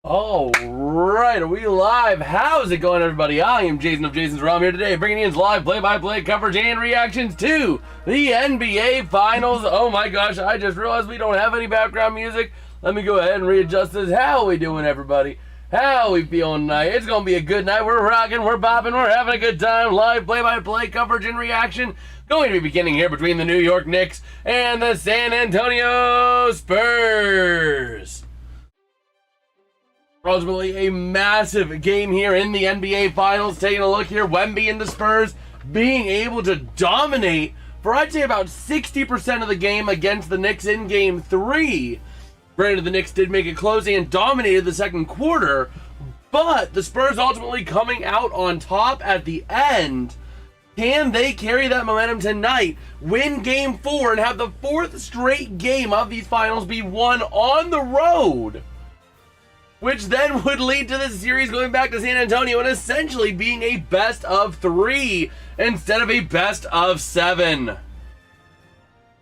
All right, are we live? How's it going, everybody? I am Jason of JasonsRealm here today, bringing you live play-by-play coverage and reactions to the NBA Finals. Oh my gosh, I just realized we don't have any background music. Let me go ahead and readjust this. How we doing, everybody? How we feeling tonight? It's going to be a good night. We're rocking, we're bopping, we're having a good time. Live play-by-play coverage and reaction going to be beginning here between the New York Knicks and the San Antonio Spurs. Ultimately, a massive game here in the NBA Finals. Taking a look here, Wemby and the Spurs being able to dominate for, I'd say, about 60% of the game against the Knicks in Game 3. Granted, the Knicks did make it close and dominated the second quarter, but the Spurs ultimately coming out on top at the end. Can they carry that momentum tonight, win Game 4, and have the fourth straight game of these finals be won on the road? Which then would lead to this series going back to San Antonio and essentially being a best of 3 instead of a best of 7.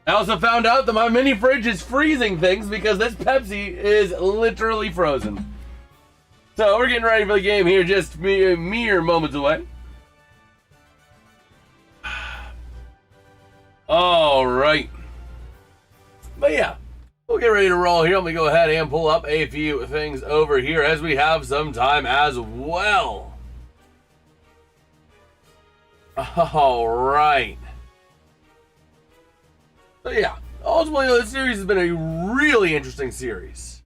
I also found out that my mini fridge is freezing things because this Pepsi is literally frozen. So we're getting ready for the game here, just mere moments away. All right. But yeah. We'll get ready to roll here. Let me go ahead and pull up a few things over here as we have some time as well. All right. So yeah, ultimately this series has been a really interesting series.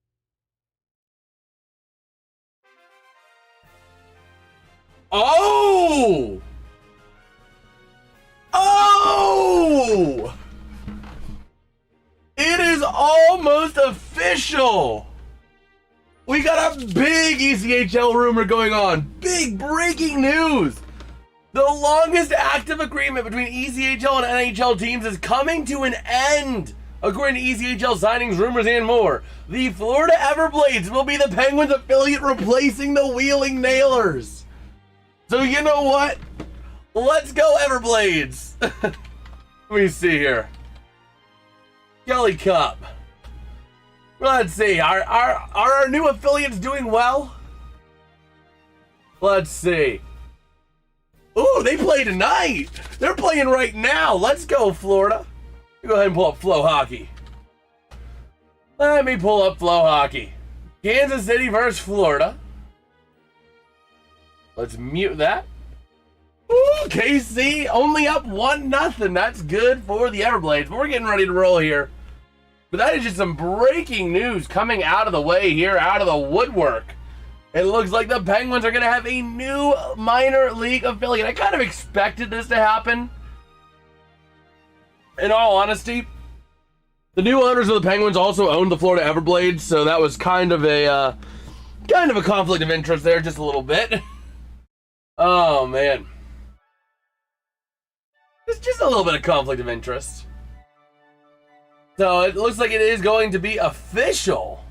Oh! Oh! It is almost official. We got a big ECHL rumor going on. Big breaking news. The longest active agreement between ECHL and NHL teams is coming to an end. According to ECHL signings, rumors, and more, the Florida Everblades will be the Penguins affiliate replacing the Wheeling Nailers. So you know what? Let's go Everblades. Let me see here. Kelly Cup. Let's see. Are our new affiliates doing well? Let's see. Ooh, they play tonight. They're playing right now. Let's go, Florida. Go ahead and pull up Flow Hockey. Let me pull up Flow Hockey. Kansas City versus Florida. Let's mute that. Ooh, KC only up 1-0. That's good for the Everblades. But we're getting ready to roll here. But that is just some breaking news coming out of the way here, out of the woodwork. It looks like the Penguins are going to have a new minor league affiliate. I kind of expected this to happen. In all honesty, the new owners of the Penguins also owned the Florida Everblades, so that was kind of a conflict of interest there, just a little bit. Oh man. Just a little bit of conflict of interest. So it looks like it is going to be official.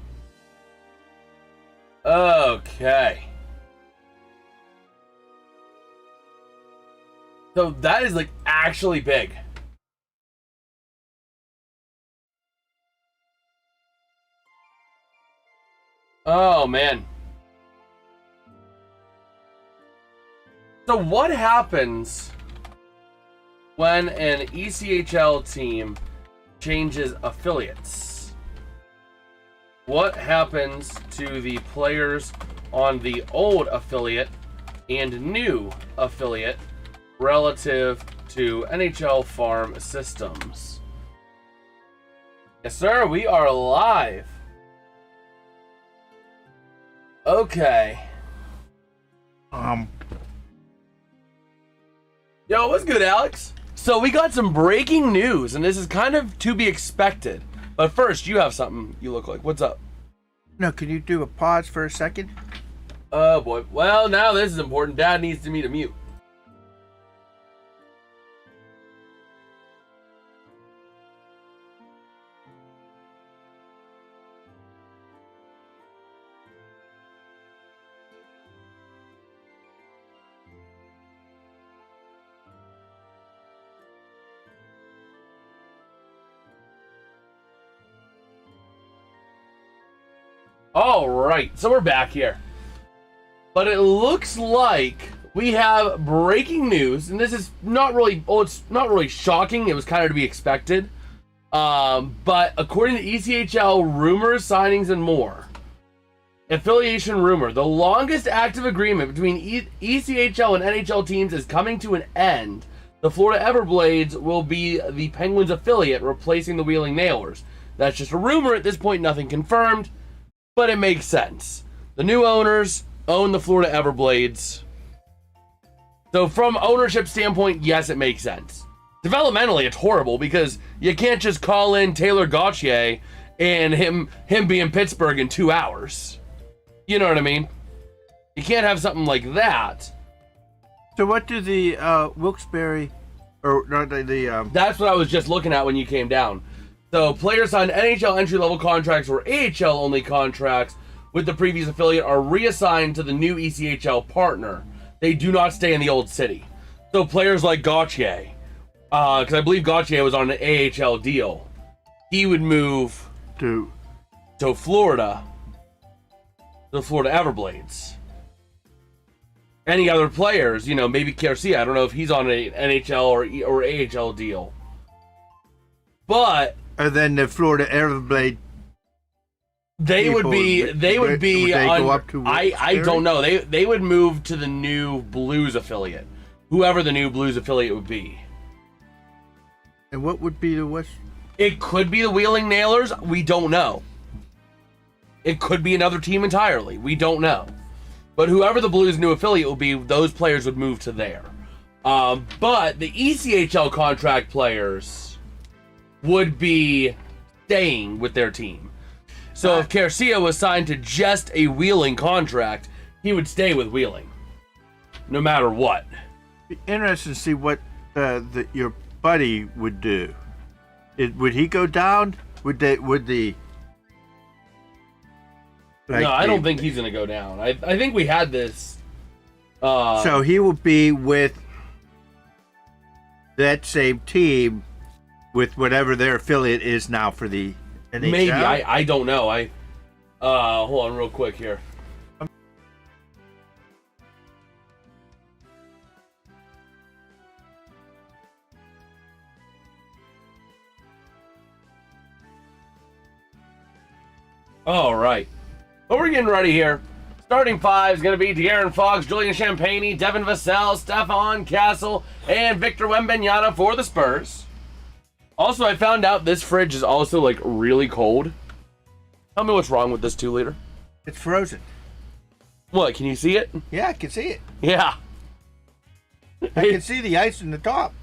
Okay. So that is like actually big. Oh man. So what happens when an ECHL team changes affiliates? What happens to the players on the old affiliate and new affiliate relative to NHL farm systems? Yes, sir, we are live. Okay. Yo, what's good, Alex? So we got some breaking news, and this is kind of to be expected. But first, you have something you look like. What's up? No, can you do a pause for a second? Oh, boy. Well, now this is important. Dad needs me to mute. All right, so we're back here. But it looks like we have breaking news, and this is not really, it's not really shocking. It was kind of to be expected. But according to ECHL rumors, signings, and more, affiliation rumor, the longest active agreement between ECHL and NHL teams is coming to an end. The Florida Everblades will be the Penguins affiliate, replacing the Wheeling Nailers. That's just a rumor at this point, nothing confirmed, but it makes sense. The new owners own the Florida Everblades. So from ownership standpoint, yes, it makes sense. Developmentally, it's horrible because you can't just call in Taylor Gauthier and him be in Pittsburgh in 2 hours. You know what I mean? You can't have something like that. So what do the Wilkes-Barre, or not the That's what I was just looking at when you came down. So players signed NHL entry-level contracts or AHL-only contracts with the previous affiliate are reassigned to the new ECHL partner. They do not stay in the old city. So players like Gauthier, because I believe Gauthier was on an AHL deal, he would move to Florida, the Florida Everblades. Any other players, you know, maybe Garcia, I don't know if he's on an NHL or AHL deal. But and then the Florida Everblade they would be would they go up to I don't know. They would move to the new Blues affiliate. Whoever the new Blues affiliate would be. And what would be the West? It could be the Wheeling Nailers. We don't know. It could be another team entirely. We don't know. But whoever the Blues' new affiliate will be, those players would move to there. But the ECHL contract players would be staying with their team. So if Garcia was signed to just a Wheeling contract, he would stay with Wheeling, no matter what. Be interesting to see what your buddy would do. Would he go down? Would the no, I don't think he's gonna go down. I think we had this. So he will be with that same team, with whatever their affiliate is now for the NHL? Maybe I don't know. Hold on real quick here. All right. But we're getting ready here. Starting five is going to be De'Aaron Fox, Julian Champagny, Devin Vassell, Stefan Castle, and Victor Wembanyama for the Spurs. Also, I found out this fridge is also, like, really cold. Tell me what's wrong with this 2-liter. It's frozen. What, can you see it? Yeah, I can see it. Yeah. I can see the ice in the top.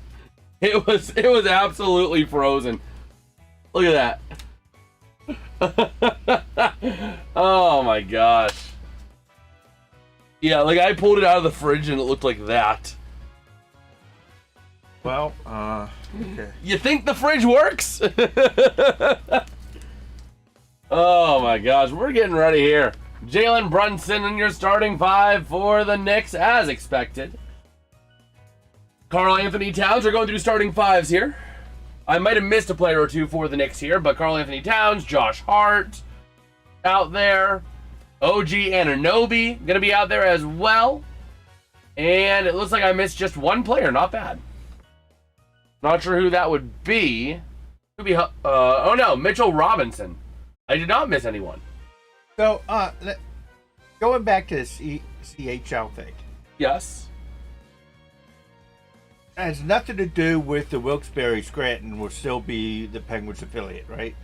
It was absolutely frozen. Look at that. Oh my gosh. Yeah, like I pulled it out of the fridge and it looked like that. Well, okay. You think the fridge works? Oh my gosh, we're getting ready here. Jalen Brunson in your starting five for the Knicks, as expected. Karl Anthony Towns are going through starting fives here. I might have missed a player or two for the Knicks here, but Karl Anthony Towns, Josh Hart out there. OG Anunoby going to be out there as well. And it looks like I missed just one player. Not bad. Not sure who that would be. Could be, oh no, Mitchell Robinson. I did not miss anyone. So, going back to this CHL thing. Yes. It has nothing to do with the Wilkes-Barre Scranton will still be the Penguins affiliate, right?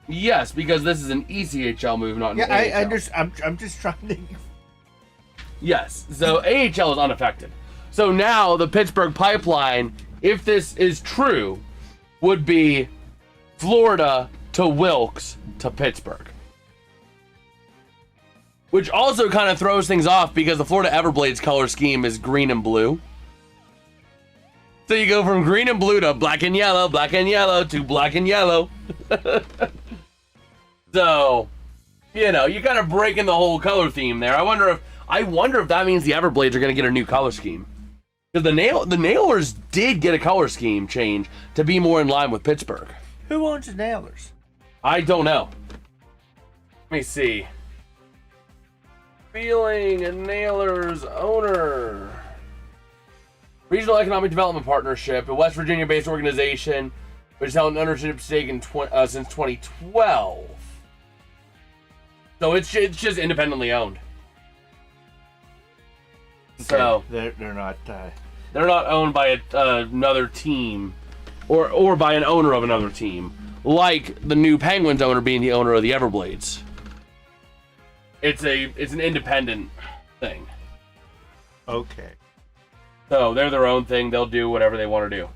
Yes, because this is an ECHL move, not an AHL. I'm just trying to... Yes, so AHL is unaffected. So now the Pittsburgh pipeline, if this is true, would be Florida to Wilkes to Pittsburgh. Which also kind of throws things off because the Florida Everblades color scheme is green and blue. So you go from green and blue to black and yellow to black and yellow. So, you know, you're kind of breaking the whole color theme there. I wonder if that means the Everblades are going to get a new color scheme. Because the Nailers did get a color scheme change to be more in line with Pittsburgh. Who owns the Nailers? I don't know. Let me see. Wheeling and Nailers owner. Regional Economic Development Partnership, a West Virginia-based organization which has held an ownership stake in since 2012. So it's just independently owned. So they're not owned by another team, or by an owner of another team, like the new Penguins owner being the owner of the Everblades. It's an independent thing. Okay. So they're their own thing. They'll do whatever they want to do.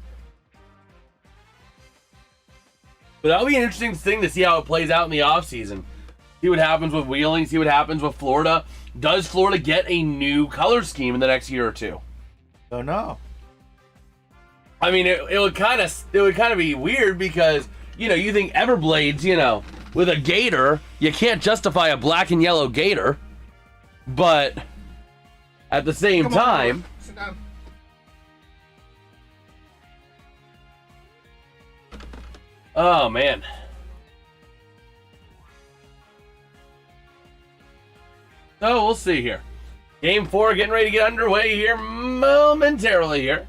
But that'll be an interesting thing to see how it plays out in the offseason. See what happens with Wheeling. See what happens with Florida. Does Florida get a new color scheme in the next year or two? Don't know. I mean, it would kind of be weird because, you know, you think Everblades, you know, with a gator, you can't justify a black and yellow gator. But at the same time, sit down. Oh man. So we'll see here. Game 4 getting ready to get underway here momentarily here.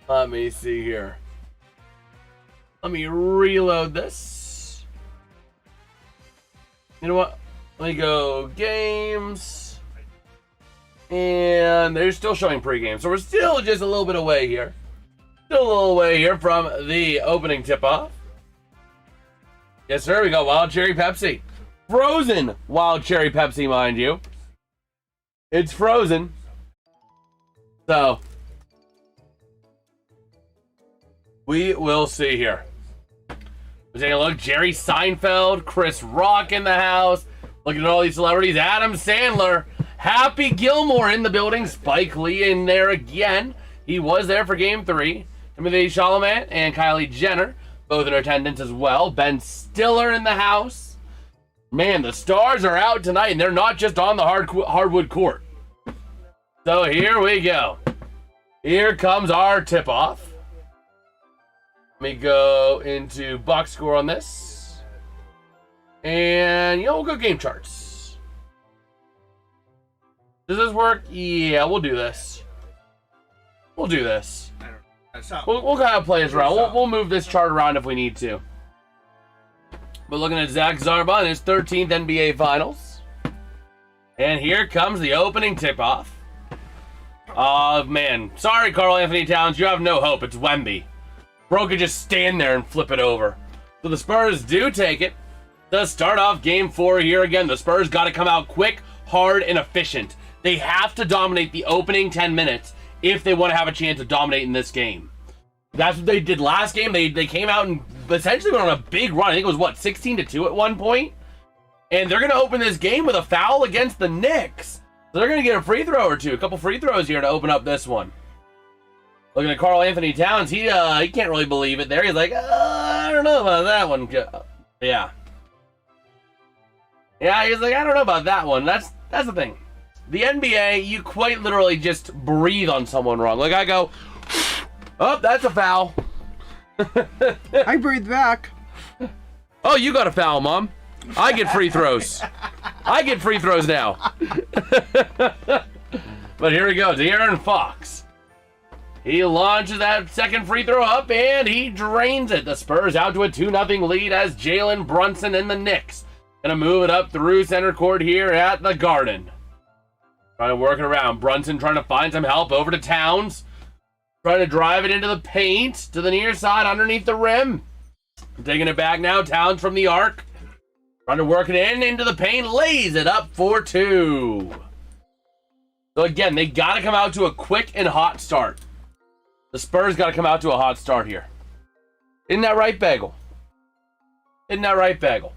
Let me see here. Let me reload this. You know what? Let me go games. And they're still showing pregame. So we're still just a little bit away here. Still a little way here from the opening tip-off. Yes, sir. We got Wild Cherry Pepsi. Frozen Wild Cherry Pepsi, mind you. It's frozen. So, we will see here. We're taking a look. Jerry Seinfeld, Chris Rock in the house. Looking at all these celebrities. Adam Sandler, Happy Gilmore in the building. Spike Lee in there again. He was there for Game 3. Timothy Chalamet and Kylie Jenner, both in attendance as well. Ben Stiller in the house. Man, the stars are out tonight, and they're not just on the hardwood court. So here we go. Here comes our tip-off. Let me go into box score on this. And, you know, we'll go game charts. Does this work? Yeah, we'll do this. We'll do this. We'll kind of play this around. We'll move this chart around if we need to. But looking at Zach Zarba in his 13th NBA Finals. And here comes the opening tip-off. Oh, man. Sorry, Karl Anthony Towns. You have no hope. It's Wemby. Bro could just stand there and flip it over. So the Spurs do take it. To start off Game 4 here again. The Spurs got to come out quick, hard, and efficient. They have to dominate the opening 10 minutes if they want to have a chance to dominate in this game. That's what they did last game. They came out and essentially went on a big run. I think it was, what, 16-2 at one point? And they're going to open this game with a foul against the Knicks. So they're going to get a free throw or two. A couple free throws here to open up this one. Looking at Karl Anthony Towns, he can't really believe it there. He's like, I don't know about that one. Yeah. Yeah, he's like, I don't know about that one. That's the thing. The NBA, you quite literally just breathe on someone wrong. Like I go, oh, that's a foul. I breathe back. Oh, you got a foul, Mom. I get free throws. I get free throws now. But here we go. De'Aaron Fox. He launches that second free throw up, and he drains it. The Spurs out to a 2-0 lead as Jalen Brunson and the Knicks gonna move it up through center court here at the Garden. Trying to work it around. Brunson trying to find some help over to Towns. Trying to drive it into the paint to the near side underneath the rim. Taking it back now. Towns from the arc. Trying to work it into the paint. Lays it up for 2. So again, they got to come out to a quick and hot start. The Spurs got to come out to a hot start here. Isn't that right, Bagel? Isn't that right, Bagel?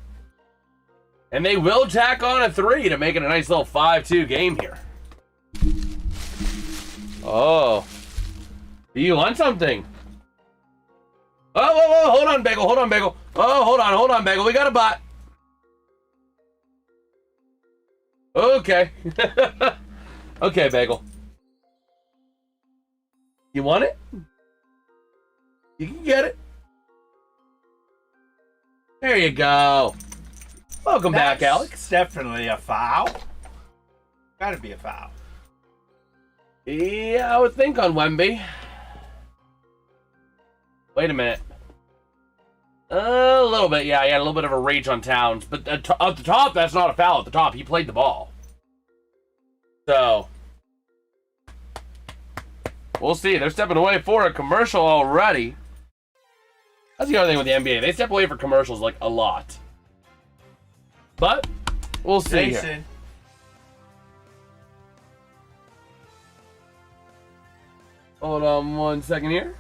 And they will tack on a 3 to make it a nice little 5-2 game here. Oh. Do you want something? Oh, hold on, Bagel. Hold on, Bagel. Oh, hold on, Bagel. We got a bot. Okay. Okay, Bagel. You want it? You can get it. There you go. Welcome back, That's Alex. Definitely a foul. Gotta be a foul. Yeah, I would think on Wemby. Wait a minute. A little bit, yeah. He had a little bit of a reach on Towns. But at the top, that's not a foul. At the top, he played the ball. So, we'll see. They're stepping away for a commercial already. That's the other thing with the NBA. They step away for commercials, like, a lot. But, we'll see Jason. here. Hold on 1 second here.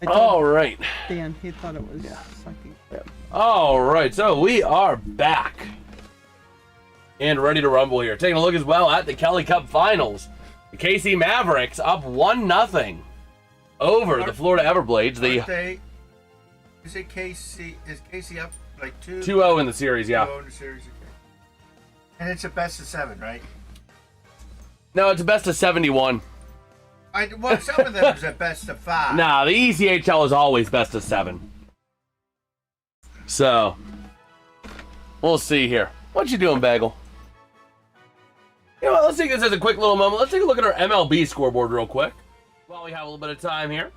All right. Dan, he thought it was sucking. All right, so we are back and ready to rumble here. Taking a look as well at the Kelly Cup Finals. The KC Mavericks up 1-0 over the Florida Everblades. Is KC up like 2-0 in the series, yeah. 2-0 in the series, okay. And it's a best of 7, right? No, it's a best of 71. Well, some of them is a best of 5. Nah, the ECHL is always best of 7. So, we'll see here. What you doing, Bagel? You know what, let's take this as a quick little moment. Let's take a look at our MLB scoreboard real quick. While we have a little bit of time here.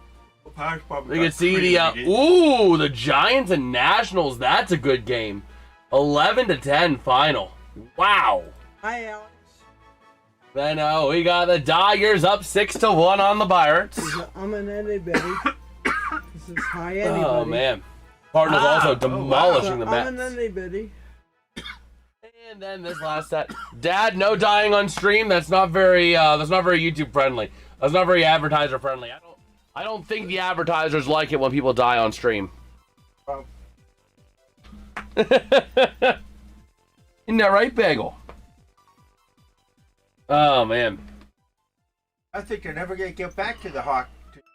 We can see the Giants and Nationals. That's a good game. 11-10 final. Wow. Hi, Alex. I know, we got the Dodgers up 6-1 on the Pirates. I'm an anybody. This is hi anybody. Oh, man. Cardinals also demolishing the Mets. I'm an anybody. And then this last set. Dad, no dying on stream. That's not very YouTube friendly. That's not very advertiser friendly. I don't think the advertisers like it when people die on stream. Isn't that right, Bagel? Oh, man. I think they're never going to get back to the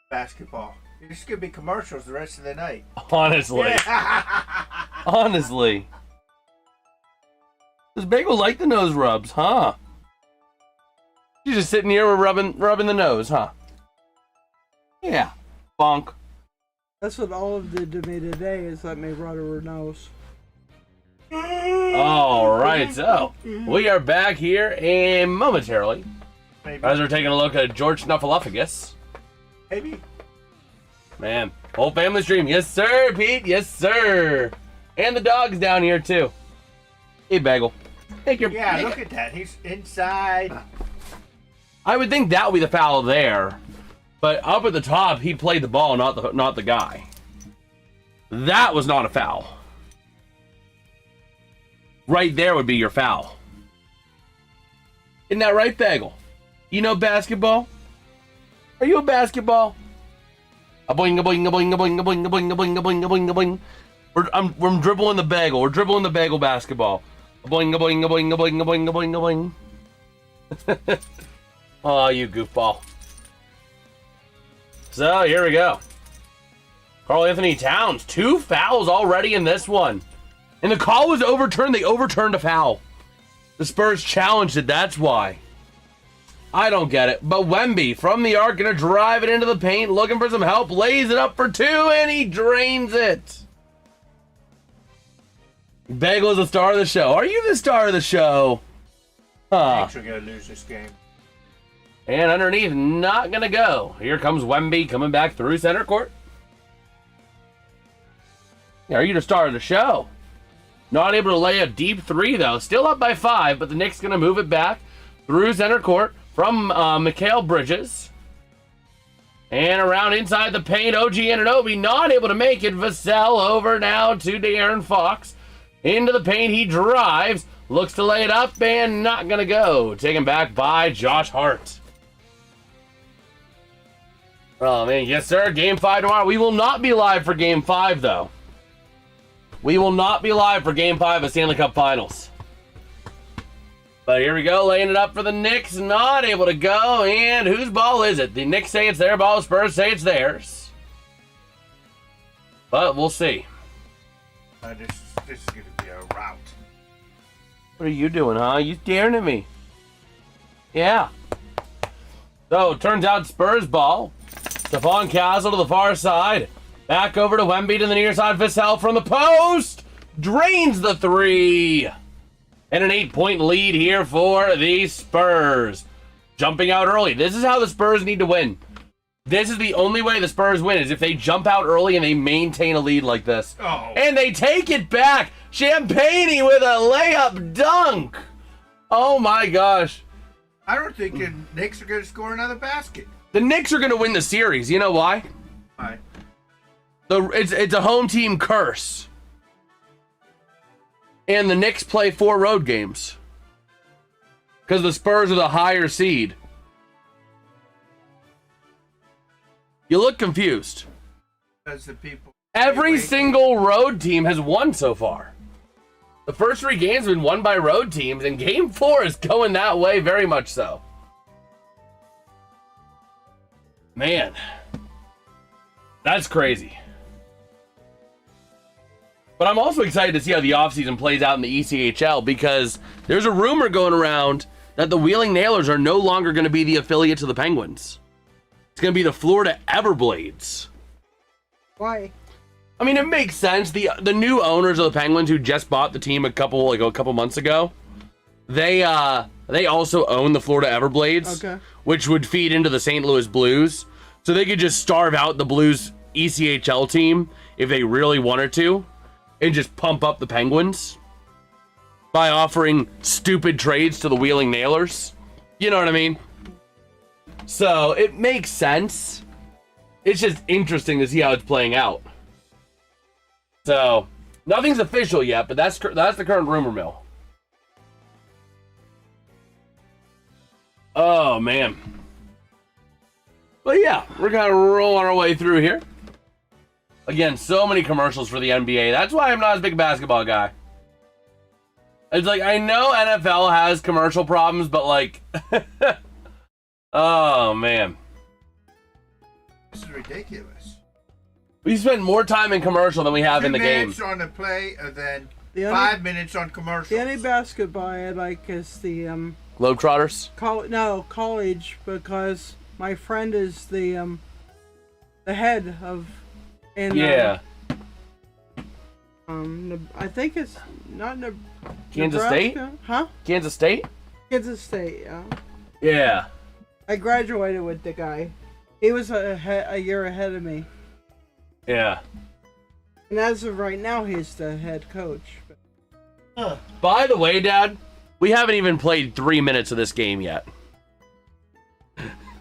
basketball. It's going to be commercials the rest of the night. Honestly. Honestly. Does Bagel like the nose rubs, huh? She's just sitting here rubbing the nose, huh? Yeah. Bonk. That's what Olive did to me today, is let me rub her nose. All right, so we are back here and momentarily as we're taking a look at George Snuffleupagus. Maybe. Man, whole family stream. Yes, sir, Pete. Yes, sir. And the dog's down here, too. Hey, Bagel. Look at that. He's inside. I would think that would be the foul there. But up at the top, he played the ball, not the guy. That was not a foul. Right there would be your foul. Isn't that right, Bagel? You know basketball? Are you a basketball? A boing, a boing, a boing, a boing, a boing, a boing, a boing, a boing, a boing, a boing. We're dribbling the Bagel. We're dribbling the Bagel basketball. A boing, a boing, a boing, a boing, a boing, a boing, a boing. Oh, you goofball. So, here we go. Karl Anthony Towns, 2 fouls already in this one. And the call was overturned. They overturned a foul. The Spurs challenged it, that's why. I don't get it. But Wemby, from the arc, going to drive it into the paint, looking for some help, lays it up for 2, and he drains it. Bagel is the star of the show. Are you the star of the show? Huh. Knicks are going to lose this game. And underneath, not going to go. Here comes Wemby coming back through center court. Yeah, are you the star of the show? Not able to lay a deep 3, though. Still up by 5, but the Knicks going to move it back through center court from Mikal Bridges. And around inside the paint, OG Anunoby not able to make it. Vassell over now to De'Aaron Fox. Into the paint, he drives, Looks to lay it up and not going to go. Taken back by Josh Hart. Oh, man. Yes, sir. Game 5 tomorrow. We will not be live for Game 5, though. We will not be live for Game 5 of Stanley Cup Finals. But here we go, laying it up for the Knicks. Not able to go. And whose ball is it? The Knicks say it's their ball. Spurs say it's theirs. But we'll see. This is going to be a rout. What are you doing, huh? You staring at me? Yeah. So, it turns out Spurs ball. Stephon Castle to the far side. Back over to Wemby to the near side. Vassell from the post. Drains the three. And an 8-point lead here for the Spurs. Jumping out early. This is how the Spurs need to win. This is the only way the Spurs win, is if they jump out early and they maintain a lead like this. Oh. And they take it back. Champagne with a layup dunk. Oh my gosh. I don't think the Knicks are going to score another basket. The Knicks are going to win the series. You know why? Why? It's a home team curse. And the Knicks play 4 road games. Because the Spurs are the higher seed. You look confused. Because the people... Every single road team has won so far. The first 3 games have been won by road teams, and Game 4 is going that way very much so. Man. That's crazy. But I'm also excited to see how the offseason plays out in the ECHL, because there's a rumor going around that the Wheeling Nailers are no longer going to be the affiliate to the Penguins. It's going to be the Florida Everblades. Why? I mean, it makes sense. The new owners of the Penguins, who just bought the team a couple months ago, they also own the Florida Everblades, okay, which would feed into the St. Louis Blues. So they could just starve out the Blues ECHL team if they really wanted to, and just pump up the Penguins by offering stupid trades to the Wheeling Nailers. You know what I mean? So it makes sense. It's just interesting to see how it's playing out. So nothing's official yet, but that's the current rumor mill. Oh man. But yeah, we're kind of rolling our way through here. Again, so many commercials for the NBA. That's why I'm not as big a basketball guy. It's like, I know NFL has commercial problems, but like, oh man. This is ridiculous. We spend more time in commercial than we have in the game. 2 minutes on the play, and then The 5 minutes on commercials. The only basketball I like is the Globetrotters? college, because my friend is the head of Yeah. I think it's not Kansas Nebraska? State? Huh? Kansas State? Kansas State, yeah. Yeah. I graduated with the guy. He was a year ahead of me. Yeah. And as of right now, he's the head coach. By the way, Dad, we haven't even played 3 minutes of this game yet.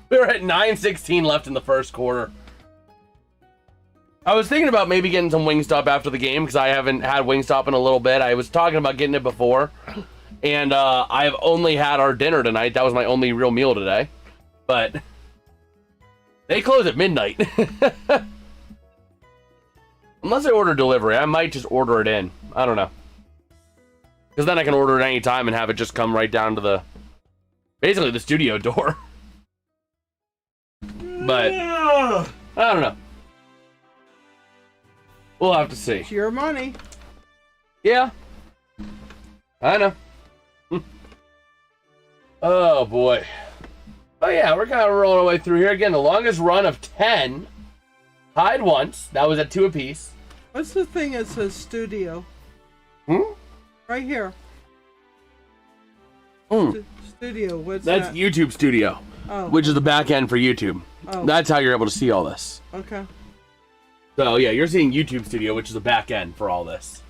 We're at 9:16 left in the first quarter. I was thinking about maybe getting some Wingstop after the game, because I haven't had Wingstop in a little bit. I was talking about getting it before, and I've only had our dinner tonight. That was my only real meal today. But they close at midnight. Unless I order delivery, I might just order it in. I don't know. Because then I can order it any time and have it just come right down to basically the studio door. But I don't know. We'll have to see. It's your money. Yeah. I know. Oh boy. Oh yeah, we're kind of rolling our way through here. Again, the longest run of 10. Tied once. That was at 2 apiece. What's the thing that says studio? Right here. Studio. What's That's that? YouTube Studio, Oh. which is the back end for YouTube. Oh. That's how you're able to see all this. Okay. So yeah, you're seeing YouTube Studio, which is the back end for all this.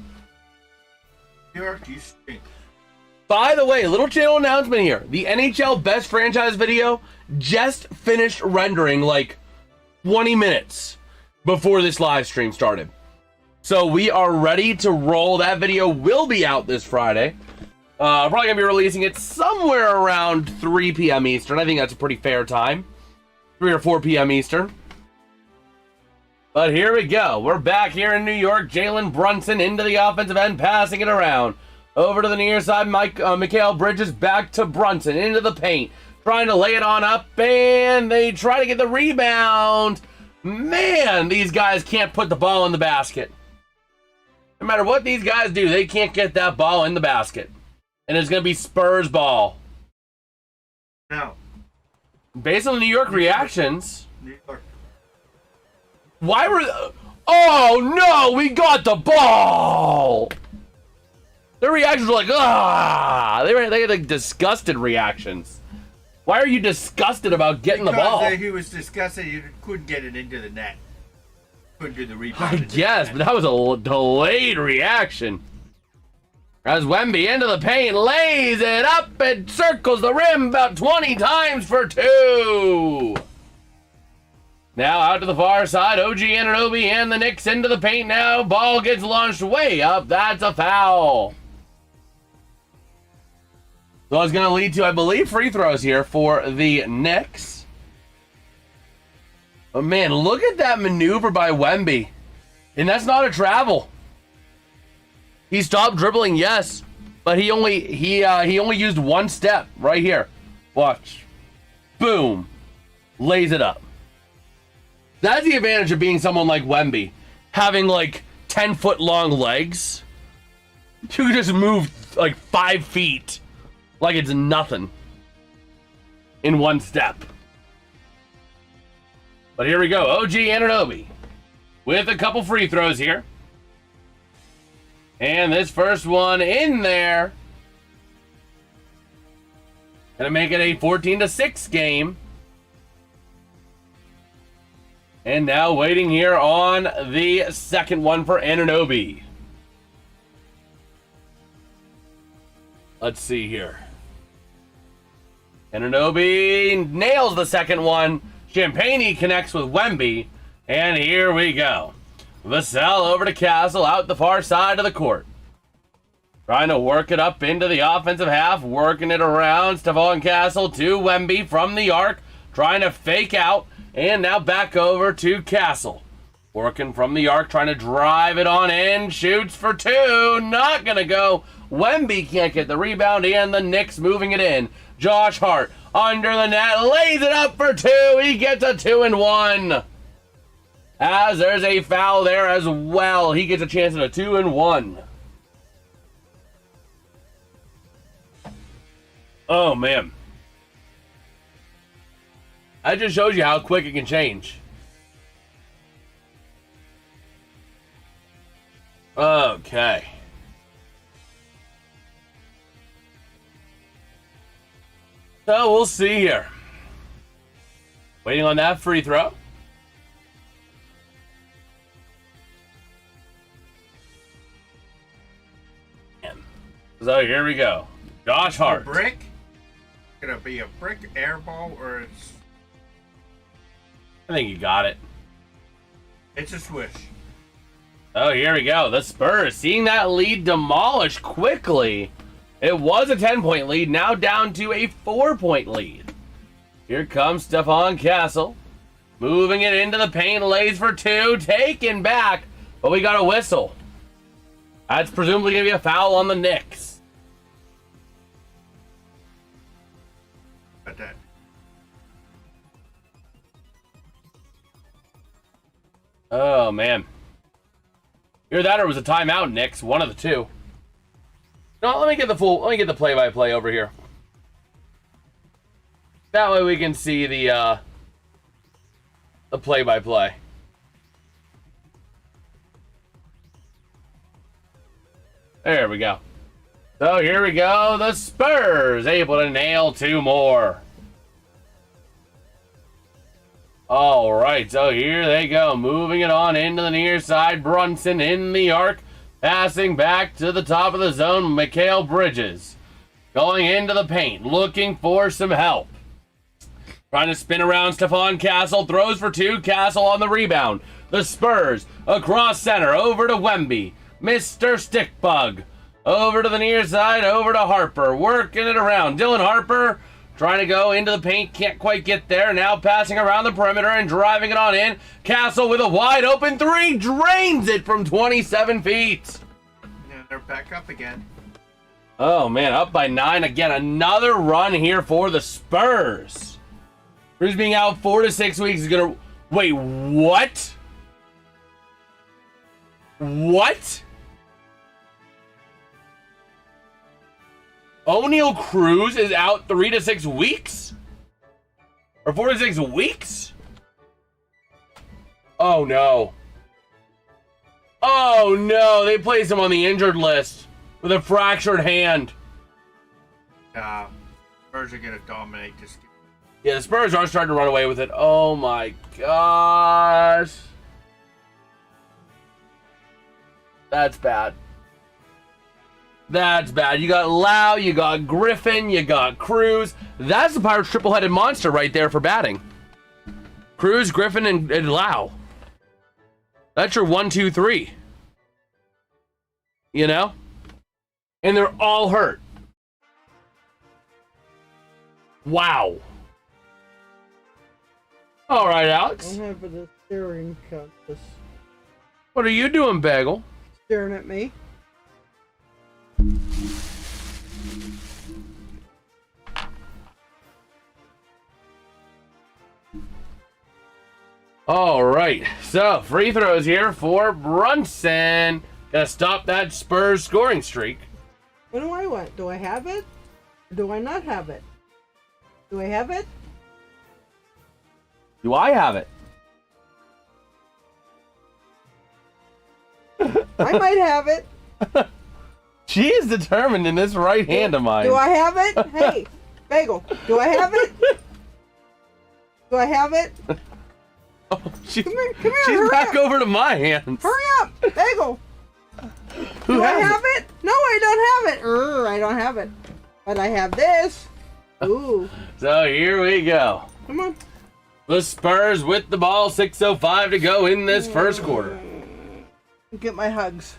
York, you stink. By the way, little channel announcement here. The NHL Best Franchise video just finished rendering like 20 minutes before this live stream started. So we are ready to roll. That video will be out this Friday. Probably going to be releasing it somewhere around 3 p.m. Eastern. I think that's a pretty fair time. 3 or 4 p.m. Eastern. But here we go. We're back here in New York. Jalen Brunson into the offensive end, passing it around. Over to the near side, Mikal Bridges back to Brunson, into the paint. Trying to lay it on up, and they try to get the rebound. Man, these guys can't put the ball in the basket. No matter what these guys do, they can't get that ball in the basket. And it's going to be Spurs ball. No. Based on the New York reactions. New York. Why were... Oh, no, we got the ball! Their reactions were like, ah! They had like disgusted reactions. Why are you disgusted about getting the ball? Because he was disgusted. He couldn't get it into the net. Couldn't do the rebound. I guess, but that was a delayed reaction. As Wemby into the paint, lays it up and circles the rim about 20 times for 2. Now out to the far side, OG Anunoby and the Knicks into the paint now. Ball gets launched way up. That's a foul. So it's going to lead to, I believe, free throws here for the Knicks. Oh, man, look at that maneuver by Wemby. And that's not a travel. He stopped dribbling, yes, but he only used one step right here. Watch. Boom. Lays it up. That's the advantage of being someone like Wemby. Having like 10-foot long legs. You can just move like 5 feet like it's nothing in one step. But here we go. OG Anunoby with a couple free throws here. And this first one in there. Gonna make it a 14-6 game. And now waiting here on the second one for Anunoby. Let's see here. Anunoby nails the second one. Champagny connects with Wemby. And here we go. Vassell over to Castle out the far side of the court. Trying to work it up into the offensive half. Working it around. Stephon Castle to Wemby from the arc. Trying to fake out. And now back over to Castle. Working from the arc. Trying to drive it on in. Shoots for 2. Not going to go. Wemby can't get the rebound. And the Knicks moving it in. Josh Hart under the net. Lays it up for 2. He gets a 2-and-1. As there's a foul there as well. He gets a chance at a 2-and-1. Oh, man. That just shows you how quick it can change. Okay. So we'll see here. Waiting on that free throw. So here we go. Josh Hart. A brick? Gonna be a brick air ball or it's... I think you got it. It's a swish. Oh, here we go. The Spurs seeing that lead demolished quickly. It was a 10-point lead, now down to a 4-point lead. Here comes Stephon Castle. Moving it into the paint, lays for 2, taken back, but we got a whistle. That's presumably going to be a foul on the Knicks. But that. Oh, man. Either that or it was a timeout, Knicks. One of the two. No, let me get the play-by-play over here. That way we can see the play-by-play. There we go. So here we go. The Spurs able to nail 2 more. All right, so here they go. Moving it on into the near side. Brunson in the arc. Passing back to the top of the zone. Mikal Bridges going into the paint. Looking for some help. Trying to spin around Stephon Castle. Throws for 2. Castle on the rebound. The Spurs across center. Over to Wemby. Mr. Stickbug. Over to the near side, over to Harper. Working it around. Dylan Harper trying to go into the paint. Can't quite get there. Now passing around the perimeter and driving it on in. Castle with a wide open three. Drains it from 27 feet. Yeah, they're back up again. Oh, man. Up by 9 again. Another run here for the Spurs. Cruz being out 4 to 6 weeks is going to... Wait, what? What? O'Neal Cruz is out 3 to 6 weeks? Or 4 to 6 weeks? Oh, no. Oh, no. They placed him on the injured list with a fractured hand. Spurs are going to dominate this game. Yeah, the Spurs are starting to run away with it. Oh, my gosh. That's bad. That's bad. You got Lau, you got Griffin, you got Cruz. That's the Pirates' triple-headed monster right there for batting. Cruz, Griffin, and Lau. That's your 1, 2, 3. You know? And they're all hurt. Wow. All right, Alex. I'm having a staring contest. What are you doing, Bagel? Staring at me. All right, so free throws here for Brunson. Gonna stop that Spurs scoring streak. What do I want? Do I have it? Or do I not have it? Do I have it? Do I have it? I might have it. She is determined in this right hand of mine. Do I have it? Hey, Bagel, do I have it? Do I have it? Oh, Come here, she's hurry back up. over to my hands. Hurry up, Bagel. Who Do I has have it? No, I don't have it. I don't have it. But I have this. Ooh. So here we go. Come on. The Spurs with the ball, 6:05 to go in this first quarter. Get my hugs.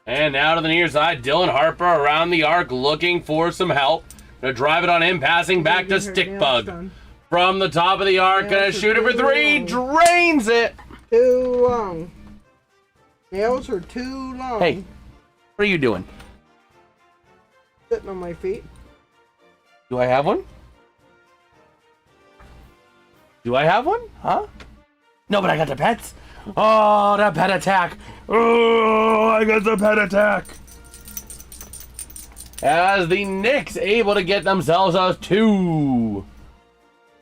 And now to the near side, Dylan Harper around the arc looking for some help. Gonna drive it on in, passing back to Stickbug. From the top of the arc, gonna shoot it for 3, drains it. Too long. Nails are too long. Hey, what are you doing? Sitting on my feet. Do I have one? Do I have one? Huh? No, but I got the pets. Oh, that pet attack. Oh, I got the pet attack. As the Knicks able to get themselves a 2.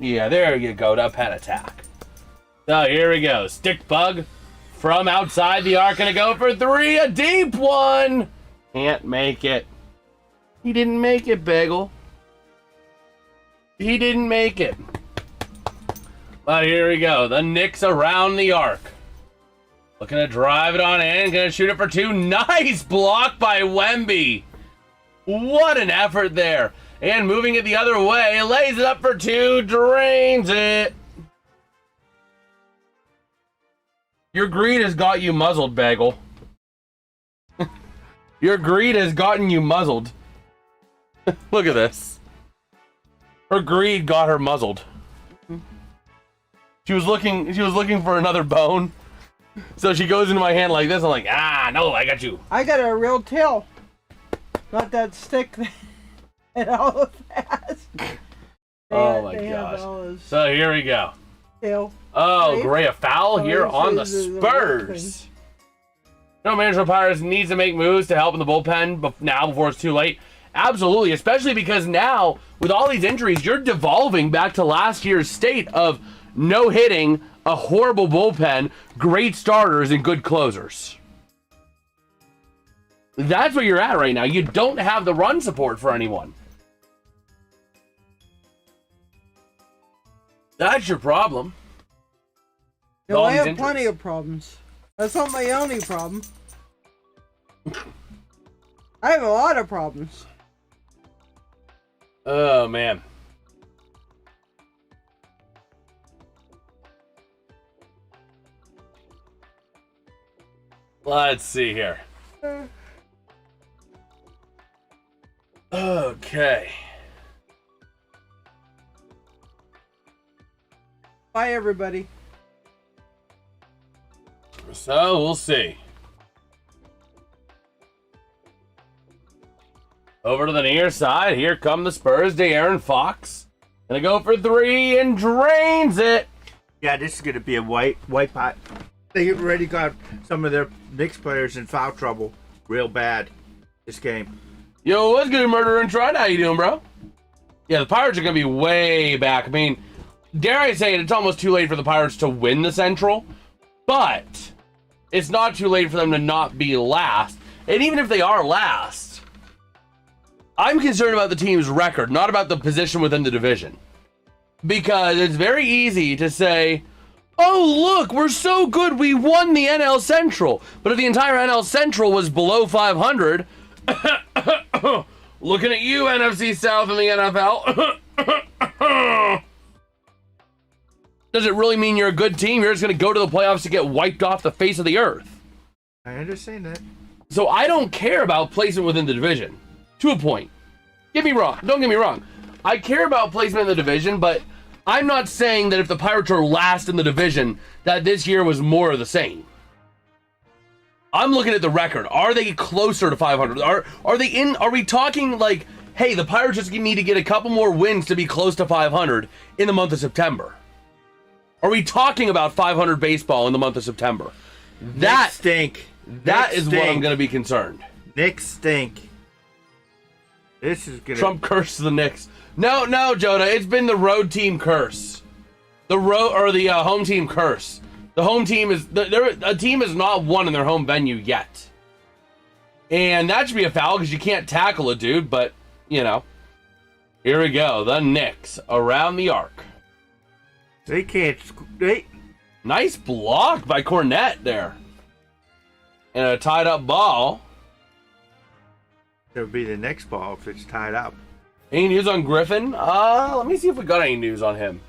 Yeah, there you go, the pet attack. So here we go. Stickbug from outside the arc, gonna go for 3, a deep one. Can't make it. He didn't make it, Bagel. He didn't make it. But here we go. The Knicks around the arc. Looking to drive it on in. Gonna shoot it for 2. Nice block by Wemby. What an effort there. And moving it the other way. Lays it up for 2. Drains it. Your greed has got you muzzled, Bagel. Your greed has gotten you muzzled. Look at this. Her greed got her muzzled. She was looking for another bone. So she goes into my hand like this. I'm like, no, I got you. I got a real tail. Not that stick that all of that. Oh my gosh. So here we go. Tail. Oh, great. A foul here on the Spurs. No, management Pirates needs to make moves to help in the bullpen now before it's too late. Absolutely, especially because now, with all these injuries, you're devolving back to last year's state of no hitting, a horrible bullpen, great starters, and good closers. That's where you're at right now. You don't have the run support for anyone. That's your problem. No, I have plenty of problems. That's not my only problem. I have a lot of problems. Oh, man. Let's see here. Okay. Bye, everybody. So we'll see. Over to the near side. Here come the Spurs. De'Aaron Fox. Gonna go for three and drains it. Yeah, this is gonna be a white pot. They already got some of their Knicks players in foul trouble, real bad. This game. Yo, what's good, Murderer and Trud? How you doing, bro? Yeah, the Pirates are gonna be way back. I mean, dare I say it, it's almost too late for the Pirates to win the Central, but it's not too late for them to not be last. And even if they are last, I'm concerned about the team's record, not about the position within the division. Because it's very easy to say, oh, look, we're so good, we won the NL Central. But if the entire NL Central was below 500, looking at you, NFC South and the NFL, does it really mean you're a good team? You're just going to go to the playoffs to get wiped off the face of the earth. I understand that. So I don't care about placement within the division. To a point. Don't get me wrong. I care about placement in the division, but I'm not saying that if the Pirates are last in the division, that this year was more of the same. I'm looking at the record. Are they closer to 500? Are we talking like, hey, the Pirates just need to get a couple more wins to be close to 500 in the month of September? Are we talking about 500 baseball in the month of September? That stink. That is what I'm going to be concerned. Knicks stink. This is gonna Trump cursed the Knicks. No, Jonah. It's been the road team curse. The home team curse. The home team is a team has not won in their home venue yet, and that should be a foul because you can't tackle a dude. But you know, here we go. The Knicks around the arc. They can't. Nice block by Cornette there, and a tied up ball. It'll be the next ball if it's tied up. Any news on Griffin? Let me see if we got any news on him.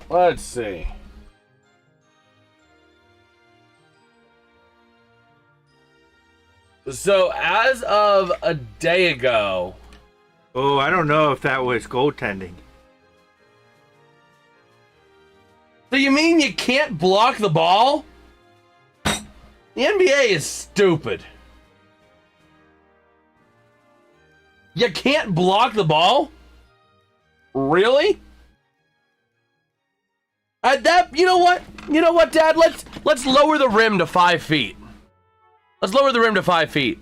Let's see. So, as of a day ago... Oh, I don't know if that was goaltending. So you mean you can't block the ball? The NBA is stupid. You can't block the ball? Really? You know what, Dad? Let's lower the rim to 5 feet. Let's lower the rim to 5 feet.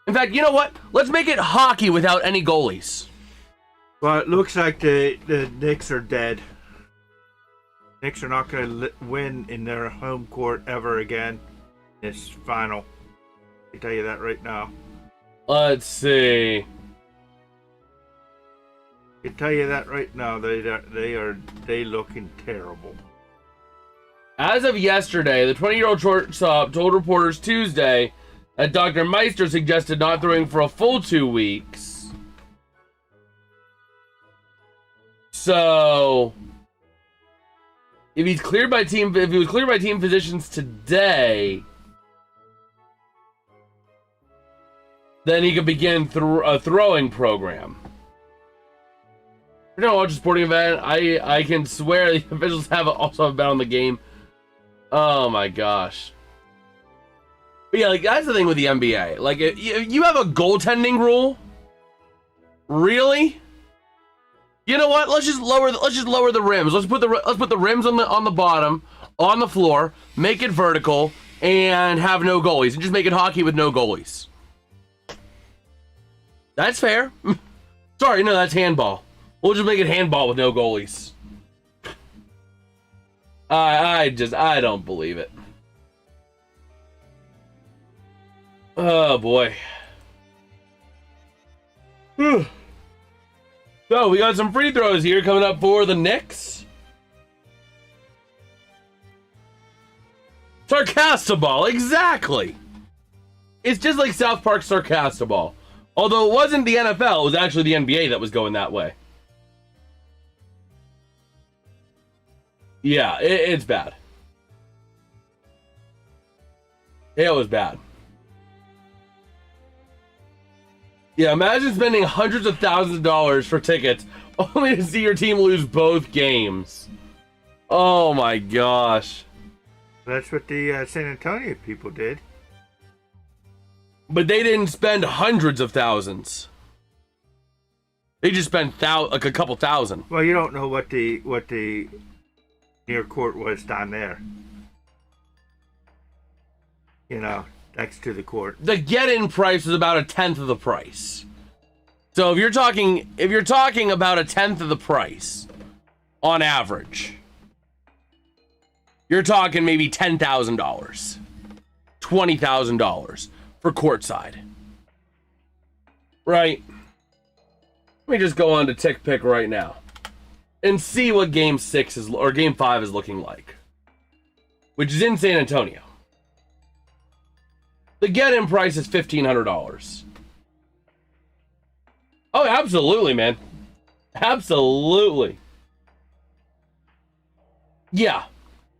In fact, you know what? Let's make it hockey without any goalies. Well, it looks like the Knicks are dead. Knicks are not going to win in their home court ever again. This final. I can tell you that right now. Let's see. I can tell you that right now. They looking terrible. As of yesterday, the 20-year-old shortstop told reporters Tuesday that Dr. Meister suggested not throwing for a full 2 weeks. So, if he was cleared by team physicians today, then he could begin a throwing program. If you don't watch a sporting event, I can swear the officials also have bet on the game. Oh my gosh. But yeah, like that's the thing with the NBA. Like, if you have a goaltending rule, really? You know what? Let's just lower the rims. Let's put the rims on the bottom, on the floor, make it vertical, and have no goalies, and just make it hockey with no goalies. That's fair. Sorry, no, that's handball. We'll just make it handball with no goalies. I don't believe it. Oh boy. Whew. So we got some free throws here coming up for the Knicks. Sarcastaball, exactly. It's just like South Park Sarcastaball. Although it wasn't the NFL, it was actually the NBA that was going that way. Yeah, it's bad. It was bad. Yeah, imagine spending hundreds of thousands of dollars for tickets only to see your team lose both games. Oh my gosh. That's what the San Antonio people did. But they didn't spend hundreds of thousands. They just spent like a couple thousand. Well, you don't know what the near court was down there. You know, next to the court. The get-in price was about a tenth of the price. So if you're talking about a tenth of the price on average, you're talking maybe $10,000, $20,000 for courtside. Right? Let me just go on to TickPick right now and see what Game 6 is or Game 5 is looking like, which is in San Antonio. The get-in price is $1,500. Oh, absolutely, man. Absolutely. Yeah.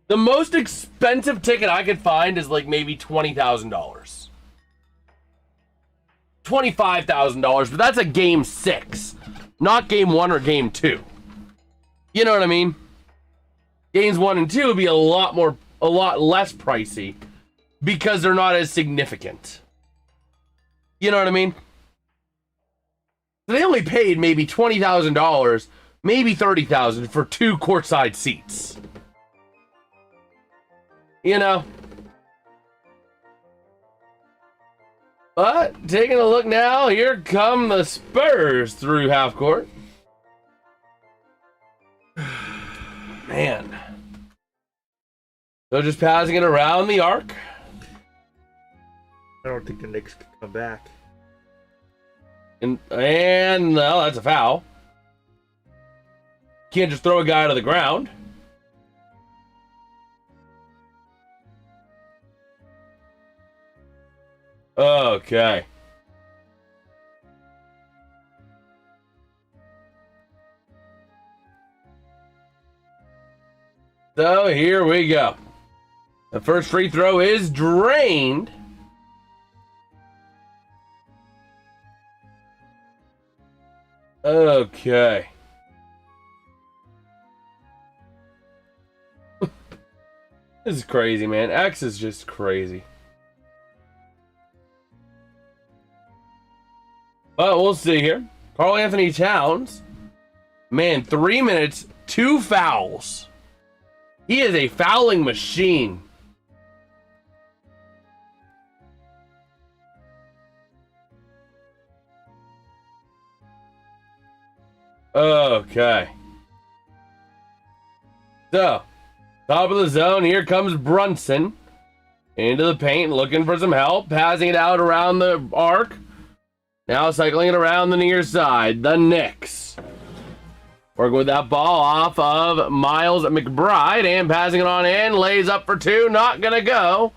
The most expensive ticket I could find is like maybe $20,000. $25,000, but that's a Game 6, not Game 1 or Game 2. You know what I mean? Games 1 and 2 would be a lot less pricey because they're not as significant. You know what I mean? So they only paid maybe $20,000, maybe $30,000 for 2 courtside seats. You know? But taking a look now, here come the Spurs through half court. Man. So just passing it around the arc. I don't think the Knicks can come back. And no, that's a foul. Can't just throw a guy to the ground. Okay. So here we go. The first free throw is drained. Okay. This is crazy, man. X is just crazy. But we'll see here. Karl Anthony Towns. Man, 3 minutes, 2 fouls. He is a fouling machine. Okay. So, top of the zone, here comes Brunson. Into the paint, looking for some help. Passing it out around the arc. Now cycling it around the near side. The Knicks. Working with that ball off of Miles McBride. And passing it on in. Lays up for 2. Not going to go.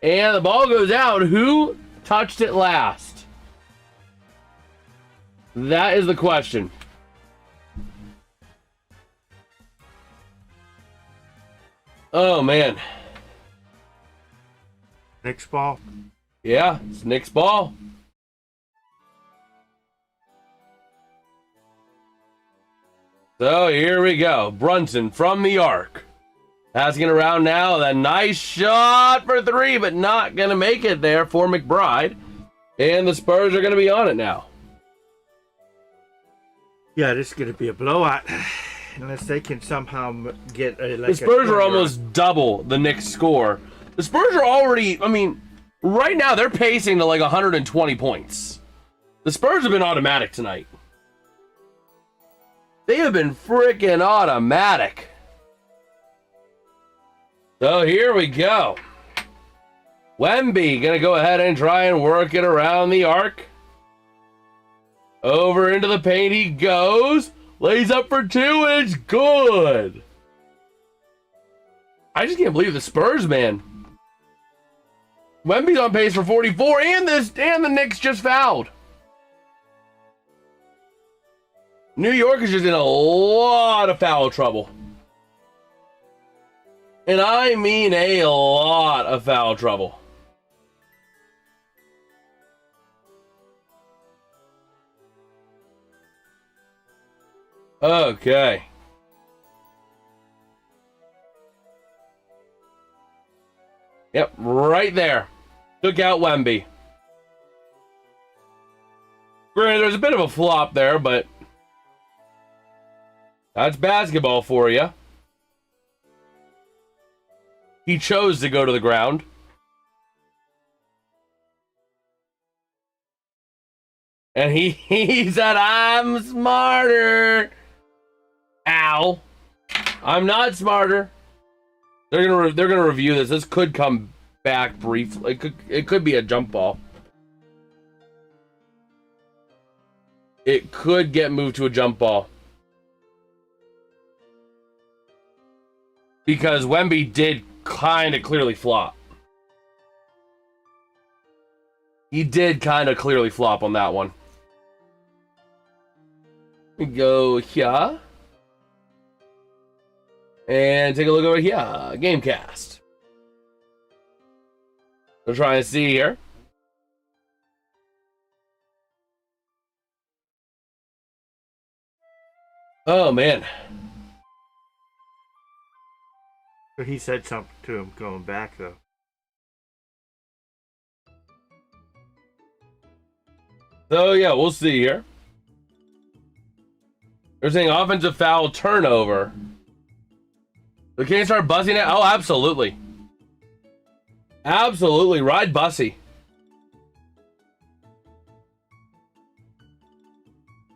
And the ball goes out. Who touched it last? That is the question. Oh, man. Knicks ball. Yeah, it's Knicks ball. So here we go. Brunson from the arc. Passing it around now. That nice shot for 3, but not going to make it there for McBride. And the Spurs are going to be on it now. Yeah, this is going to be a blowout. Unless they can somehow get a... The Spurs are almost double the Knicks score. The Spurs are already... I mean, right now they're pacing to like 120 points. The Spurs have been automatic tonight. They have been freaking automatic. So here we go. Wemby gonna go ahead and try and work it around the arc. Over into the paint he goes. Lays up for 2 and it's good. I just can't believe the Spurs, man. Wemby's on pace for 44 and the Knicks just fouled. New York is just in a lot of foul trouble. And I mean a lot of foul trouble. Okay. Yep, right there. Took out Wemby. Granted, there's a bit of a flop there, but that's basketball for you. He chose to go to the ground. And he said, I'm smarter. Ow. I'm not smarter. They're gonna review this. This could come back briefly. It could be a jump ball. It could get moved to a jump ball. Because Wemby did kind of clearly flop. He did kind of clearly flop on that one. We go here. And take a look over here. Gamecast. We'll try and see here. Oh, man. But he said something to him going back, though. So, yeah, we'll see here. They're saying offensive foul turnover. We can't start bussing it? Oh, absolutely. Absolutely. Ride Bussy.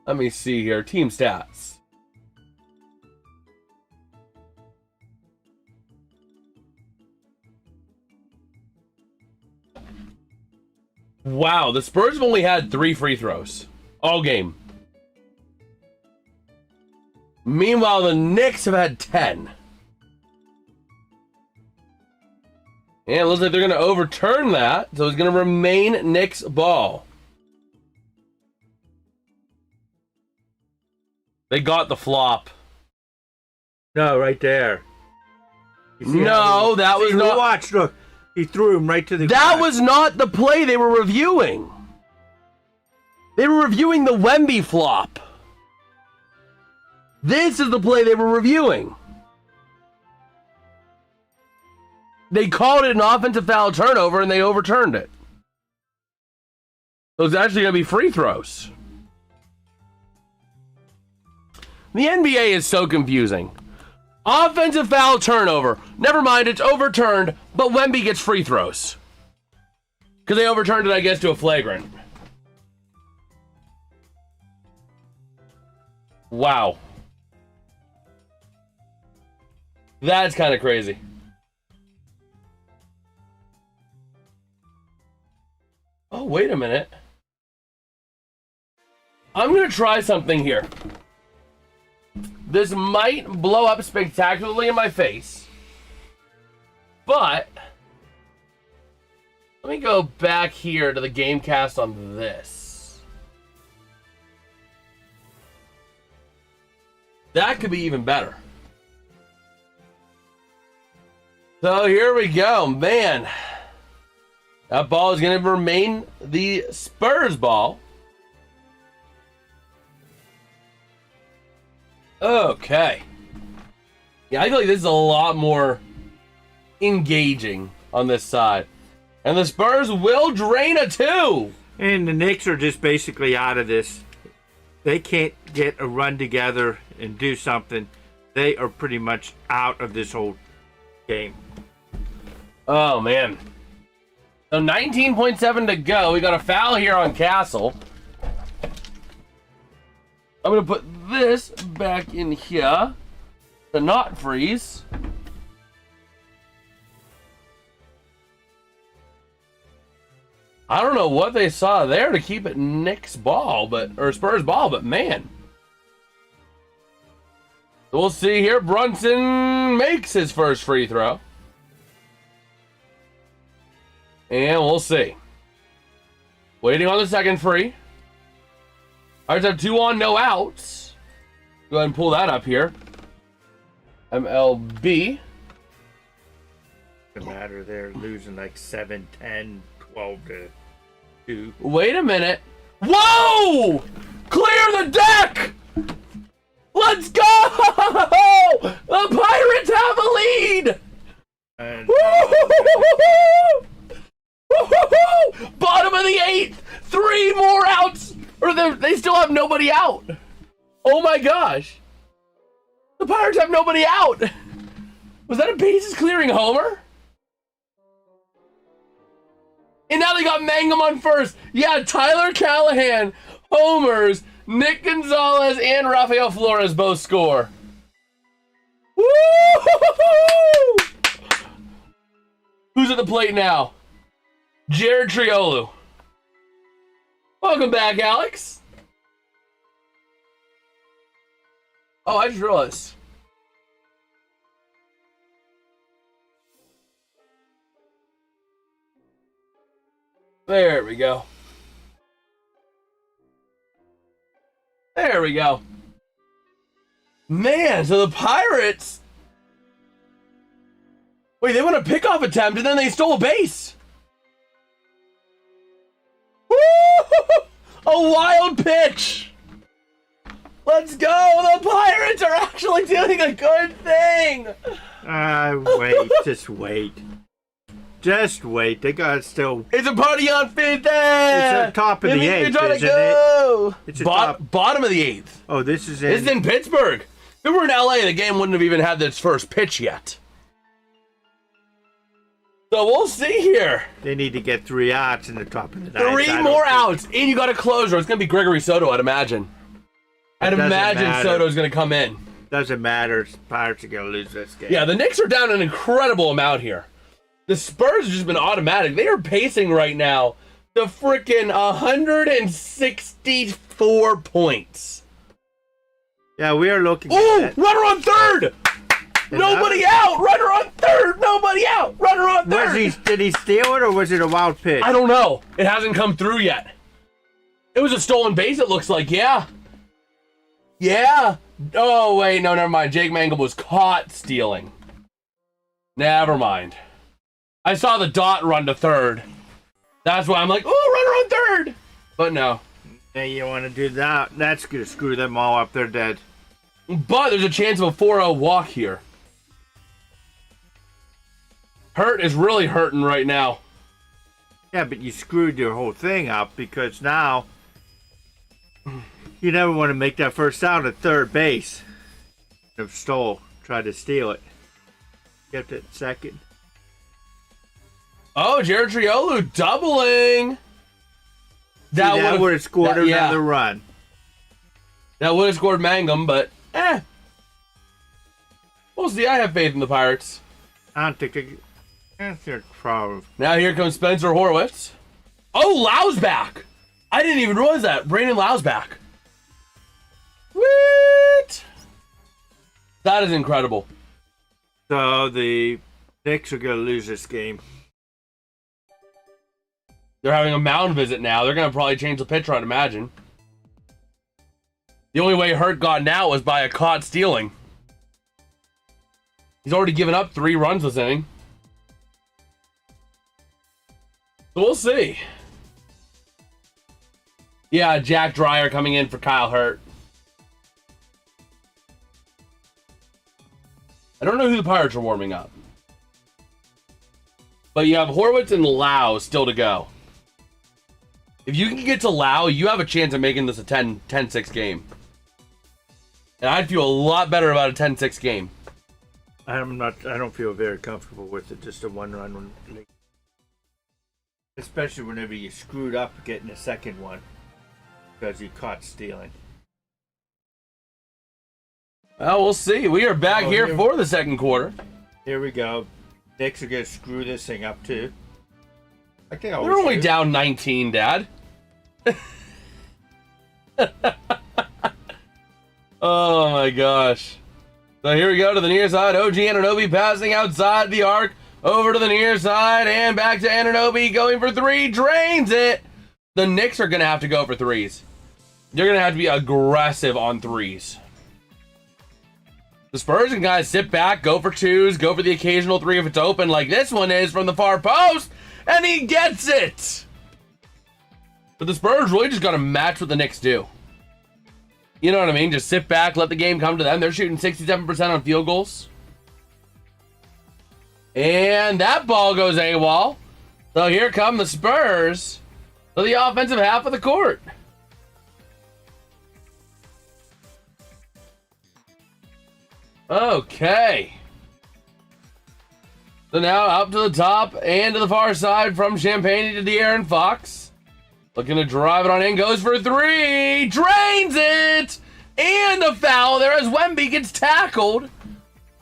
Let me see here. Team stats. Wow, the Spurs have only had 3 free throws all game. Meanwhile, the Knicks have had 10. And it looks like they're going to overturn that, so it's going to remain Knicks ball. They got the flop. No, right there. No, that was not. Watch, look. He threw him right to the That ground. was not the play they were reviewing. They were reviewing the Wemby flop. This is the play they were reviewing. They called it an offensive foul turnover and they overturned it. So it's actually going to be free throws. The NBA is so confusing. Offensive foul turnover. Never mind, it's overturned, but Wemby gets free throws. Because they overturned it, I guess, to a flagrant. Wow. That's kind of crazy. Oh, wait a minute. I'm going to try something here. This might blow up spectacularly in my face. But let me go back here to the Gamecast on this. That could be even better. So here we go, man. That ball is going to remain the Spurs ball. Okay. Yeah, I feel like this is a lot more engaging on this side. And the Spurs will drain a 2. And the Knicks are just basically out of this. They can't get a run together and do something. They are pretty much out of this whole game. Oh, man. So 19.7 to go. We got a foul here on Castle. I'm going to put this back in here to not freeze. I don't know what they saw there to keep it Knicks ball, or Spurs ball, but man. We'll see here. Brunson makes his first free throw. And we'll see. Waiting on the second free. I just have 2 on, no outs. Go ahead and pull that up here. MLB. The matter, they're losing like 7, 10, 12 to 2. Wait a minute. Whoa! Clear the deck! Let's nobody out. Oh my gosh. The Pirates have nobody out. Was that a bases clearing homer? And now they got Mangum on first. Yeah, Tyler Callahan homers. Nick Gonzalez and Rafael Flores both score. Woo! Who's at the plate now? Jared Triolo. Welcome back, Alex. Oh, I just realized. There we go. There we go. Man, so the Pirates... Wait, they won a pickoff attempt and then they stole a base. Woo! A wild pitch. Let's go. The Pirates are actually doing a good thing. Wait. Just wait. Just wait. They got still... It's a party on fifth. It's the top of the eighth, isn't it? It's Bottom of the eighth. Oh, this is This is in Pittsburgh. If we were in LA, the game wouldn't have even had its first pitch yet. So we'll see here. They need to get 3 outs in the top of the ninth. 3 more outs, and you got a closer. It's going to be Gregory Soto, I'd imagine. I'd imagine Soto's going to come in. Doesn't matter. Pirates are going to lose this game. Yeah, the Knicks are down an incredible amount here. The Spurs have just been automatic. They are pacing right now to freaking 164 points. Yeah, we are looking at Ooh, that. runner on third! Nobody out! Runner on third! Nobody out! Runner on third! Did he steal it or was it a wild pitch? I don't know. It hasn't come through yet. It was a stolen base, it looks like, yeah. Yeah. Oh, wait, no, never mind. Jake Mangum was caught stealing. Never mind. I saw the dot run to third. That's why I'm like, oh, runner on third! But no. Hey, you want to do that? That's going to screw them all up. They're dead. But there's a chance of a 4-0 walk here. Hurt is really hurting right now. Yeah, but you screwed your whole thing up because now you never want to make that first out at third base. If tried to steal it. Kept it second. Oh, Jared Triolo doubling. That would have scored another run. That would have scored Mangum, but we'll see. I have faith in the Pirates. I don't think that's their problem. Now here comes Spencer Horwitz. Oh, Lau's back. I didn't even realize that. Brandon Lau's back. What? That is incredible. So the Knicks are going to lose this game. They're having a mound visit now. They're going to probably change the pitcher, I'd imagine. The only way Hurt got out was by a caught stealing. He's already given up 3 runs this inning. So we'll see. Yeah, Jack Dreyer coming in for Kyle Hurt. I don't know who the Pirates are warming up. But you have Horwitz and Lau still to go. If you can get to Lau, you have a chance of making this a 10-6 game. And I'd feel a lot better about a 10-6 game. I don't feel very comfortable with it. Just a 1-run league. Especially whenever you screwed up getting a second one. Because you caught stealing. Well, we'll see. We are back here for the second quarter. Here we go. Knicks are going to screw this thing up too. They're only down 19, Dad. Oh my gosh. So here we go to the near side. OG Anunoby passing outside the arc. Over to the near side and back to Anunoby going for 3. Drains it. The Knicks are going to have to go for 3s. They're going to have to be aggressive on 3s. The Spurs can guys sit back, go for 2s, go for the occasional 3 if it's open like this one is from the far post. And he gets it. But the Spurs really just got to match what the Knicks do. You know what I mean? Just sit back, let the game come to them. They're shooting 67% on field goals. And that ball goes AWOL. So here come the Spurs to the offensive half of the court. Okay. So now up to the top and to the far side from Champagne to De'Aaron Fox. Looking to drive it on in. Goes for three. Drains it. And a foul there as Wemby gets tackled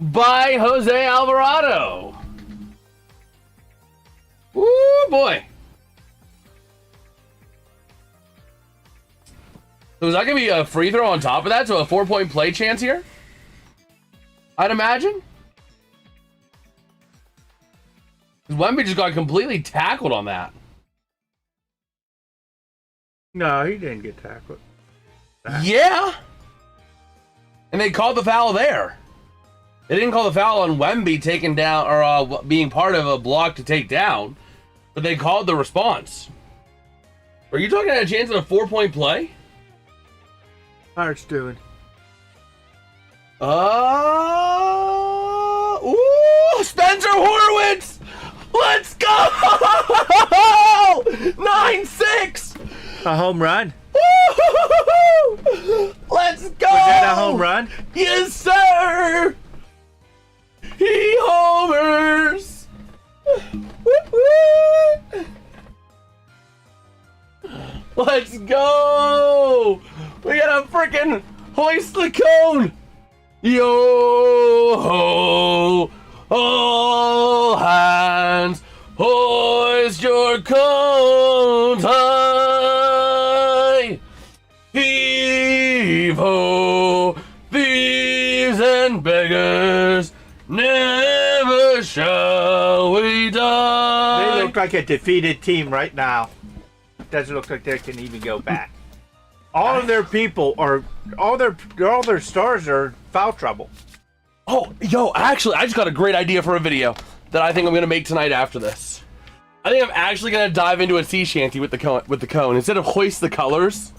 by Jose Alvarado. Woo, boy. So is that going to be a free throw on top of that? So a 4-point play chance here? I'd imagine. Wemby just got completely tackled on that. No, he didn't get tackled. Yeah. And they called the foul there. They didn't call the foul on Wemby taking down or being part of a block to take down, but they called the response. Are you talking about a chance at a 4-point play? Pirates doing. Ooh, Spencer Horwitz! Let's go! 9-6! A home run? Let's go! Was that a home run? Yes, sir! He homers! Let's go! We got a freaking hoist the cone! Yo ho! All hands, hoist your cones high! Heave ho! Thieves and beggars, never shall we die! They look like a defeated team right now. Doesn't look like they can even go back. All of their people are all their stars are foul trouble. Oh, yo, actually, I just got a great idea for a video that I think I'm gonna make tonight after this. I think I'm actually gonna dive into a sea shanty with the cone instead of hoist the colors.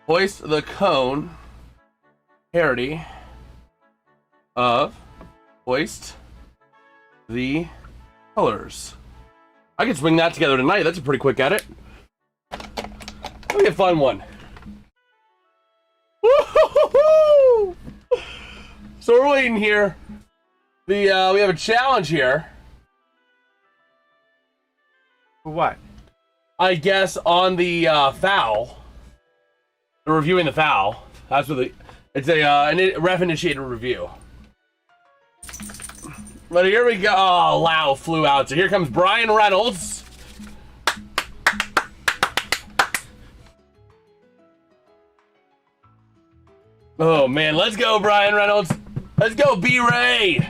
Hoist the cone. Parody of hoist the colors. I can swing that together tonight. That's a pretty quick edit. That'll be a fun one. Woo-hoo-hoo-hoo! So we're waiting here. We have a challenge here. For what? I guess on the foul. They're reviewing the foul. That's what it's a ref-initiated review. But here we go. Oh, Lau flew out. So here comes Brian Reynolds. Oh, man. Let's go, Brian Reynolds. Let's go, B-Ray.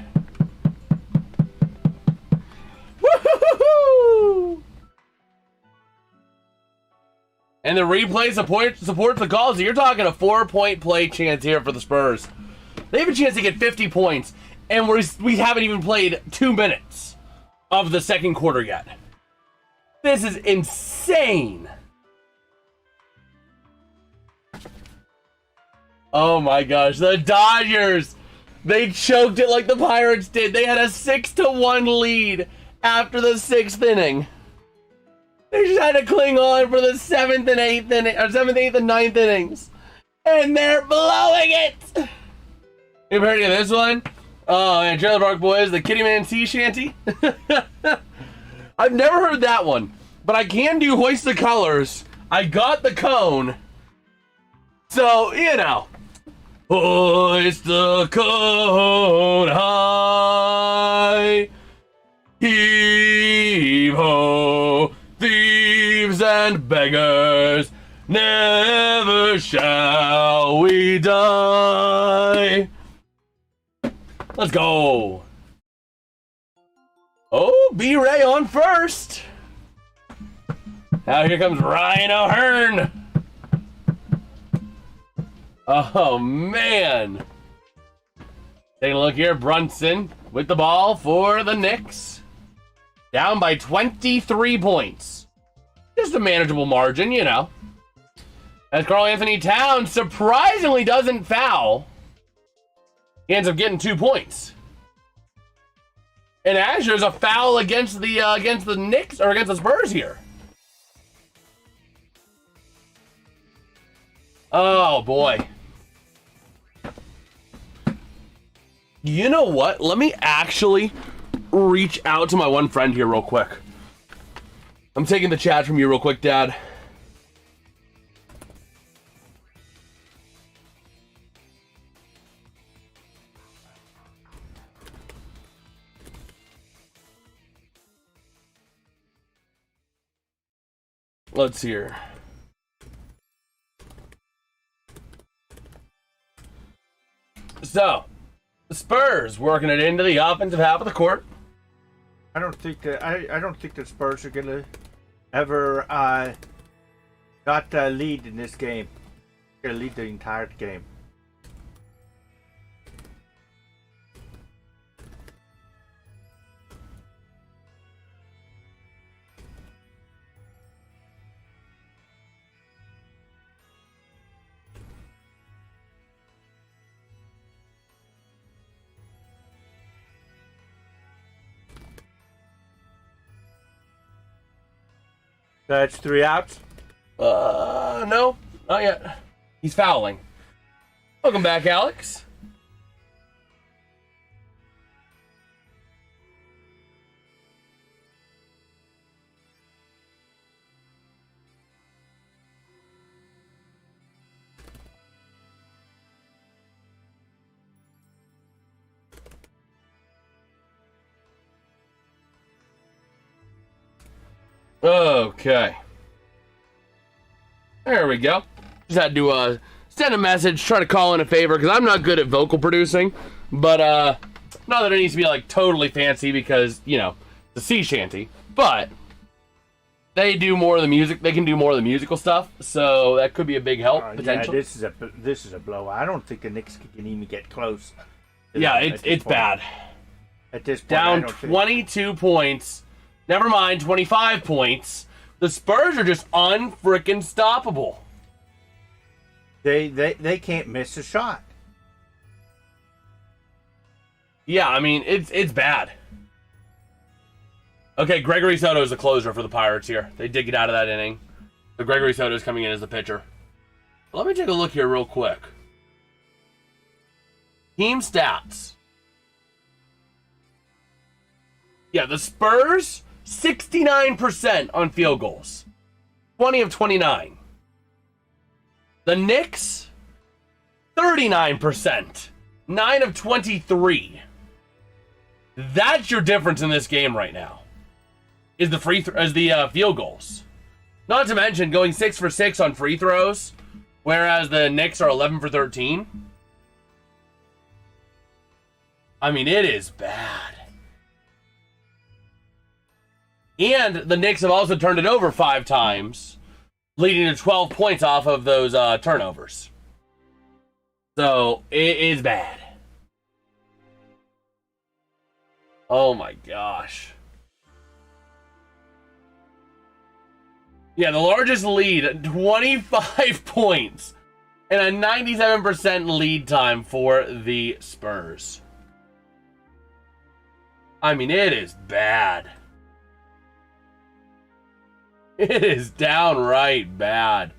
Woo-hoo-hoo-hoo! And the replay supports the call. So you're talking a 4-point play chance here for the Spurs. They have a chance to get 50 points. And we haven't even played 2 minutes of the second quarter yet. This is insane. Oh my gosh, the Dodgers. They choked it like the Pirates did. They had a 6-1 lead after the 6th inning. They just had to cling on for the 7th, 8th, and 9th innings. And they're blowing it. You've heard of this one? Oh, and Trailer Park Boys, the Kitty Man Sea Shanty. I've never heard that one, but I can do Hoist the Colors. I got the cone. So, you know. Hoist the cone high. Heave ho, thieves and beggars, never shall we die. Let's go. Oh, B-Ray on first. Now here comes Ryan O'Hearn. Oh, man. Take a look here. Brunson with the ball for the Knicks. Down by 23 points. Just a manageable margin, you know. As Karl Anthony Towns surprisingly doesn't foul. He ends up getting 2 points. And actually, there's a foul against the Knicks or against the Spurs here. Oh boy. You know what? Let me actually reach out to my one friend here real quick. I'm taking the chat from you real quick, Dad. Let's see here. So, the Spurs working it into the offensive half of the court. I don't think the Spurs are gonna ever not lead in this game. They're gonna lead the entire game. That's 3 outs. No, not yet. He's fouling. Welcome back, Alex. Okay. There we go. Just had to send a message, try to call in a favor, because I'm not good at vocal producing. But not that it needs to be like totally fancy, because, you know, the sea shanty. But they do more of the music. They can do more of the musical stuff, so that could be a big help potentially. Yeah, this is a blowout. I don't think the Knicks can even get close. Yeah, it's bad. At this point, down 22 points. Never mind, 25 points. The Spurs are just unfreaking stoppable. They can't miss a shot. Yeah, I mean, it's bad. Okay, Gregory Soto is the closer for the Pirates here. They did get out of that inning. So Gregory Soto is coming in as the pitcher. Let me take a look here real quick. Team stats. Yeah, the Spurs, 69% on field goals. 20 of 29. The Knicks, 39%. 9 of 23. That's your difference in this game right now. Is the field goals. Not to mention going 6 for 6 on free throws, whereas the Knicks are 11 for 13. I mean, it is bad. And the Knicks have also turned it over 5 times, leading to 12 points off of those turnovers. So, it is bad. Oh my gosh. Yeah, the largest lead, 25 points, and a 97% lead time for the Spurs. I mean, it is bad. It is downright bad.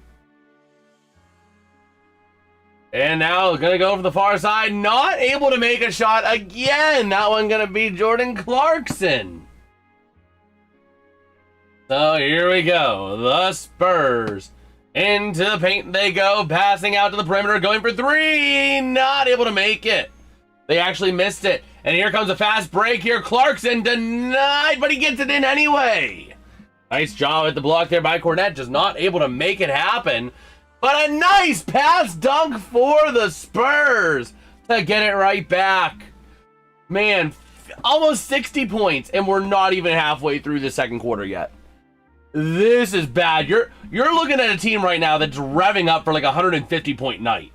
And now going to go for the far side. Not able to make a shot again. That one going to be Jordan Clarkson. So here we go. The Spurs. Into the paint they go. Passing out to the perimeter. Going for 3. Not able to make it. They actually missed it. And here comes a fast break here. Clarkson denied, but he gets it in anyway. Nice job at the block there by Cornette. Just not able to make it happen. But a nice pass dunk for the Spurs to get it right back. Man, almost 60 points, and we're not even halfway through the second quarter yet. This is bad. You're looking at a team right now that's revving up for like a 150-point night.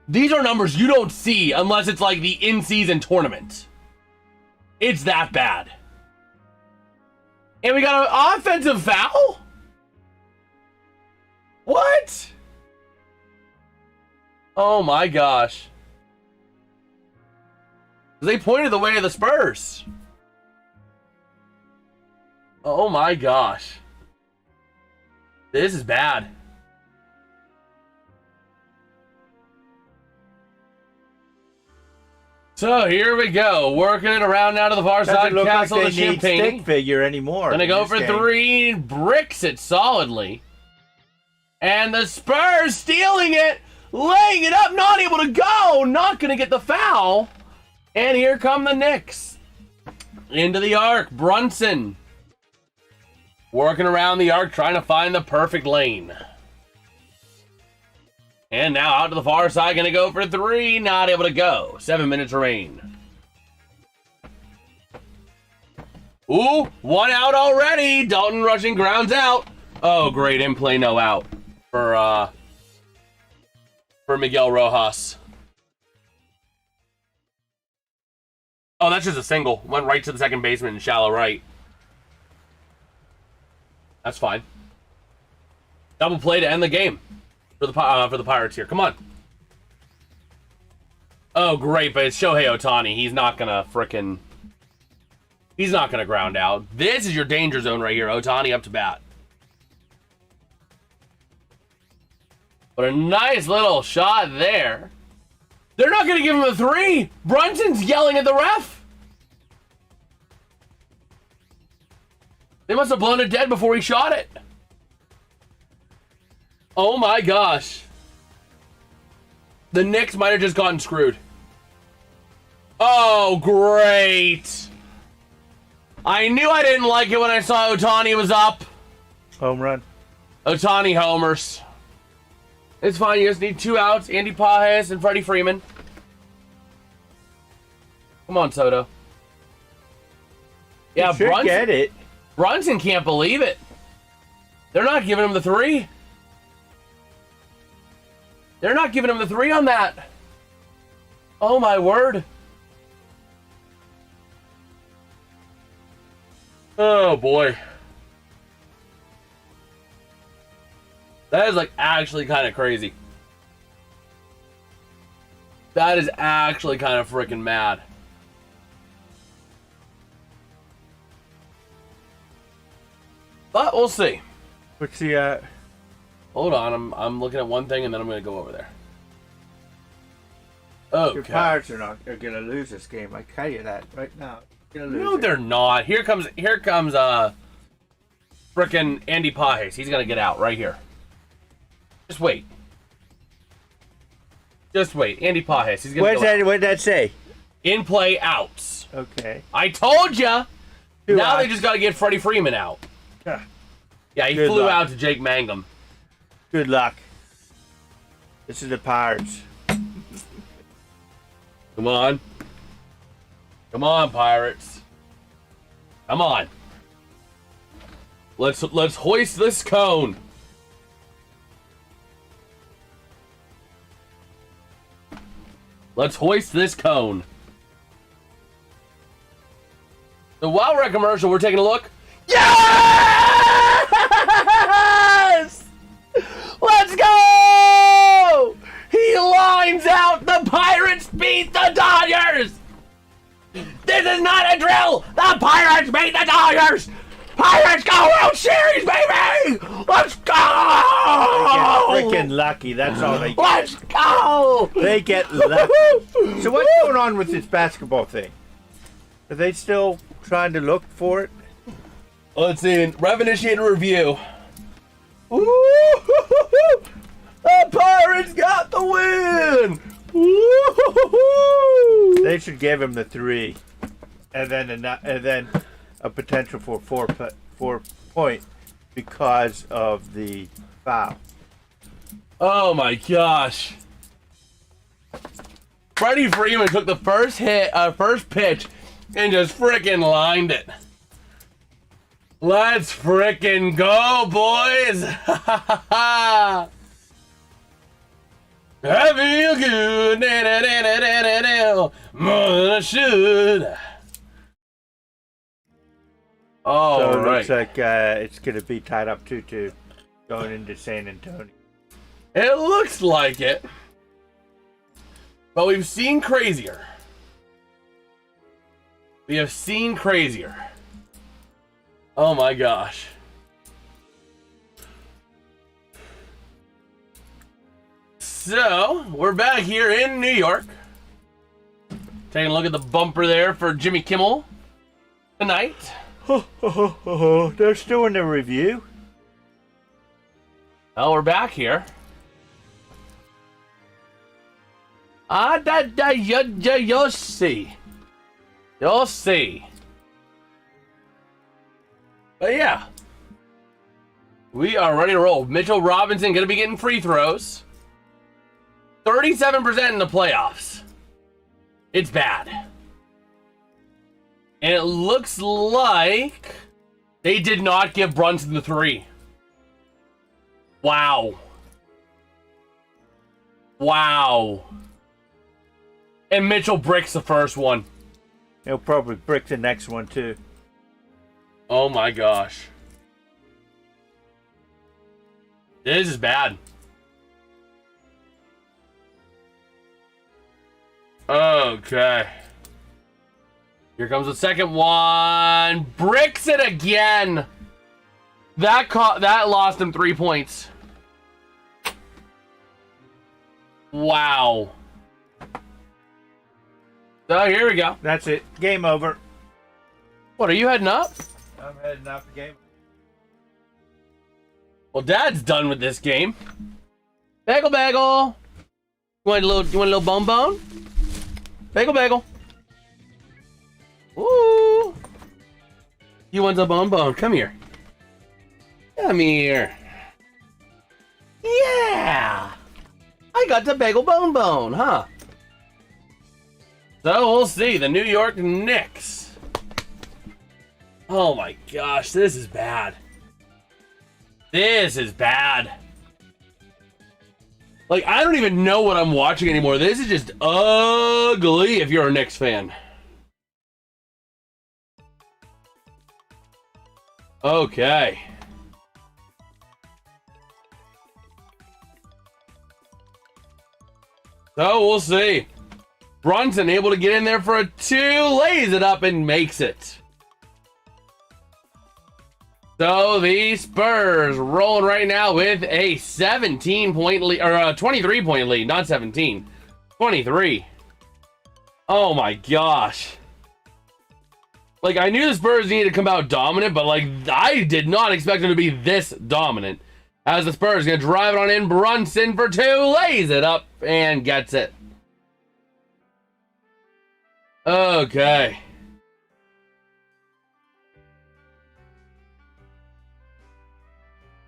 These are numbers you don't see unless it's like the in-season tournament. It's that bad. And we got an offensive foul? What? Oh my gosh. They pointed the way of the Spurs. Oh my gosh. This is bad. So here we go, working it around now to the far side. Doesn't look like Castle they to need Champagne. stick figure anymore. Gonna in go this for game. 3, bricks it solidly. And the Spurs stealing it, laying it up, not able to go, not gonna get the foul. And here come the Knicks. Into the arc, Brunson. Working around the arc, trying to find the perfect lane. And now out to the far side, gonna go for 3, not able to go. 7 minutes remain. Ooh, 1 out already. Dalton rushing, grounds out. Oh, great in play, no out for Miguel Rojas. Oh, that's just a single. Went right to the second baseman in shallow right. That's fine. Double play to end the game for the Pirates here. Come on. Oh, great, but it's Shohei Ohtani. He's not gonna ground out. This is your danger zone right here. Ohtani up to bat. But a nice little shot there. They're not gonna give him a 3. Brunson's yelling at the ref. They must have blown it dead before he shot it. Oh my gosh. The Knicks might have just gotten screwed. Oh, great. I knew I didn't like it when I saw Ohtani was up. Home run. Ohtani homers. It's fine. You just need 2 outs. Andy Pajes and Freddie Freeman. Come on, Soto. Yeah, You should get it. Brunson can't believe it. They're not giving him the 3. They're not giving him the 3 on that. Oh, my word. Oh, boy. That is, like, actually kind of crazy. That is actually kind of freaking mad. But we'll see. What's the, Hold on, I'm looking at one thing and then I'm going to go over there. Okay. Your Pirates are going to lose this game. I tell you that right now. They're gonna lose No, they're not. Here comes frickin' Andy Pajes. He's going to get out right here. Just wait. Just wait. Andy Pajes. He's going to go out. What did that say? In play outs. Okay. I told ya. 2 Now outs. they just got to get Freddie Freeman out. Yeah, he Good flew luck. out to Jake Mangum. Good luck. This is the Pirates. Come on. Come on, Pirates. Come on. Let's hoist this cone. Let's hoist this cone. The Wild Red commercial, we're taking a look. Yes! Let's go! He lines out. The Pirates beat the Dodgers. This is not a drill. The Pirates beat the Dodgers. Pirates go World Series, baby! Let's go! Freaking lucky. That's all they get. Let's go! They get lucky. So what's going on with this basketball thing? Are they still trying to look for it? Let's see. Rev-initiated review. Ooh, the Pirates got the win! Ooh. They should give him the 3, and then a potential for 4 point because of the foul. Oh my gosh. Freddie Freeman took the first pitch, and just frickin' lined it. Let's frickin' go, boys! I feel good, more than I should. All So it right. looks like it's going to be tied up 2-2 going into San Antonio. It looks like it. But we've seen crazier. We have seen crazier. Oh my gosh. So, we're back here in New York. Taking a look at the bumper there for Jimmy Kimmel tonight. They're still in the review. Well, we're back here. You'll see. You'll see. But yeah. We are ready to roll. Mitchell Robinson going to be getting free throws. 37% in the playoffs. It's bad. And it looks like they did not give Brunson the 3. Wow. Wow. And Mitchell bricks the first one. He'll probably brick the next one too. Oh my gosh. This is bad. Okay. Here comes the second one. Bricks it again. That lost him 3 points. Wow. So here we go. That's it. Game over. What, are you heading up? I'm heading out the game. Well, Dad's done with this game. Bagel, bagel. You want a little bone bone? Bagel, bagel. Ooh. You want a bone bone? Come here. Come here. Yeah. I got the bagel bone bone, huh? So we'll see. The New York Knicks. Oh my gosh, this is bad. This is bad. Like, I don't even know what I'm watching anymore. This is just ugly if you're a Knicks fan. Okay. So we'll see. Brunson able to get in there for a 2, lays it up and makes it. So the Spurs rolling right now with a 17-point lead, or a 23-point lead, not 17, 23. Oh my gosh. Like, I knew the Spurs needed to come out dominant, but like, I did not expect them to be this dominant. As the Spurs gonna drive it on in, Brunson for 2, lays it up and gets it. Okay.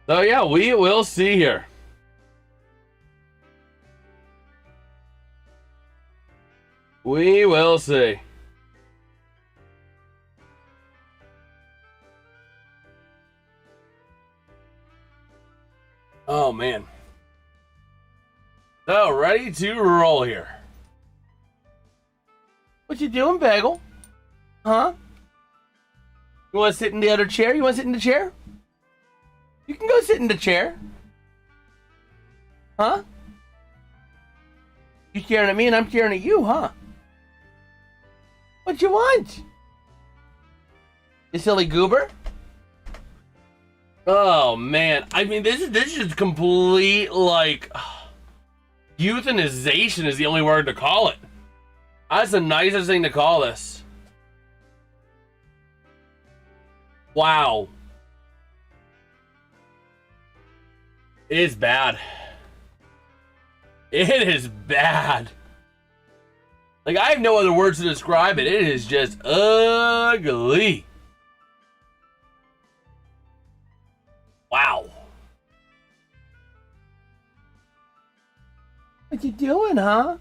So yeah, we will see here. We will see. Oh man. So ready to roll here. What you doing, Bagel? Huh? You want to sit in the other chair? You want to sit in the chair? You can go sit in the chair. Huh? You staring at me and I'm staring at you, huh? What you want? You silly goober? Oh man, I mean this is complete, like, euthanization is the only word to call it. That's the nicest thing to call this. Wow. It's bad. It is bad. Like, I have no other words to describe it. It is just ugly. Wow. What you doing, huh?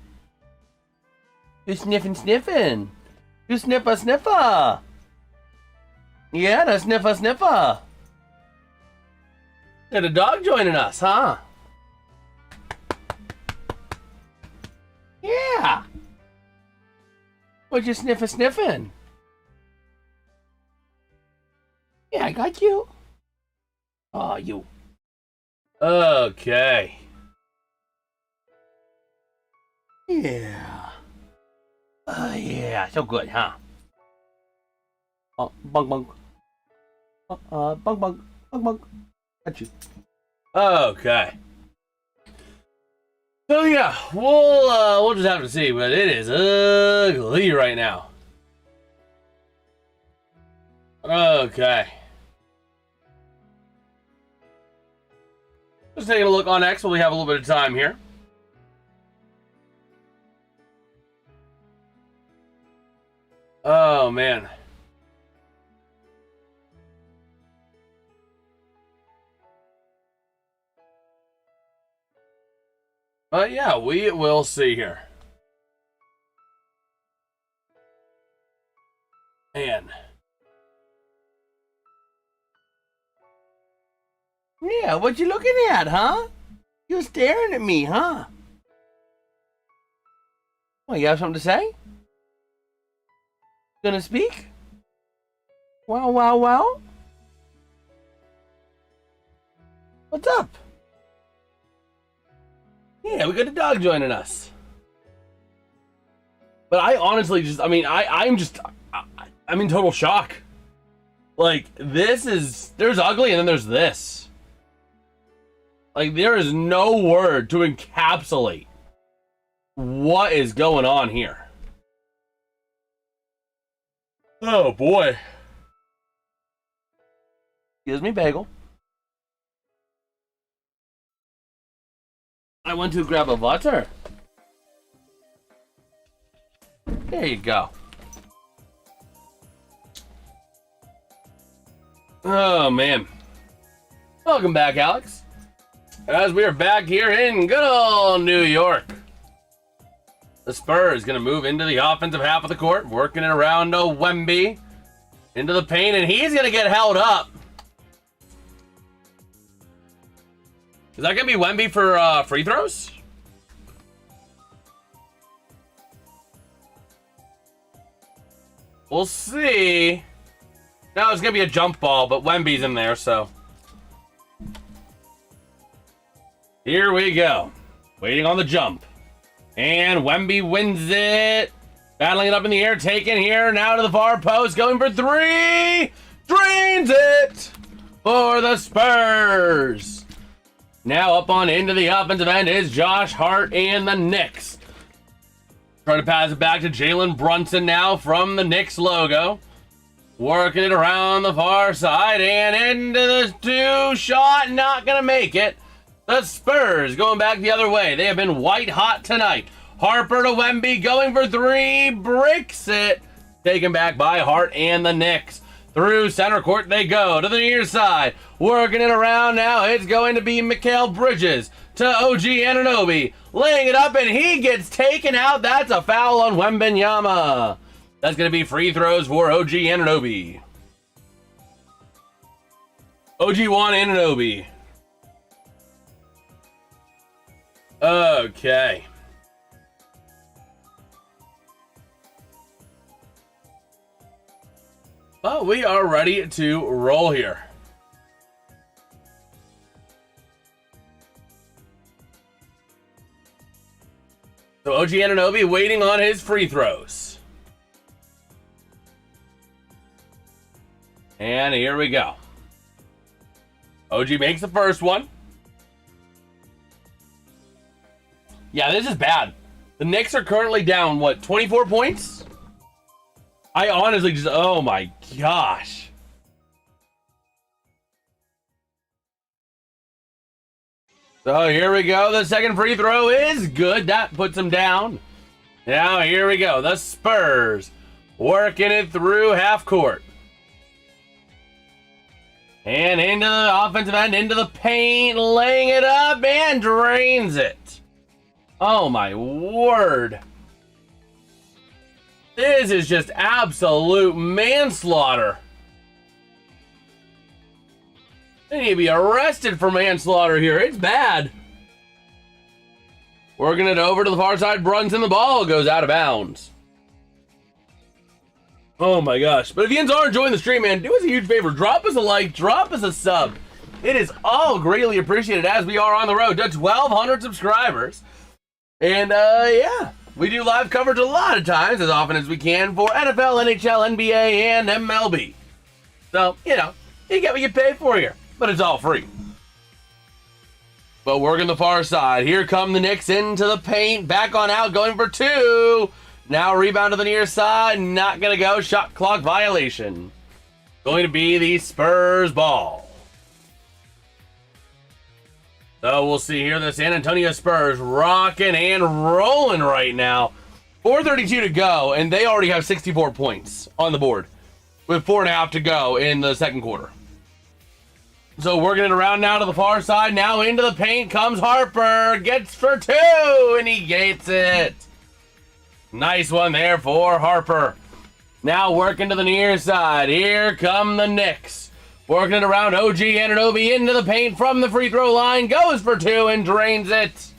You sniffing. You sniffer. Yeah, the sniffer. Got a dog joining us, huh? Yeah. What you sniffing? Yeah, I got you. Oh, you. Okay. Yeah. Yeah, so good, huh? Bunk. Bunk. Got you. Okay. So yeah, we'll just have to see, but it is ugly right now. Okay. Just taking a look on X while we have a little bit of time here. Oh man. But yeah, we will see here. Man. Yeah, what you looking at, huh? You staring at me, huh? Well, you have something to say? Gonna speak? Wow, wow, wow. What's up? Yeah, we got a dog joining us. But I honestly just, I mean, I'm in total shock. Like, there's ugly and then there's this. Like, there is no word to encapsulate what is going on here. Oh, boy. Excuse me, bagel. I went to grab a butter. There you go. Oh, man. Welcome back, Alex. As we are back here in good old New York. The Spurs going to move into the offensive half of the court, working it around to Wemby. Into the paint, and he's going to get held up. Is that going to be Wemby for free throws? We'll see. No, it's going to be a jump ball, but Wemby's in there, so. Here we go. Waiting on the jump. And Wemby wins it. Battling it up in the air, taken here, now to the far post, going for three. Drains it for the Spurs. Now up on into the offensive end is Josh Hart and the Knicks. Trying to pass it back to Jalen Brunson now from the Knicks logo. Working it around the far side and into the two shot. Not going to make it. The Spurs going back the other way. They have been white hot tonight. Harper to Wemby going for three. Breaks it. Taken back by Hart and the Knicks. Through center court they go to the near side. Working it around now. It's going to be Mikal Bridges to OG Anunoby. Laying it up and he gets taken out. That's a foul on Wembanyama. That's going to be free throws for OG Anunoby. OG Juan Anunoby. Okay. Well, we are ready to roll here. So OG Anunoby waiting on his free throws. And here we go. OG makes the first one. Yeah, this is bad. The Knicks are currently down, what, 24 points? I honestly just, oh my gosh. So here we go. The second free throw is good. That puts him down. Now here we go. The Spurs working it through half court. And into the offensive end, into the paint, laying it up and drains it. Oh my word. This is just absolute manslaughter. They need to be arrested for manslaughter here. It's bad. Working it over to the far side. Brunson, the ball goes out of bounds. Oh my gosh. But if you are enjoying the stream, man, do us a huge favor. Drop us a like. Drop us a sub. It is all greatly appreciated as we are on the road to 1,200 subscribers. And, yeah. We do live coverage a lot of times, as often as we can, for NFL, NHL, NBA, and MLB. So, you know, you get what you pay for here, but it's all free. But working the far side. Here come the Knicks into the paint. Back on out, going for two. Now rebound to the near side. Not going to go. Shot clock violation. Going to be the Spurs ball. So we'll see here the San Antonio Spurs rocking and rolling right now. 4:32 to go, and they already have 64 points on the board with 4.5 to go in the second quarter. So working it around now to the far side. Now into the paint comes Harper. Gets for two, and he gets it. Nice one there for Harper. Now working to the near side. Here come the Knicks. Working it around OG Anunoby into the paint from the free throw line. Goes for two and drains it.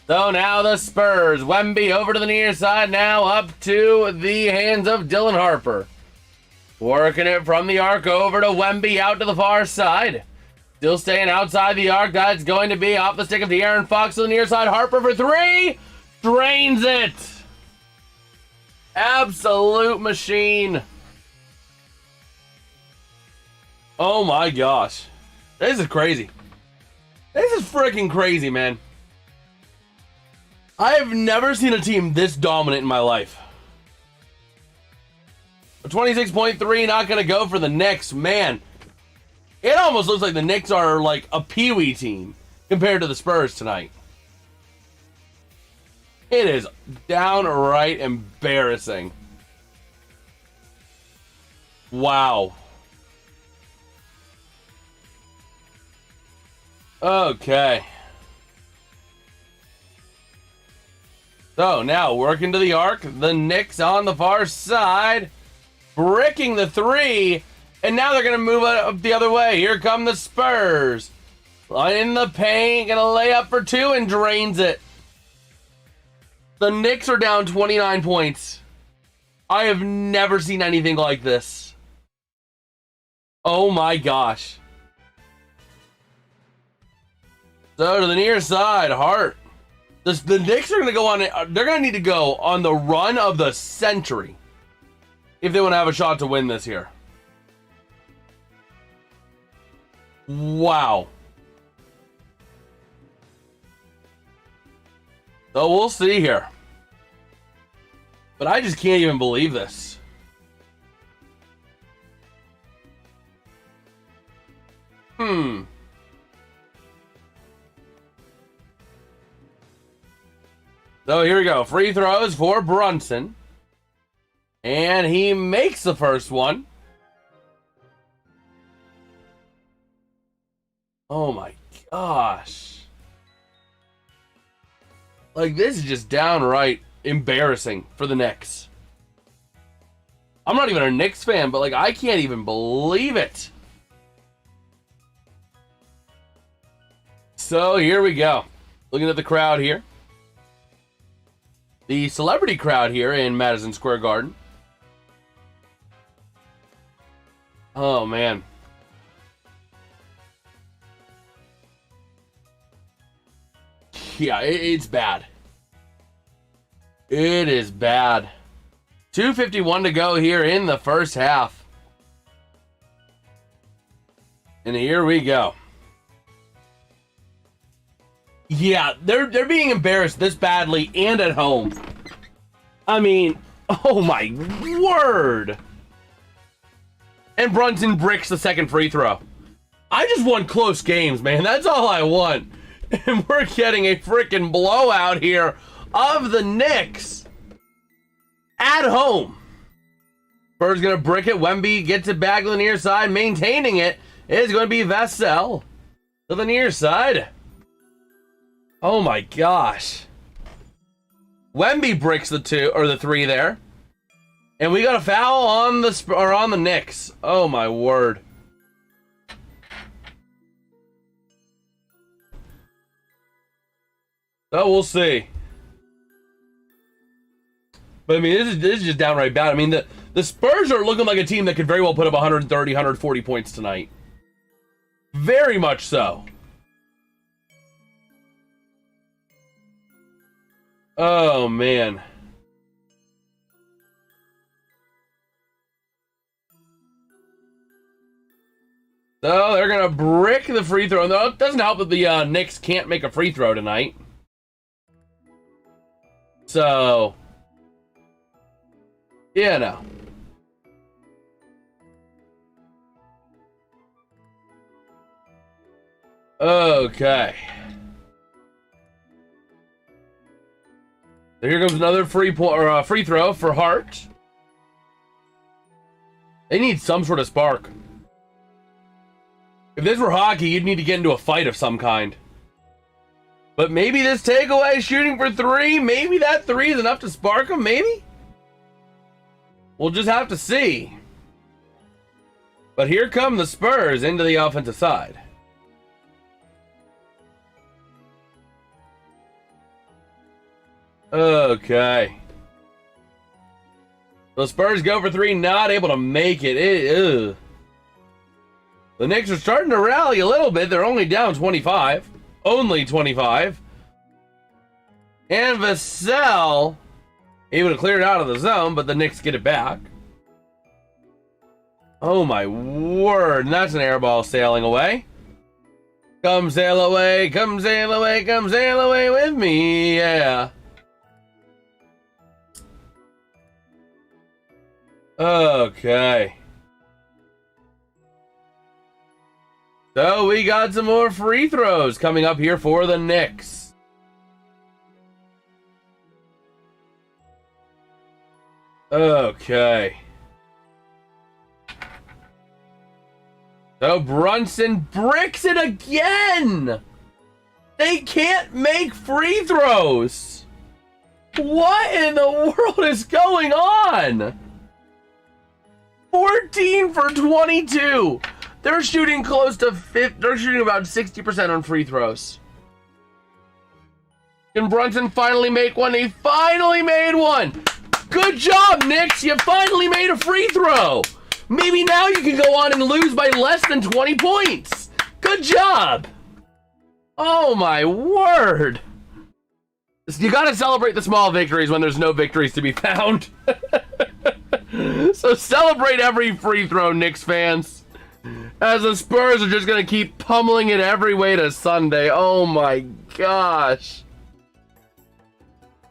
So now the Spurs. Wemby over to the near side. Now up to the hands of Dylan Harper. Working it from the arc over to Wemby out to the far side. Still staying outside the arc. That's going to be off the stick of the Aaron Fox to the near side. Harper for three. Drains it. Absolute machine. Oh my gosh. This is crazy. This is freaking crazy, man. I have never seen a team this dominant in my life. 26.3, not going to go for the Knicks. Man, it almost looks like the Knicks are like a peewee team compared to the Spurs tonight. It is downright embarrassing. Wow. Okay. So now working to the arc. The Knicks on the far side. Bricking the three. And now they're going to move up the other way. Here come the Spurs. In the paint. Going to lay up for two and drains it. The Knicks are down 29 points. I have never seen anything like this. Oh my gosh. So to the near side, Hart. The Knicks are going to go on. They're going to need to go on the run of the century if they want to have a shot to win this here. Wow. So we'll see here. But I just can't even believe this. So here we go. Free throws for Brunson. And he makes the first one. Oh my gosh. Like, this is just downright embarrassing for the Knicks. I'm not even a Knicks fan, but like, I can't even believe it. So here we go. Looking at the crowd here. The celebrity crowd here in Madison Square Garden. Oh, man. Yeah, it's bad. It is bad. 2:51 to go here in the first half. And here we go. Yeah, they're being embarrassed this badly and at home. I mean, oh my word. And Brunson bricks the second free throw. I just want close games, man. That's all I want. And we're getting a freaking blowout here of the Knicks at home. Spurs gonna brick it. Wemby gets it back to the near side. Maintaining it is going to be Vassell to the near side. Oh my gosh. Wemby bricks the two or the three there. And we got a foul on the Knicks. Oh my word. So we'll see. But I mean, this is just downright bad. I mean, the Spurs are looking like a team that could very well put up 130, 140 points tonight. Very much so. Oh, man. So they're going to brick the free throw. No, it doesn't help that the Knicks can't make a free throw tonight. So, yeah, no. Okay. So here comes another free throw for Hart. They need some sort of spark. If this were hockey, you'd need to get into a fight of some kind. But maybe this takeaway shooting for three, maybe that three is enough to spark them, maybe? We'll just have to see. But here come the Spurs into the offensive side. Okay. The Spurs go for three, not able to make it. The Knicks are starting to rally a little bit. They're only down 25. Only 25. And Vassell able to clear it out of the zone, but the Knicks get it back. Oh my word. And that's an air ball sailing away. Come sail away, come sail away, come sail away with me. Yeah. Okay. So we got some more free throws coming up here for the Knicks. Okay. So Brunson bricks it again. They can't make free throws. What in the world is going on? 14 for 22. They're shooting close to 50. They're shooting about 60% on free throws. Can Brunson finally make one? He finally made one. Good job, Knicks. You finally made a free throw. Maybe now you can go on and lose by less than 20 points. Good job. Oh, my word. You got to celebrate the small victories when there's no victories to be found. So celebrate every free throw, Knicks fans. As the Spurs are just going to keep pummeling it every way to Sunday. Oh my gosh.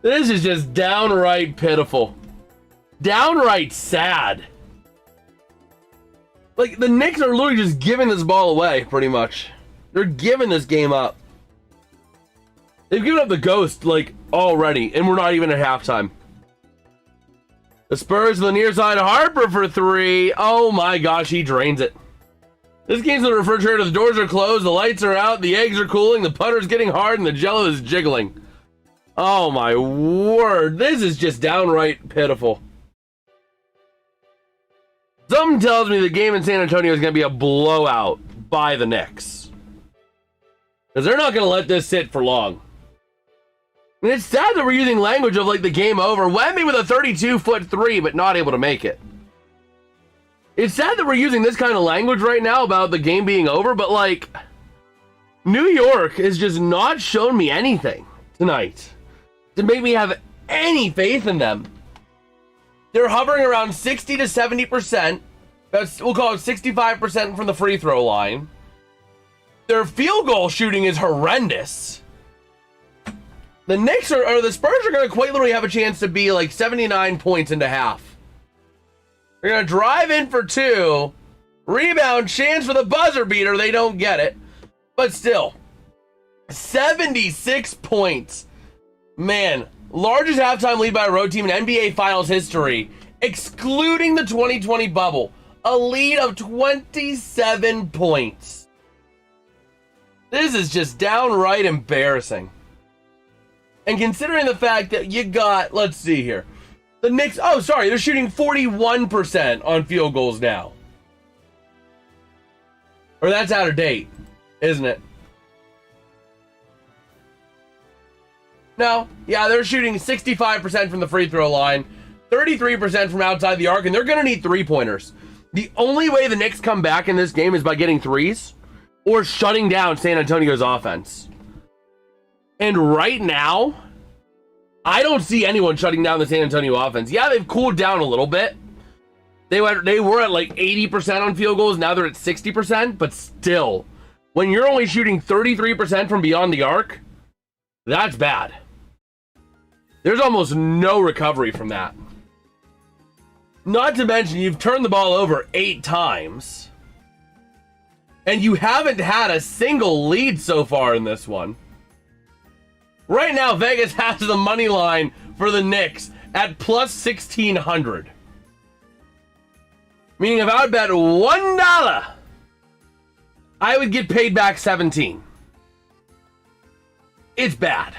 This is just downright pitiful. Downright sad. Like, the Knicks are literally just giving this ball away, pretty much. They're giving this game up. They've given up the ghost, like, already, and we're not even at halftime. The Spurs to the near side. Harper for three. Oh my gosh, he drains it. This game's in the refrigerator. The doors are closed. The lights are out. The eggs are cooling. The putter's getting hard. And the jello is jiggling. Oh my word. This is just downright pitiful. Something tells me the game in San Antonio is going to be a blowout by the Knicks. Because they're not going to let this sit for long. And it's sad that we're using language of like the game over. Wemby with a 32-foot three, but not able to make it. It's sad that we're using this kind of language right now about the game being over, but like, New York has just not shown me anything tonight to make me have any faith in them. They're hovering around 60 to 70%. We'll call it 65% from the free throw line. Their field goal shooting is horrendous. The Knicks or the Spurs are going to quite literally have a chance to be like 79 points into half. They're going to drive in for two. Rebound, chance for the buzzer beater. They don't get it. But still, 76 points. Man, largest halftime lead by a road team in NBA Finals history, excluding the 2020 bubble. A lead of 27 points. This is just downright embarrassing. And considering the fact that you got, let's see here, the Knicks, oh, sorry, they're shooting 41% on field goals now. Or that's out of date, isn't it? No, yeah, they're shooting 65% from the free throw line, 33% from outside the arc, and they're going to need three-pointers. The only way the Knicks come back in this game is by getting threes or shutting down San Antonio's offense. And right now, I don't see anyone shutting down the San Antonio offense. Yeah, they've cooled down a little bit. They were at like 80% on field goals. Now they're at 60%. But still, when you're only shooting 33% from beyond the arc, that's bad. There's almost no recovery from that. Not to mention, you've turned the ball over 8 times. And you haven't had a single lead so far in this one. Right now, Vegas has the money line for the Knicks at plus 1,600. Meaning if I would bet $1, I would get paid back 17. It's bad.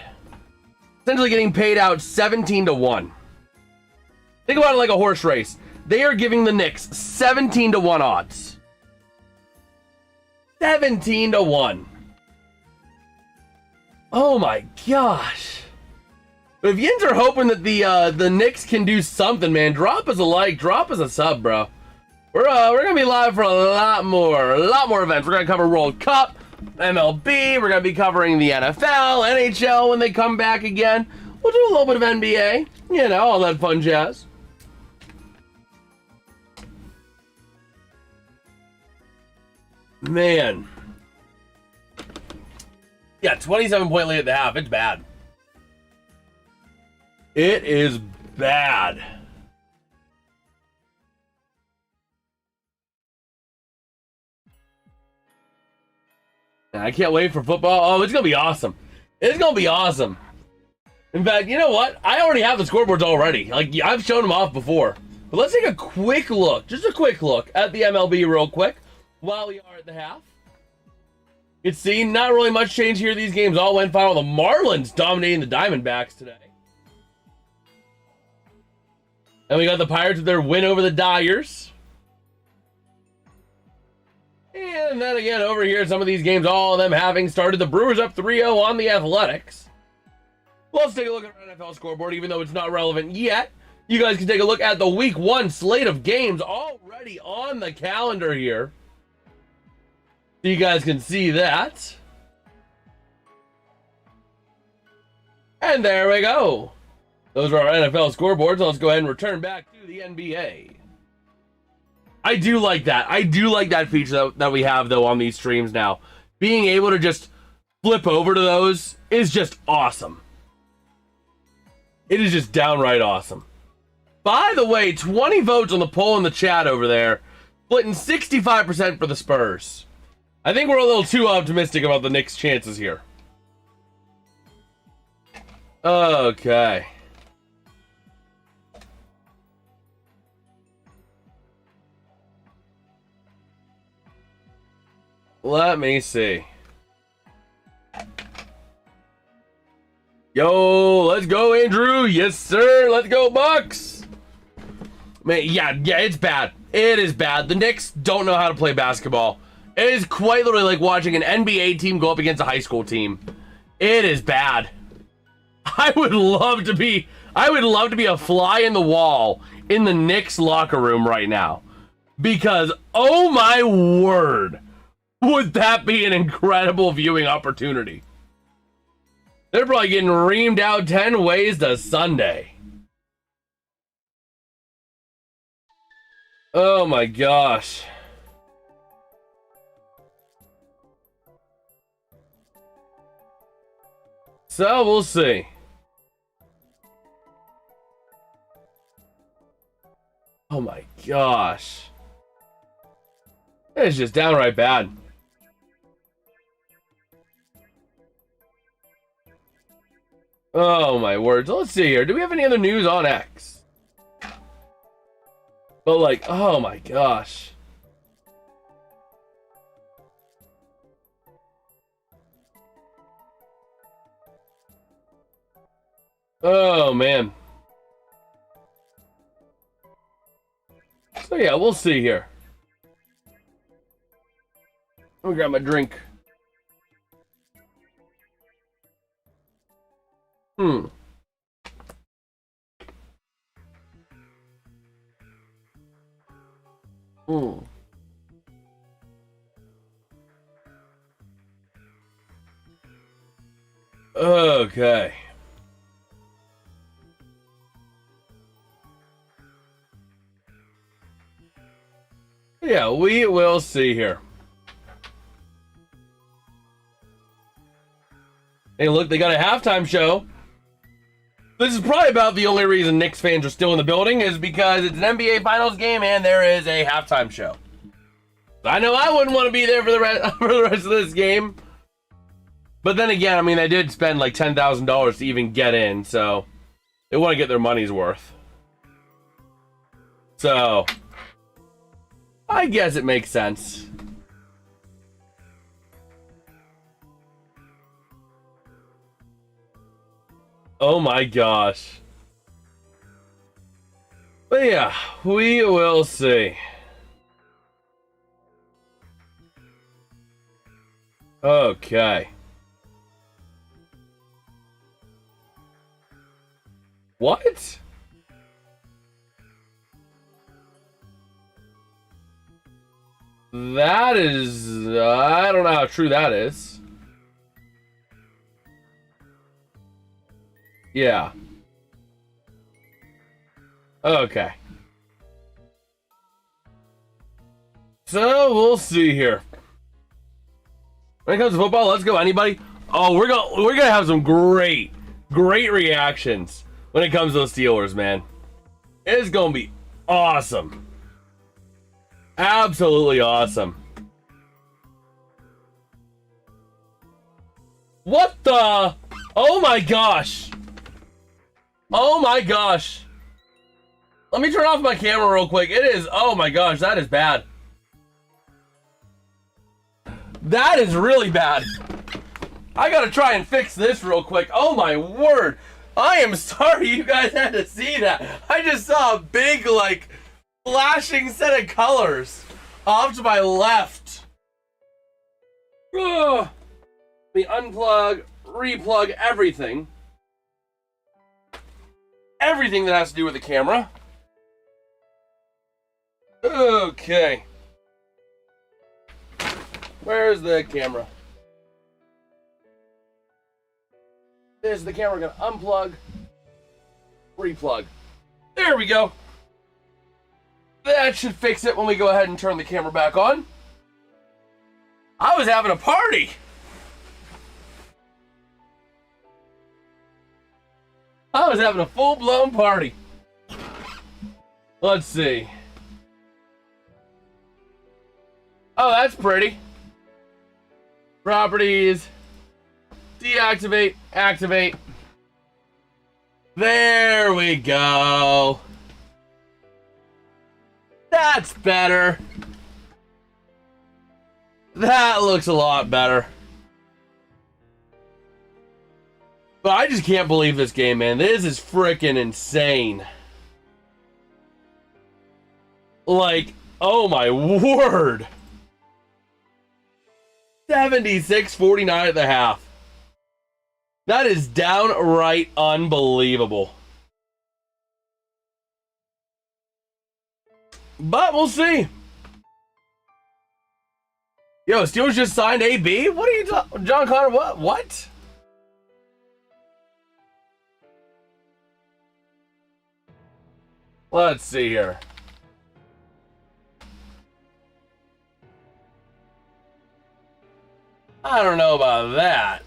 Essentially getting paid out 17 to 1. Think about it like a horse race. They are giving the Knicks 17 to 1 odds. 17 to 1. Oh my gosh. But if Yins are hoping that the Knicks can do something, man, drop us a like, drop us a sub, bro. We're gonna be live for a lot more events. We're gonna cover World Cup, MLB. We're gonna be covering the NFL, NHL when they come back again. We'll do a little bit of NBA, you know, all that fun jazz. Man. Yeah, 27-point lead at the half. It's bad. It is bad. I can't wait for football. Oh, it's going to be awesome. It's going to be awesome. In fact, you know what? I already have the scoreboards already. Like, I've shown them off before. But let's take a quick look, just a quick look at the MLB real quick while we are at the half. You can see not really much change here. These games all went final. The Marlins dominating the Diamondbacks today. And we got the Pirates with their win over the Dyers. And then again, over here, some of these games, all of them having started. The Brewers up 3-0 on the Athletics. Let's take a look at our NFL scoreboard, even though it's not relevant yet. You guys can take a look at the Week 1 slate of games already on the calendar here. So you guys can see that. And there we go. Those are our NFL scoreboards. Let's go ahead and return back to the NBA. I do like that. I do like that feature that we have, though, on these streams now. Being able to just flip over to those is just awesome. It is just downright awesome. By the way, 20 votes on the poll in the chat over there. Splitting 65% for the Spurs. I think we're a little too optimistic about the Knicks' chances here. Okay. Let me see. Yo, let's go, Andrew. Yes, sir. Let's go, Bucks. Man, yeah, it's bad. It is bad. The Knicks don't know how to play basketball. It is quite literally like watching an NBA team go up against a high school team. It is bad. I would love to be a fly in the wall in the Knicks locker room right now. Because, oh my word, would that be an incredible viewing opportunity. They're probably getting reamed out 10 ways to Sunday. Oh my gosh. So we'll see. Oh my gosh. It's just downright bad. Oh my word. So let's see here. Do we have any other news on X? But like, oh my gosh. Oh man. So yeah, we'll see here. Let me grab my drink. Hmm. Okay. Yeah, we will see here. Hey, look, they got a halftime show. This is probably about the only reason Knicks fans are still in the building is because it's an NBA Finals game and there is a halftime show. I know I wouldn't want to be there for the rest of this game. But then again, I mean, they did spend like $10,000 to even get in, so they want to get their money's worth. So, I guess it makes sense. Oh my gosh. But yeah, we will see. Okay. What? That is... I don't know how true that is. Yeah. Okay. So, we'll see here. When it comes to football, let's go. Anybody? Oh, we're gonna have some great reactions when it comes to the Steelers, man. It's gonna be awesome. Absolutely awesome. What the? Oh my gosh. Oh my gosh. Let me turn off my camera real quick. It is, oh my gosh, that is bad. That is really bad. I gotta try and fix this real quick. Oh my word. I am sorry you guys had to see that. I just saw a big, like, flashing set of colors off to my left. Ugh. Let me unplug, replug everything. Everything that has to do with the camera. Okay. Where's the camera? There's the camera. Gonna unplug, replug. There we go. That should fix it when we go ahead and turn the camera back on. I was having a party. I was having a full-blown party. Let's see. Oh, that's pretty. Properties. Deactivate. Activate. There we go. That's better. That looks a lot better. But I just can't believe this game, man. This is freaking insane. Like, oh my word. 76-49 at the half. That is downright unbelievable. But we'll see. Yo, Steelers just signed AB? What are you talking? John Connor, what? What? Let's see here. I don't know about that.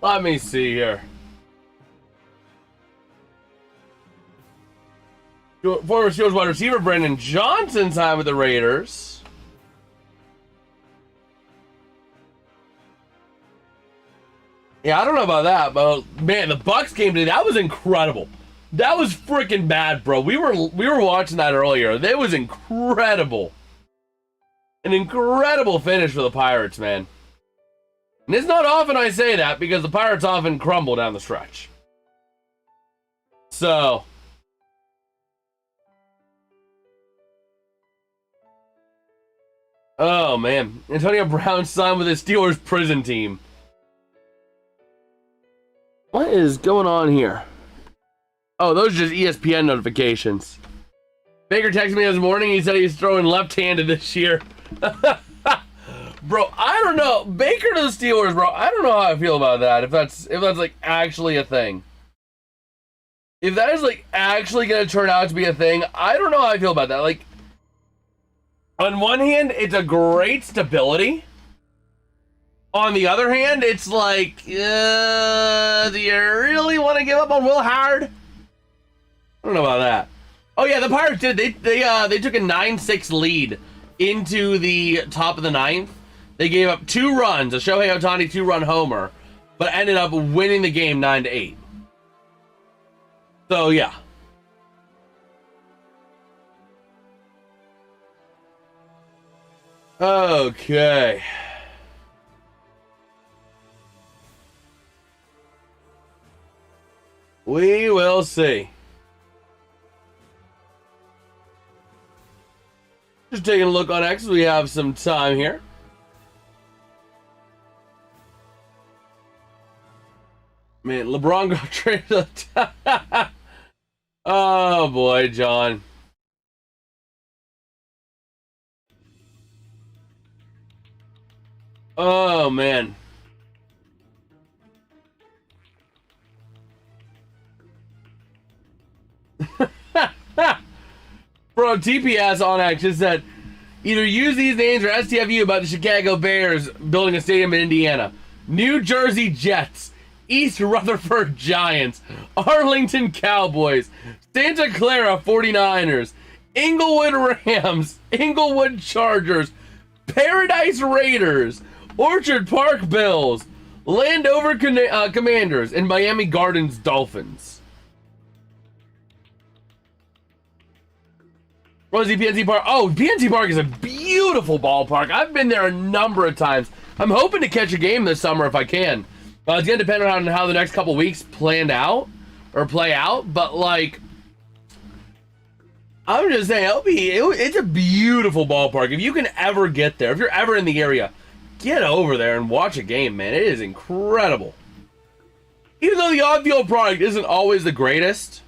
Let me see here. Former Steelers wide receiver Brandon Johnson signed with the Raiders. Yeah, I don't know about that, but man, the Bucks game today, that was incredible. That was freaking bad, bro. We were watching that earlier. That was incredible. An incredible finish for the Pirates, man. And it's not often I say that because the Pirates often crumble down the stretch. So, oh man, Antonio Brown signed with the Steelers prison team. What is going on here? Oh, those are just ESPN notifications. Baker texted me this morning. He said he's throwing left-handed this year. Bro, I don't know. Baker to the Steelers, bro. I don't know how I feel about that. If that's like actually a thing. if that is like actually going to turn out to be a thing, I don't know how I feel about that. Like, on one hand, it's a great stability. On the other hand, it's like, do you really want to give up on Will Howard? I don't know about that. Oh yeah, the Pirates did. They took a 9-6 lead into the top of the ninth. They gave up 2 runs, a Shohei Ohtani 2-run homer, but ended up winning the game 9-8. So yeah. Okay. We will see. Just taking a look on X. We have some time here. Man, LeBron got traded. Oh boy, John. Oh man. Bro, TPS on X just said, either use these names or STFU about the Chicago Bears building a stadium in Indiana. New Jersey Jets, East Rutherford Giants, Arlington Cowboys, Santa Clara 49ers, Inglewood Rams, Inglewood Chargers, Paradise Raiders, Orchard Park Bills, Landover Commanders, and Miami Gardens Dolphins. Rosie PNC Park. Oh, PNC Park is a beautiful ballpark. I've been there a number of times. I'm hoping to catch a game this summer if I can. It's going to depend on how the next couple weeks play out. But, like, I'm just saying, it's a beautiful ballpark. If you can ever get there, if you're ever in the area, get over there and watch a game, man. It is incredible. Even though the on-field product isn't always the greatest.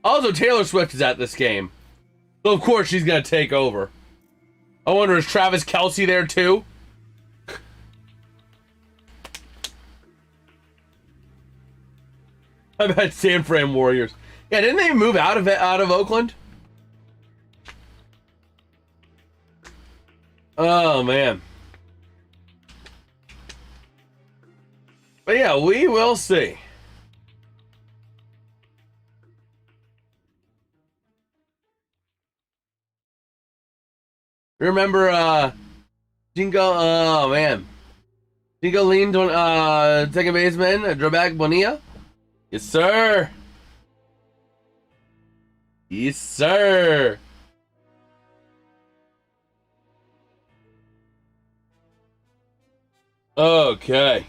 Also, Taylor Swift is at this game. So, of course, she's going to take over. I wonder, is Travis Kelce there, too? I bet San Fran Warriors. Yeah, didn't they move out of Oakland? Oh, man. But, yeah, we will see. Remember, Jingo, oh man. Jingo leaned on, second baseman, Drobak Bonilla? Yes, sir. Yes, sir. Okay.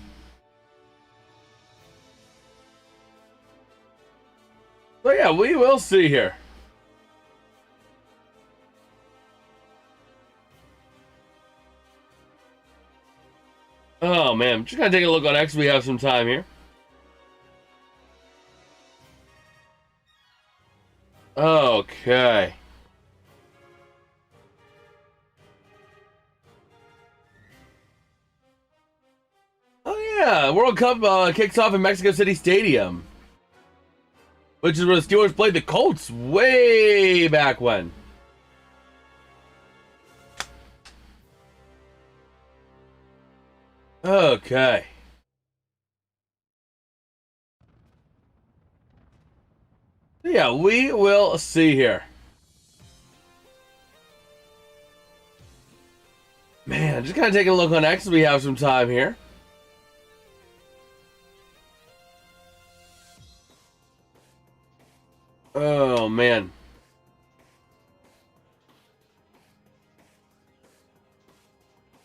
So yeah, we will see here. Oh man, just gonna take a look on X. We have some time here. Okay. Oh yeah, World Cup kicks off in Mexico City Stadium, which is where the Steelers played the Colts way back when. Okay. Yeah, we will see here. Man, just kind of taking a look on X. We have some time here. Oh, man.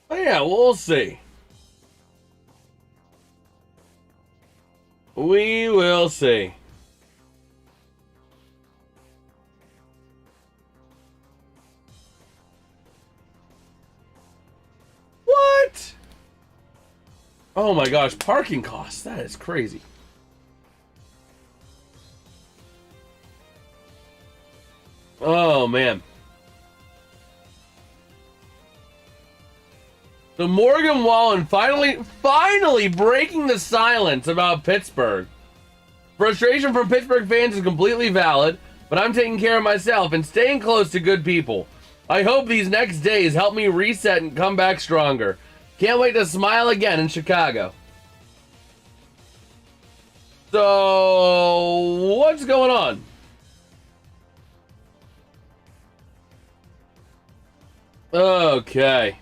Oh, yeah, we'll see. We will see. What? Oh my gosh, parking costs. That is crazy. Oh man. So Morgan Wallen finally breaking the silence about Pittsburgh. Frustration from Pittsburgh fans is completely valid, but I'm taking care of myself and staying close to good people. I hope these next days help me reset and come back stronger. Can't wait to smile again in Chicago. So, what's going on? Okay.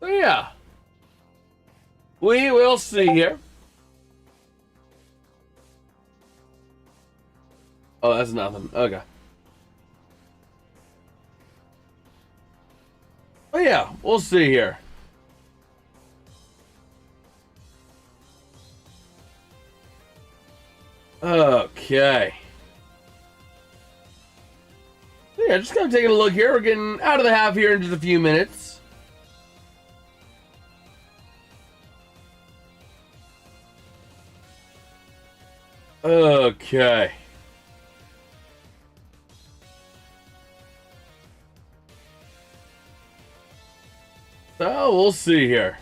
So yeah. We will see here. Oh, that's nothing. Okay. Oh yeah, we'll see here. Okay. Yeah, just kind of taking a look here. We're getting out of the half here in just a few minutes. Okay. So we'll see here.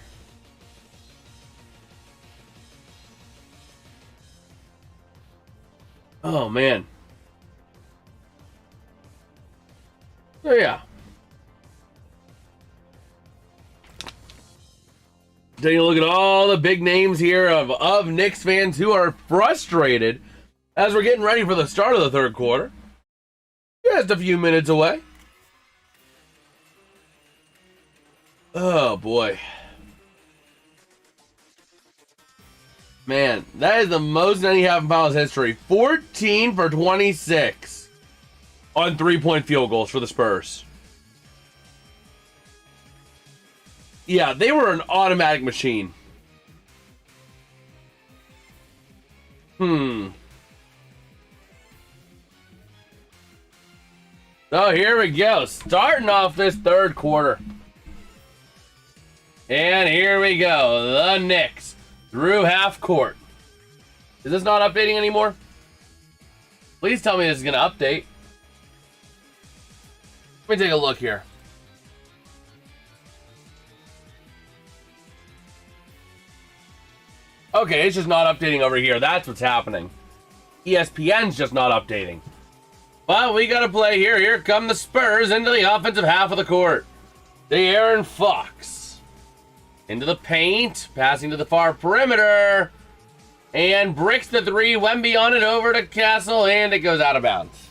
Oh man. So yeah. Taking a look at all the big names here of Knicks fans who are frustrated as we're getting ready for the start of the third quarter. Just a few minutes away. Oh boy. Man, that is the most in any half in finals history. 14 for 26 on 3-point field goals for the Spurs. Yeah, they were an automatic machine. So here we go. Starting off this third quarter. And here we go. The Knicks through half court. Is this not updating anymore? Please tell me this is going to update. Let me take a look here. Okay, it's just not updating over here. That's what's happening. ESPN's just not updating. Well, we got to play here. Here come the Spurs into the offensive half of the court. De'Aaron Fox into the paint, passing to the far perimeter, and bricks the three. Wemby on it over to Castle, and it goes out of bounds.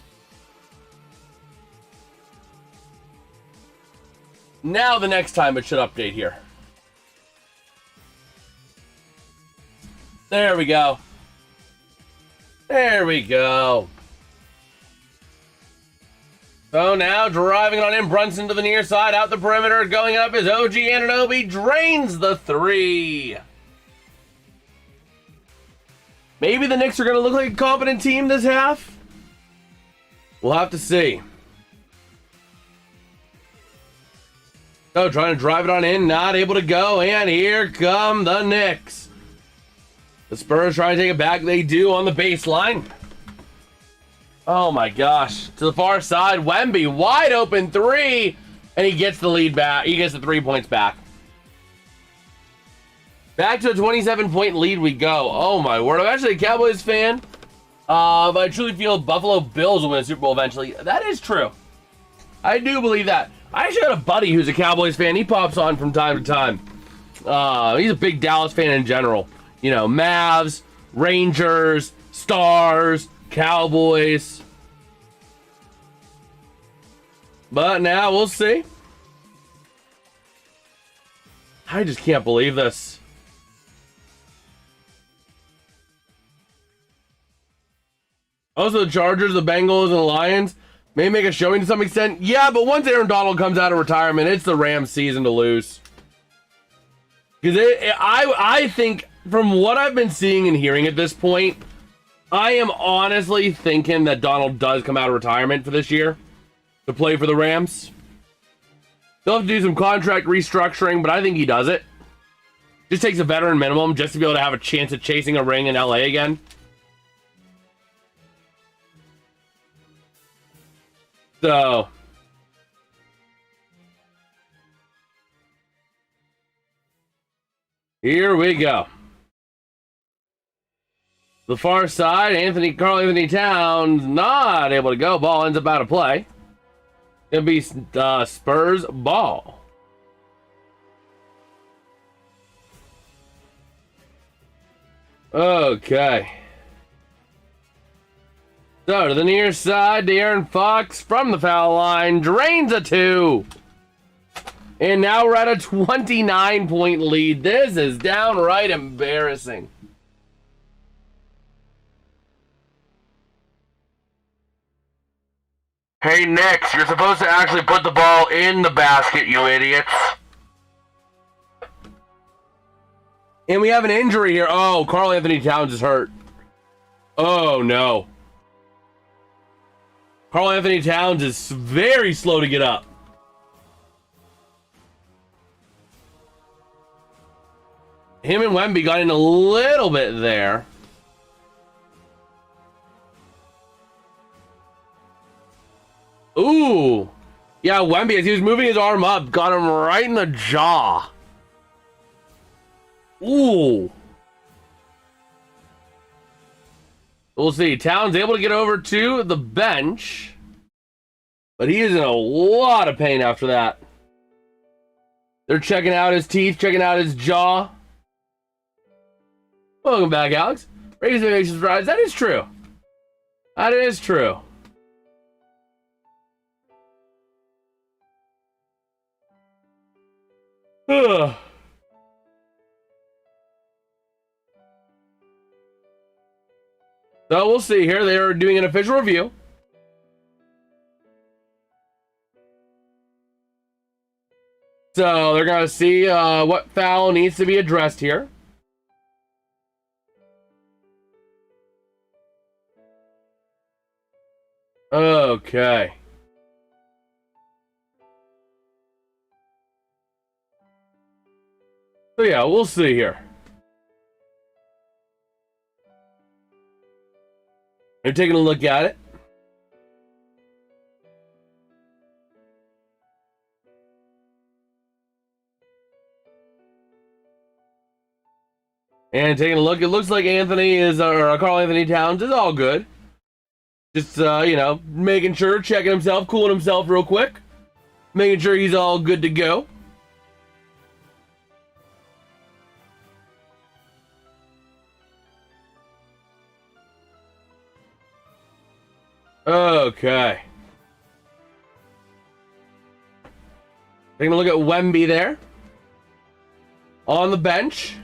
Now the next time it should update here. There we go. There we go. So now driving on in, Brunson to the near side, out the perimeter, going up is OG Anunoby, drains the three. Maybe the Knicks are going to look like a competent team this half. We'll have to see. So trying to drive it on in, not able to go, and here come the Knicks. The Spurs trying to take it back. They do on the baseline. Oh my gosh. To the far side, Wemby, wide open three, and he gets the lead back. He gets the 3 points back. Back to a 27-point lead we go. Oh my word. I'm actually a Cowboys fan. But I truly feel Buffalo Bills will win the Super Bowl eventually. That is true. I do believe that. I actually got a buddy who's a Cowboys fan. He pops on from time to time. He's a big Dallas fan in general. You know, Mavs, Rangers, Stars, Cowboys. But now we'll see. I just can't believe this. Also, the Chargers, the Bengals, and the Lions may make a showing to some extent. Yeah, but once Aaron Donald comes out of retirement, it's the Rams' season to lose. Because I think, from what I've been seeing and hearing at this point, I am honestly thinking that Donald does come out of retirement for this year to play for the Rams. They'll have to do some contract restructuring, but I think he does it. Just takes a veteran minimum just to be able to have a chance at chasing a ring in LA again. So Here we go. The far side, Carl Anthony Towns not able to go. Ball ends up out of play. Gonna be Spurs ball. Okay. So to the near side, De'Aaron Fox from the foul line drains a 2. And now we're at a 29-point lead. This is downright embarrassing. Hey, Knicks, you're supposed to actually put the ball in the basket, you idiots. And we have an injury here. Oh, Karl Anthony Towns is hurt. Oh, no. Karl Anthony Towns is very slow to get up. Him and Wemby got in a little bit there. Ooh. Yeah, Wemby, as he was moving his arm up, got him right in the jaw. Ooh. We'll see. Towns able to get over to the bench. But he is in a lot of pain after that. They're checking out his teeth, checking out his jaw. Welcome back, Alex. Raise the nation's rise. That is true. That is true. Ugh. So we'll see here. They are doing an official review. So they're going to see what foul needs to be addressed here. Okay. So yeah, we'll see here. They're taking a look at it. And taking a look, it looks like Anthony is, or Karl Anthony Towns is all good. Just, you know, making sure, checking himself, cooling himself real quick. Making sure he's all good to go. Okay. Taking a look at Wemby there. On the bench.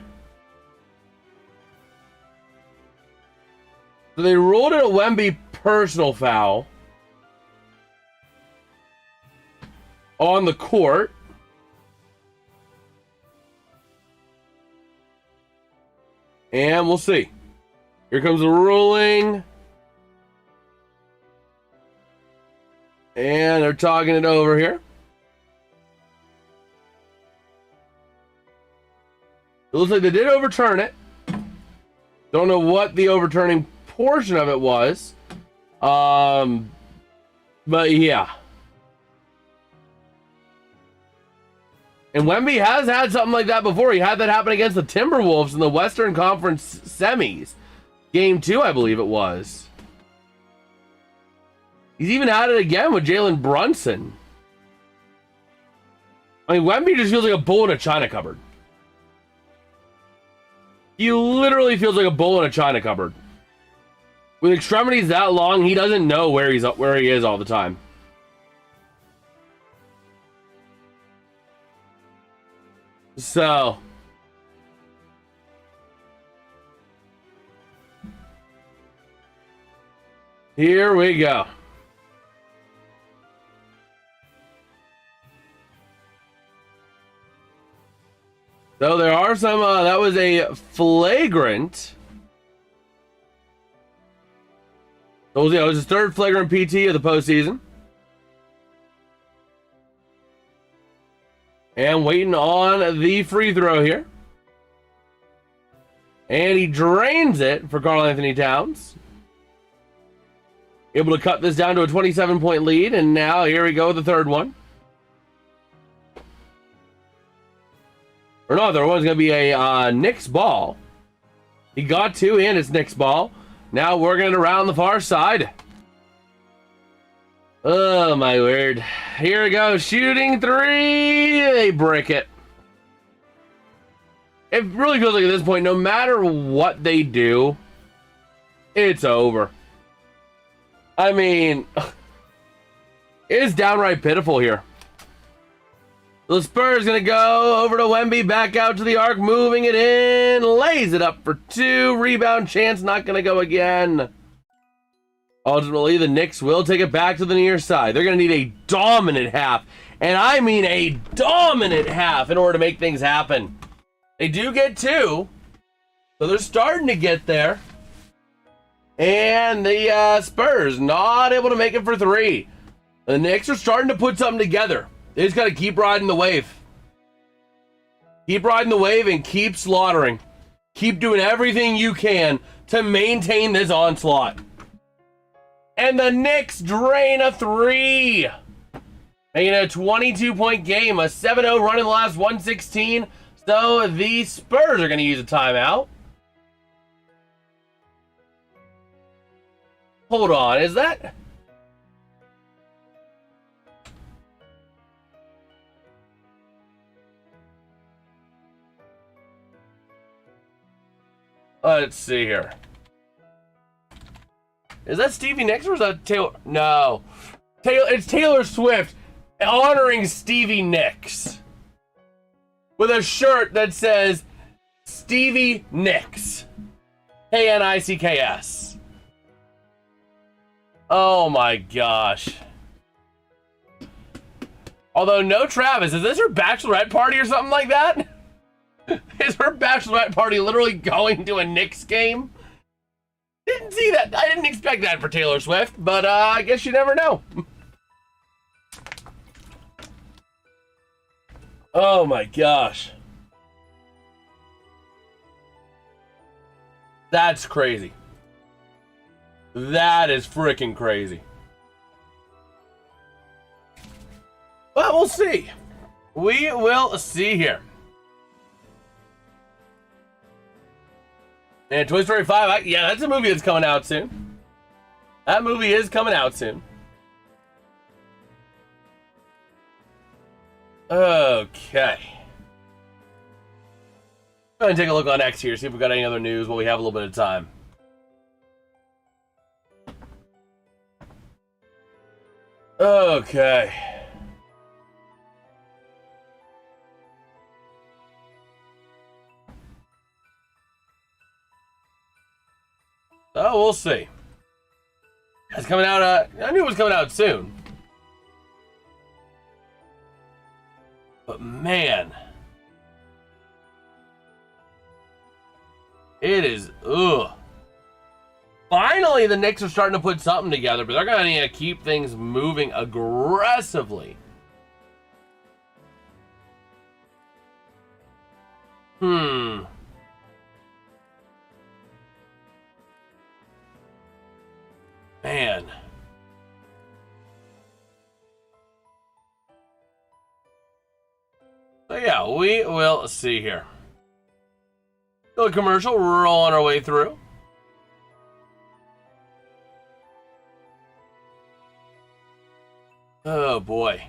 So they ruled it a Wemby personal foul. On the court. And we'll see. Here comes the ruling. And they're talking it over here. It looks like they did overturn it. Don't know what the overturning portion of it was. But yeah. And Wemby has had something like that before. He had that happen against the Timberwolves in the Western Conference semis. Game 2, I believe it was. He's even had it again with Jalen Brunson. I mean, Wemby just feels like a bull in a china cupboard. He literally feels like a bull in a china cupboard. With extremities that long, he doesn't know where he is all the time. So here we go. So there are some, that was a flagrant. It was his third flagrant PT of the postseason. And waiting on the free throw here. And he drains it for Karl Anthony Towns. Able to cut this down to a 27-point lead. And now here we go, the third one. Or no, there was going to be a Knicks ball. He got 2 in. It's Knicks ball. Now working it around the far side. Oh, my word. Here we go. Shooting 3. They brick it. It really feels like at this point, no matter what they do, it's over. I mean, it's downright pitiful here. The Spurs going to go over to Wemby, back out to the arc, moving it in, lays it up for 2. Rebound chance, not going to go again. Ultimately, the Knicks will take it back to the near side. They're going to need a dominant half, and I mean a dominant half in order to make things happen. They do get 2, so they're starting to get there. And the Spurs not able to make it for 3. The Knicks are starting to put something together. They just got to keep riding the wave. Keep riding the wave and keep slaughtering. Keep doing everything you can to maintain this onslaught. And the Knicks drain a 3. Making it a 22-point game. A 7-0 run in the last 116. So the Spurs are going to use a timeout. Hold on, is that... Let's see here. Is that Stevie Nicks or is that Taylor? No. It's Taylor Swift honoring Stevie Nicks with a shirt that says Stevie Nicks. K-N-I-C-K-S. Oh my gosh. Although no Travis, is this her bachelorette party or something like that? Is her bachelorette party literally going to a Knicks game? Didn't see that. I didn't expect that for Taylor Swift, but I guess you never know. Oh my gosh. That's crazy. That is freaking crazy. Well, we'll see. We will see here. And Toy Story 5, yeah, that's a movie that's coming out soon. That movie is coming out soon. Okay. Go ahead and take a look on X here, see if we got any other news while we have a little bit of time. Okay. Oh, we'll see. It's coming out, I knew it was coming out soon. But man. It is, ugh. Finally, the Knicks are starting to put something together, but they're going to need to keep things moving aggressively. Man. So yeah, we will see here. Little commercial, rolling our way through. Oh boy.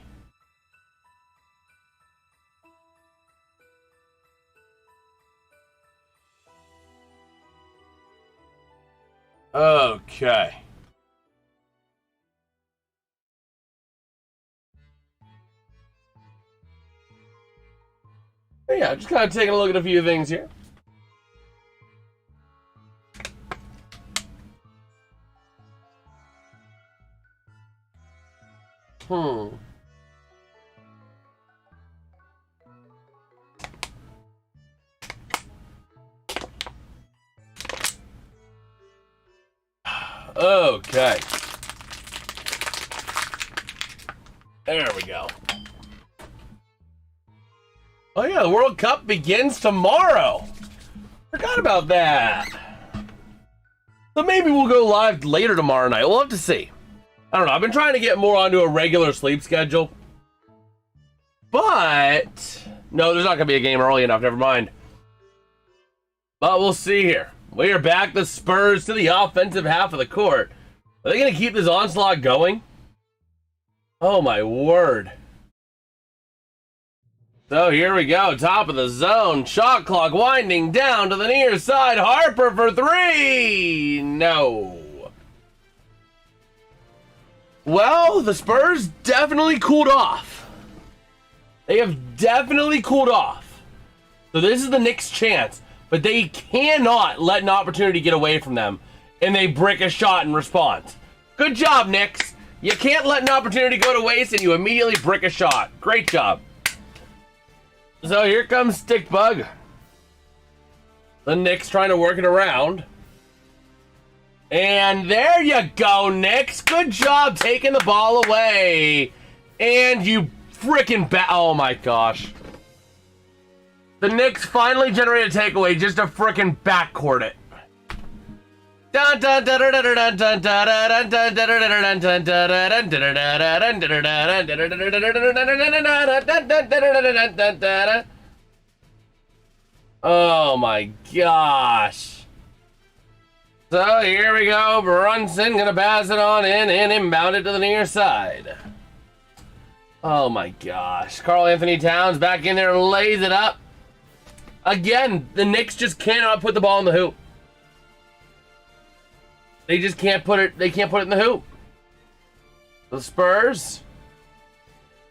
Okay. Yeah, just kind of taking a look at a few things here. Okay. There we go. Oh yeah, the World Cup begins tomorrow. Forgot about that. So maybe we'll go live later tomorrow night. We'll have to see. I don't know. I've been trying to get more onto a regular sleep schedule. But No, there's not going to be a game early enough. Never mind. But we'll see here. We are back. The Spurs to the offensive half of the court. Are they going to keep this onslaught going? Oh, my word. So here we go. Top of the zone. Shot clock winding down to the near side. Harper for three. No. Well, the Spurs definitely cooled off. They have definitely cooled off. So this is the Knicks' chance. But they cannot let an opportunity get away from them. And they break a shot in response. Good job, Knicks. You can't let an opportunity go to waste and you immediately brick a shot. Great job. So here comes Stickbug. The Knicks trying to work it around. And there you go, Knicks. Good job taking the ball away. And you freaking oh my gosh. The Knicks finally generated a takeaway just to freaking backcourt it. Oh my gosh. So here we go. Brunson gonna pass it on in and inbound it to the near side. Oh my gosh. Karl Anthony Towns back in there, lays it up. Again, the Knicks just cannot put the ball in the hoop. They just can't put it. They can't put it in the hoop. The Spurs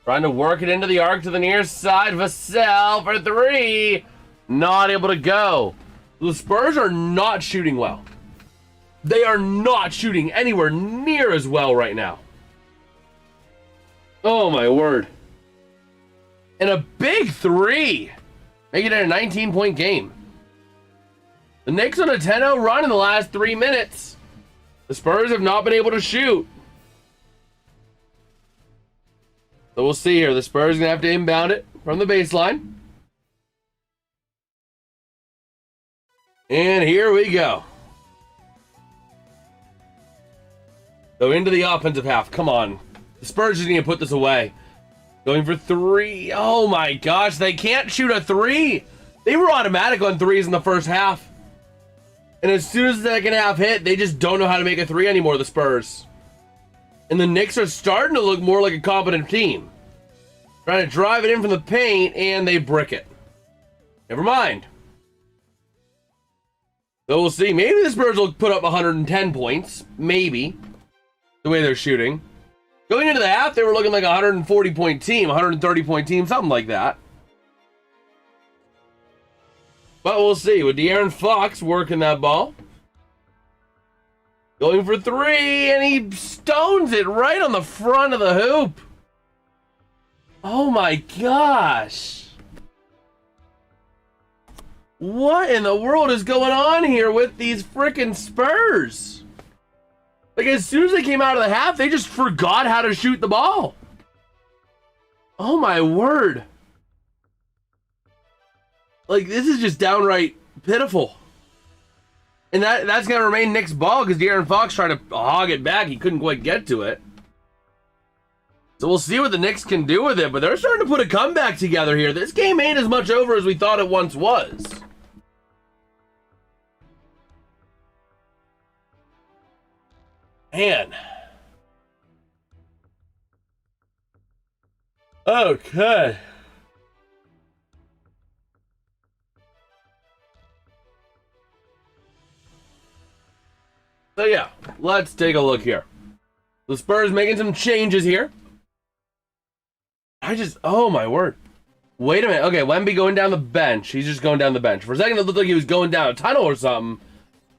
trying to work it into the arc to the near side. Vassell for three. Not able to go. The Spurs are not shooting well. They are not shooting anywhere near as well right now. Oh my word. And a big three. Making it a 19-point game. The Knicks on a 10-0 run in the last 3 minutes. The Spurs have not been able to shoot. So we'll see here. The Spurs are going to have to inbound it from the baseline. And here we go. So into the offensive half. Come on. The Spurs just need to put this away. Going for three. Oh my gosh, they can't shoot a three. They were automatic on threes in the first half. And as soon as the second half hit, they just don't know how to make a three anymore, the Spurs. And the Knicks are starting to look more like a competent team. Trying to drive it in from the paint, and they brick it. Never mind. So we'll see. Maybe the Spurs will put up 110 points. Maybe. The way they're shooting. Going into the half, they were looking like a 140-point team, 130-point team, something like that. But we'll see. With De'Aaron Fox working that ball. Going for three, and he stones it right on the front of the hoop. Oh my gosh. What in the world is going on here with these frickin' Spurs? Like, as soon as they came out of the half, they just forgot how to shoot the ball. Oh, my word. Like, this is just downright pitiful. And that's going to remain Knicks' ball because De'Aaron Fox tried to hog it back. He couldn't quite get to it. So we'll see what the Knicks can do with it. But they're starting to put a comeback together here. This game ain't as much over as we thought it once was. Man. Okay. So yeah, let's take a look here. The Spurs making some changes here. Oh my word. Wait a minute. Okay, Wemby going down the bench. He's just going down the bench. For a second, it looked like he was going down a tunnel or something.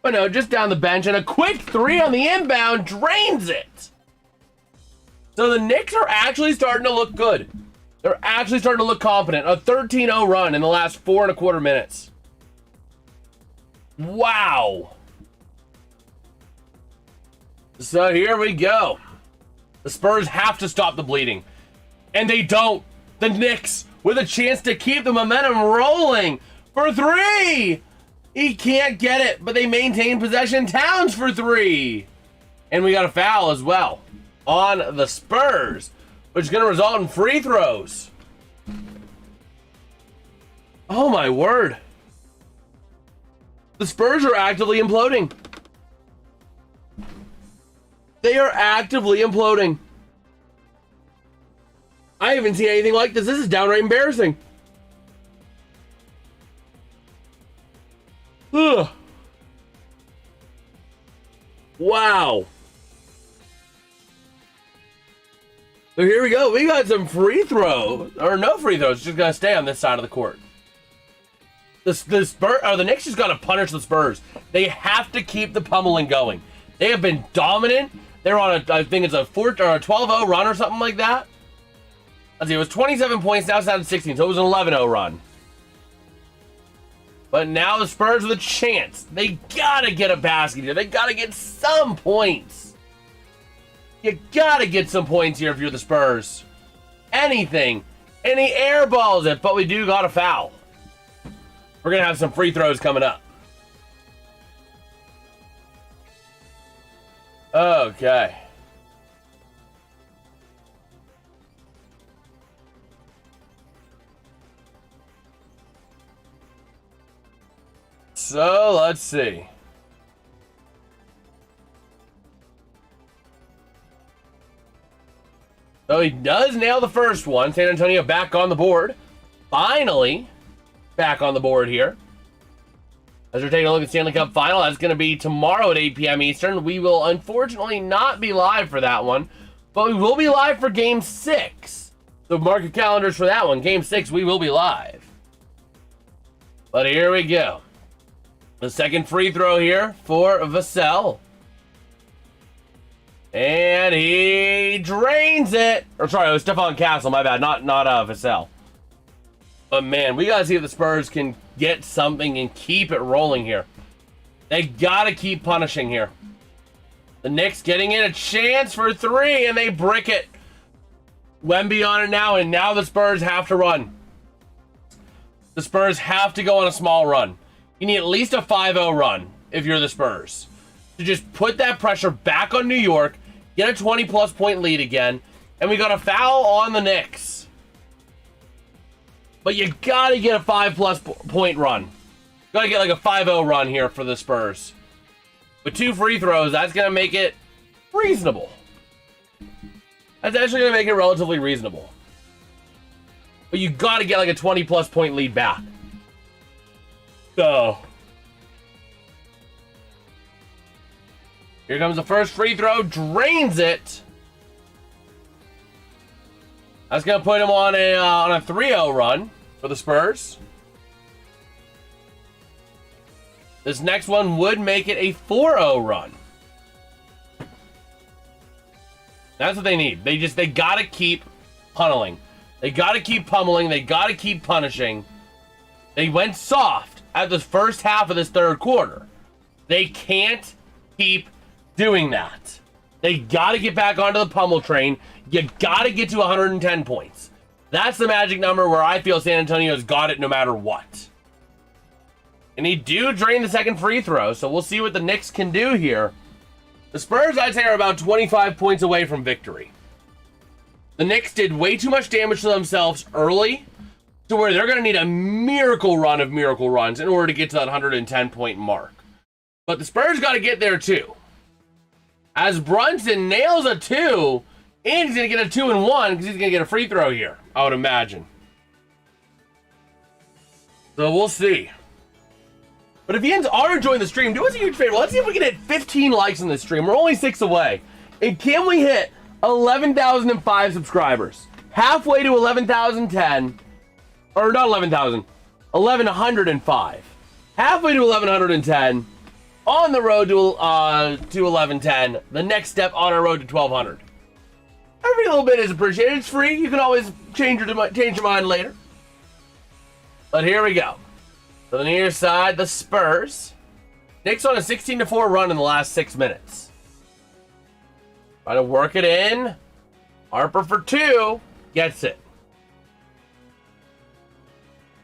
But no, just down the bench, and a quick three on the inbound drains it. So the Knicks are actually starting to look good. They're actually starting to look confident. A 13-0 run in the last 4.25 minutes. Wow. So here we go. The Spurs have to stop the bleeding. And they don't. The Knicks with a chance to keep the momentum rolling for three. He can't get it, but they maintain possession. Towns for three. And we got a foul as well on the Spurs, which is going to result in free throws. Oh my word. The Spurs are actively imploding. They are actively imploding. I haven't seen anything like this. This is downright embarrassing. Ugh. Wow. So here we go. We got some free throws. Or no free throws. Just going to stay on this side of the court. The Knicks just got to punish the Spurs. They have to keep the pummeling going. They have been dominant. They're on I think it's a 12-0 run or something like that. Let's see, it was 27 points, now it's down to 16, so it was an 11-0 run. But now the Spurs with a chance. They gotta get a basket here. They gotta get some points. You gotta get some points here if you're the Spurs. Anything. And he airballs it, but we do got a foul. We're gonna have some free throws coming up. Okay. So, let's see. So he does nail the first one. San Antonio back on the board. Finally, back on the board here. As we're taking a look at Stanley Cup Final, that's going to be tomorrow at 8 p.m. Eastern. We will unfortunately not be live for that one, but we will be live for Game 6. So mark your calendars for that one. Game 6, we will be live. But here we go. The second free throw here for Vassell. And he drains it. Or sorry, it was Stephon Castle, my bad. Not Vassell. But man, we got to see if the Spurs can get something and keep it rolling here. They got to keep punishing here. The Knicks getting in a chance for three, and they brick it. Wemby on it now, and now the Spurs have to run. The Spurs have to go on a small run. You need at least a 5-0 run if you're the Spurs. To just put that pressure back on New York, get a 20-plus point lead again, and we got a foul on the Knicks. But you gotta get a 5-plus point run. Gotta get like a 5-0 run here for the Spurs. With 2 free throws, that's gonna make it reasonable. That's actually gonna make it relatively reasonable. But you gotta get like a 20-plus point lead back. So here comes the first free throw, drains it. That's gonna put him on a 3-0 run for the Spurs. This next one would make it a 4-0 run. That's what they need. They gotta keep tunneling. They gotta keep pummeling. They gotta keep punishing. They went soft at the first half of this third quarter. They can't keep doing that. They gotta get back onto the pummel train. You gotta get to 110 points. That's the magic number where I feel San Antonio's got it no matter what. And he do drain the second free throw, so we'll see what the Knicks can do here. The Spurs, I'd say, are about 25 points away from victory. The Knicks did way too much damage to themselves early to where they're going to need a miracle run of miracle runs in order to get to that 110-point mark. But the Spurs got to get there, too. As Brunson nails a 2, and he's going to get a 2 and 1 because he's going to get a free throw here, I would imagine. So we'll see. But if you are enjoying the stream, do us a huge favor. Let's see if we can hit 15 likes on this stream. We're only 6 away. And can we hit 11,005 subscribers? Halfway to 11,010. Or not 11,000. 1,105. Halfway to 1,110. On the road to 1110. The next step on our road to 1,200. Every little bit is appreciated. It's free. You can always change your mind later. But here we go. To the near side, the Spurs. Knicks on a 16-4 run in the last 6 minutes. Try to work it in. Harper for 2. Gets it.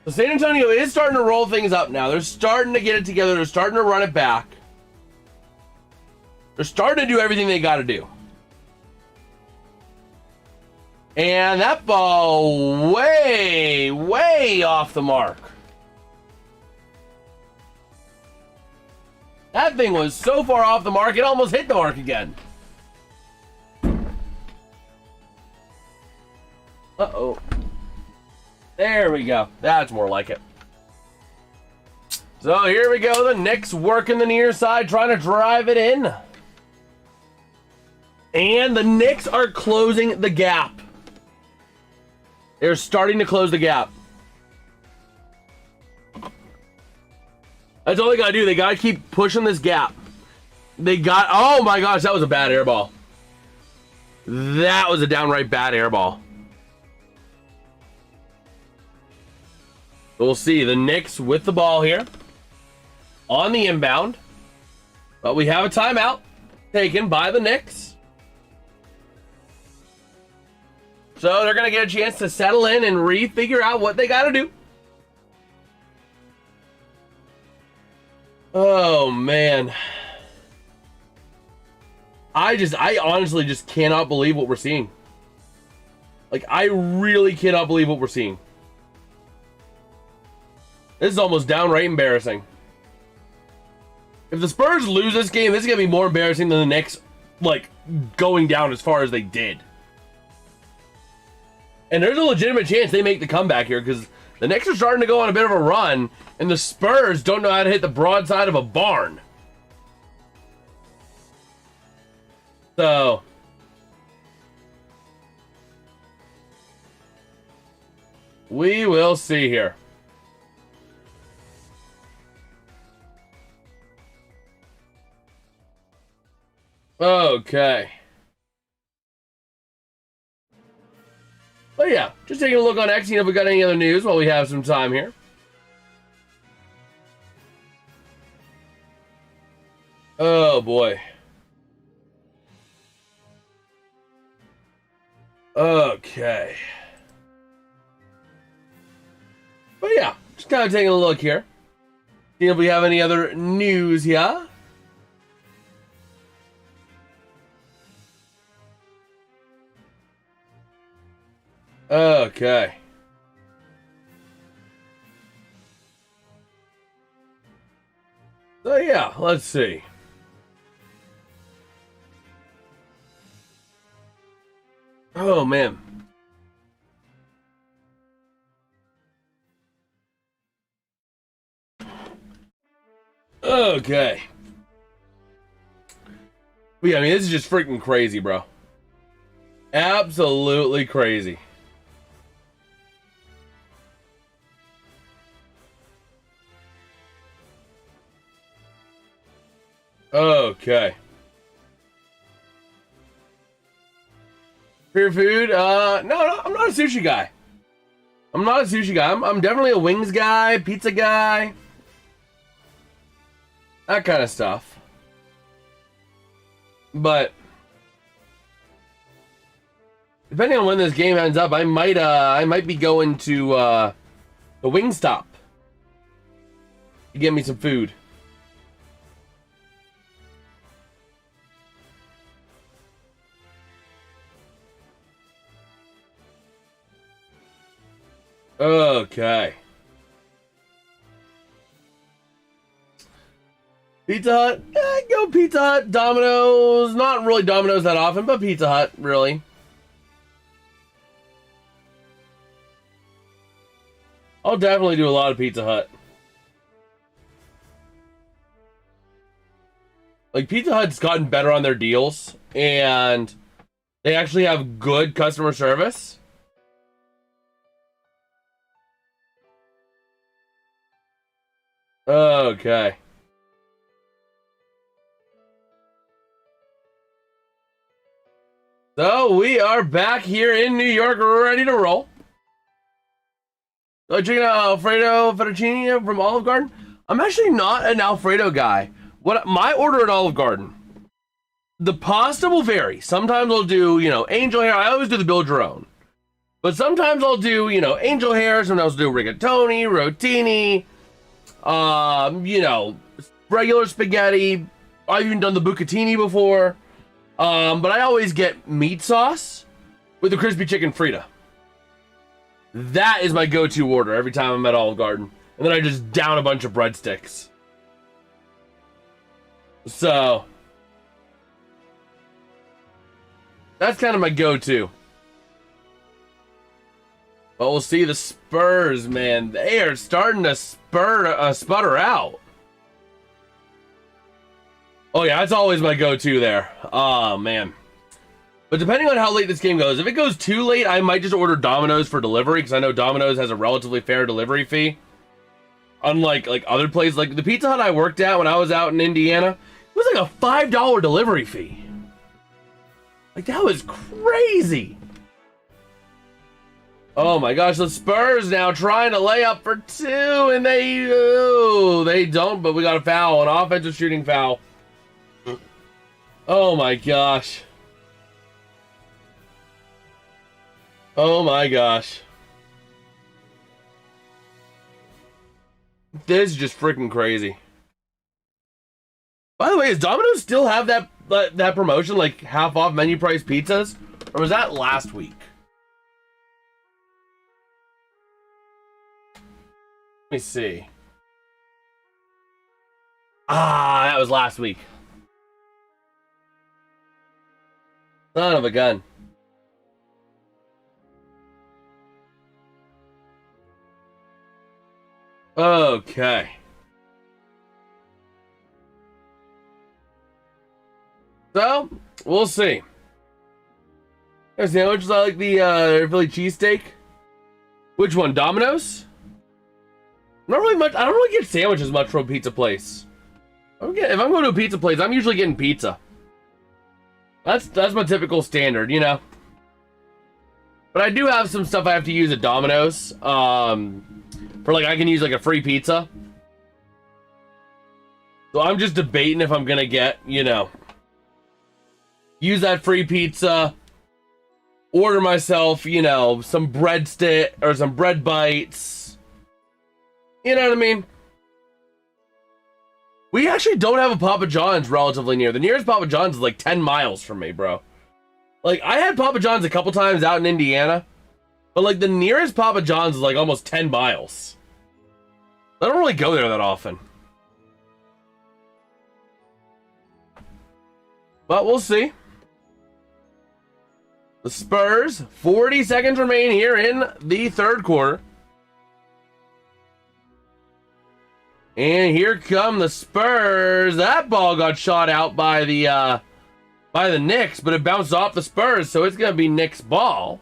So San Antonio is starting to roll things up now. They're starting to get it together. They're starting to run it back. They're starting to do everything they got to do. And that ball way, way off the mark. That thing was so far off the mark, it almost hit the mark again. Uh-oh. There we go. That's more like it. So here we go. The Knicks working the near side, trying to drive it in. And the Knicks are closing the gap. They're starting to close the gap. That's all they gotta do. They gotta keep pushing this gap. Oh my gosh, that was a bad air ball. That was a downright bad air ball. We'll see. The Knicks with the ball here on the inbound. But we have a timeout taken by the Knicks. So they're going to get a chance to settle in and refigure out what they got to do. Oh, man. I honestly just cannot believe what we're seeing. Like, I really cannot believe what we're seeing. This is almost downright embarrassing. If the Spurs lose this game, this is going to be more embarrassing than the Knicks, like, going down as far as they did. And there's a legitimate chance they make the comeback here, because the Knicks are starting to go on a bit of a run, and the Spurs don't know how to hit the broadside of a barn. So we will see here. Okay. But yeah, just taking a look on X, if we got any other news while we have some time here. Oh boy. Okay. But yeah, just kind of taking a look here. See if we have any other news here. Okay. So yeah, let's see. Oh man. Okay. But yeah, I mean, this is just freaking crazy, bro. Absolutely crazy. Okay. Favorite food? No, I'm not a sushi guy. I'm not a sushi guy. I'm definitely a wings guy, pizza guy. That kind of stuff. But depending on when this game ends up, I might be going to the Wingstop to get me some food. Okay. Pizza Hut? Go Pizza Hut. Domino's. Not really Domino's that often, but Pizza Hut, really. I'll definitely do a lot of Pizza Hut. Like, Pizza Hut's gotten better on their deals, and they actually have good customer service. Okay. So we are back here in New York, ready to roll. So checking out Alfredo fettuccine from Olive Garden. I'm actually not an Alfredo guy. What my order at Olive Garden, the pasta will vary. Sometimes I'll do, angel hair. I always do the build your own. But sometimes I'll do, angel hair. Sometimes I'll do rigatoni, rotini. Regular spaghetti. I've even done the bucatini before. But I always get meat sauce with the crispy chicken Frita. That is my go-to order every time I'm at Olive Garden. And then I just down a bunch of breadsticks. So that's kind of my go-to. But we'll see. The Spurs, man, they are starting to sputter out. Oh yeah, that's always my go-to there. Oh man. But depending on how late this game goes, if it goes too late, I might just order Domino's for delivery, because I know Domino's has a relatively fair delivery fee. Unlike like other places, like the Pizza Hut I worked at when I was out in Indiana, it was like a $5 delivery fee. Like, that was crazy. Oh my gosh, the Spurs now trying to lay up for 2, and they don't, but we got a foul, an offensive shooting foul. Oh my gosh. Oh my gosh. This is just freaking crazy. By the way, does Domino's still have that promotion, like half off menu price pizzas? Or was that last week? Let me see. Ah, that was last week. Son of a gun. Okay. So, we'll see. There's sandwiches. I like the Philly cheesesteak. Which one? Domino's? Not really much. I don't really get sandwiches much from a pizza place. If I'm going to a pizza place, I'm usually getting pizza. That's my typical standard, you know. But I do have some stuff I have to use at Domino's. For like, I can use like a free pizza. So I'm just debating if I'm gonna get, you know, use that free pizza, order myself, you know, some breadstick or some bread bites. You know what I mean? We actually don't have a Papa John's relatively near. The nearest Papa John's is like 10 miles from me, bro. Like, I had Papa John's a couple times out in Indiana, but like the nearest Papa John's is like almost 10 miles. I don't really go there that often. But we'll see. The Spurs, 40 seconds remain here in the third quarter. And here come the Spurs. That ball got shot out by the Knicks, but it bounced off the Spurs, so it's gonna be Knicks ball.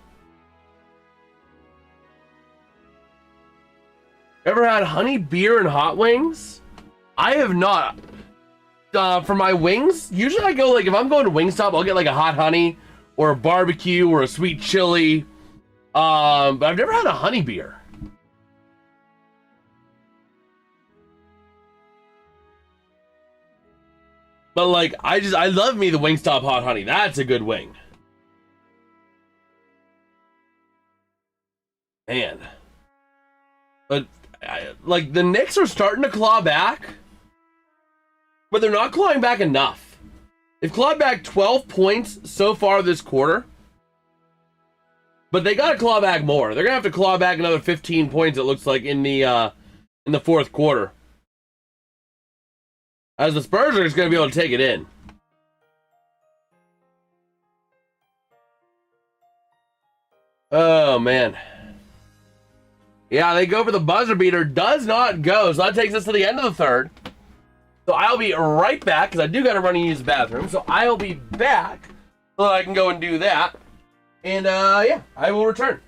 Ever had honey beer and hot wings? I have not. For my wings, usually I go like, if I'm going to Wingstop, I'll get like a hot honey or a barbecue or a sweet chili. But I've never had a honey beer. But like, I love me the Wingstop hot honey. That's a good wing. Man. But like, the Knicks are starting to claw back, but they're not clawing back enough. They've clawed back 12 points so far this quarter, but they got to claw back more. They're gonna have to claw back another 15 points. It looks like in the fourth quarter, as the Spurs are just gonna be able to take it in. Oh man. Yeah, they go for the buzzer beater. Does not go. So that takes us to the end of the third. So I'll be right back, because I do got to run and use the bathroom. So I'll be back so that I can go and do that. And yeah, I will return.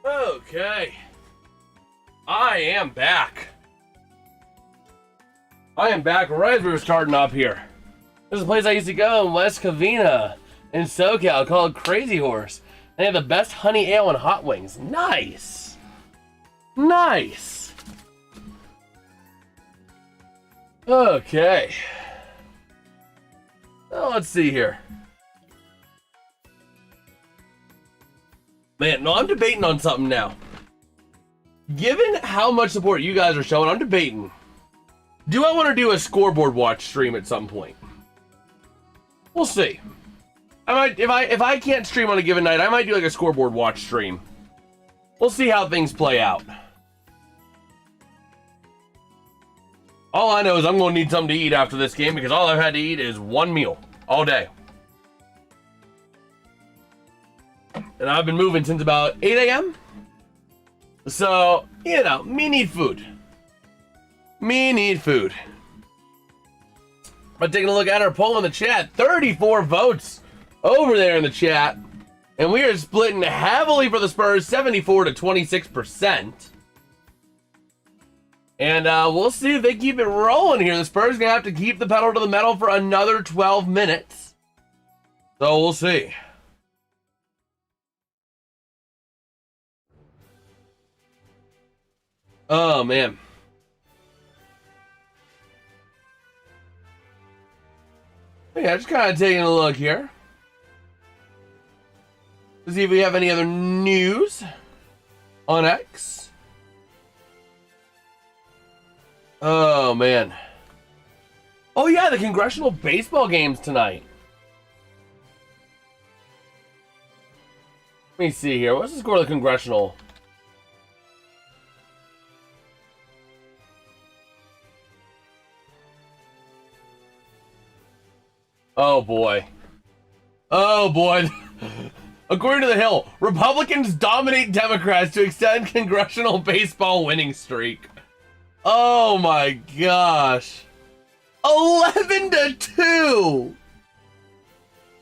Okay. I am back. I am back right as we were starting up here. This is a place I used to go in West Covina in SoCal called Crazy Horse. They have the best honey ale and hot wings. Nice. Nice. Okay. Well, let's see here. Man, no, I'm debating on something now. Given how much support you guys are showing, I'm debating. Do I want to do a scoreboard watch stream at some point? We'll see. I might, if I can't stream on a given night, I might do like a scoreboard watch stream. We'll see how things play out. All I know is I'm going to need something to eat after this game because all I've had to eat is one meal all day. And I've been moving since about 8 a.m. So, you know, me need food. Me need food. But taking a look at our poll in the chat, 34 votes over there in the chat. And we are splitting heavily for the Spurs, 74 to 26%. And we'll see if they keep it rolling here. The Spurs are going to have to keep the pedal to the metal for another 12 minutes. So we'll see. Oh, man. Yeah, just kind of taking a look here. To see if we have any other news on X. Oh, man. Oh, yeah, the congressional baseball games tonight. Let me see here. What's the score of the congressional? Oh, boy. Oh, boy. According to The Hill, Republicans dominate Democrats to extend congressional baseball winning streak. Oh, my gosh. 11 to 2.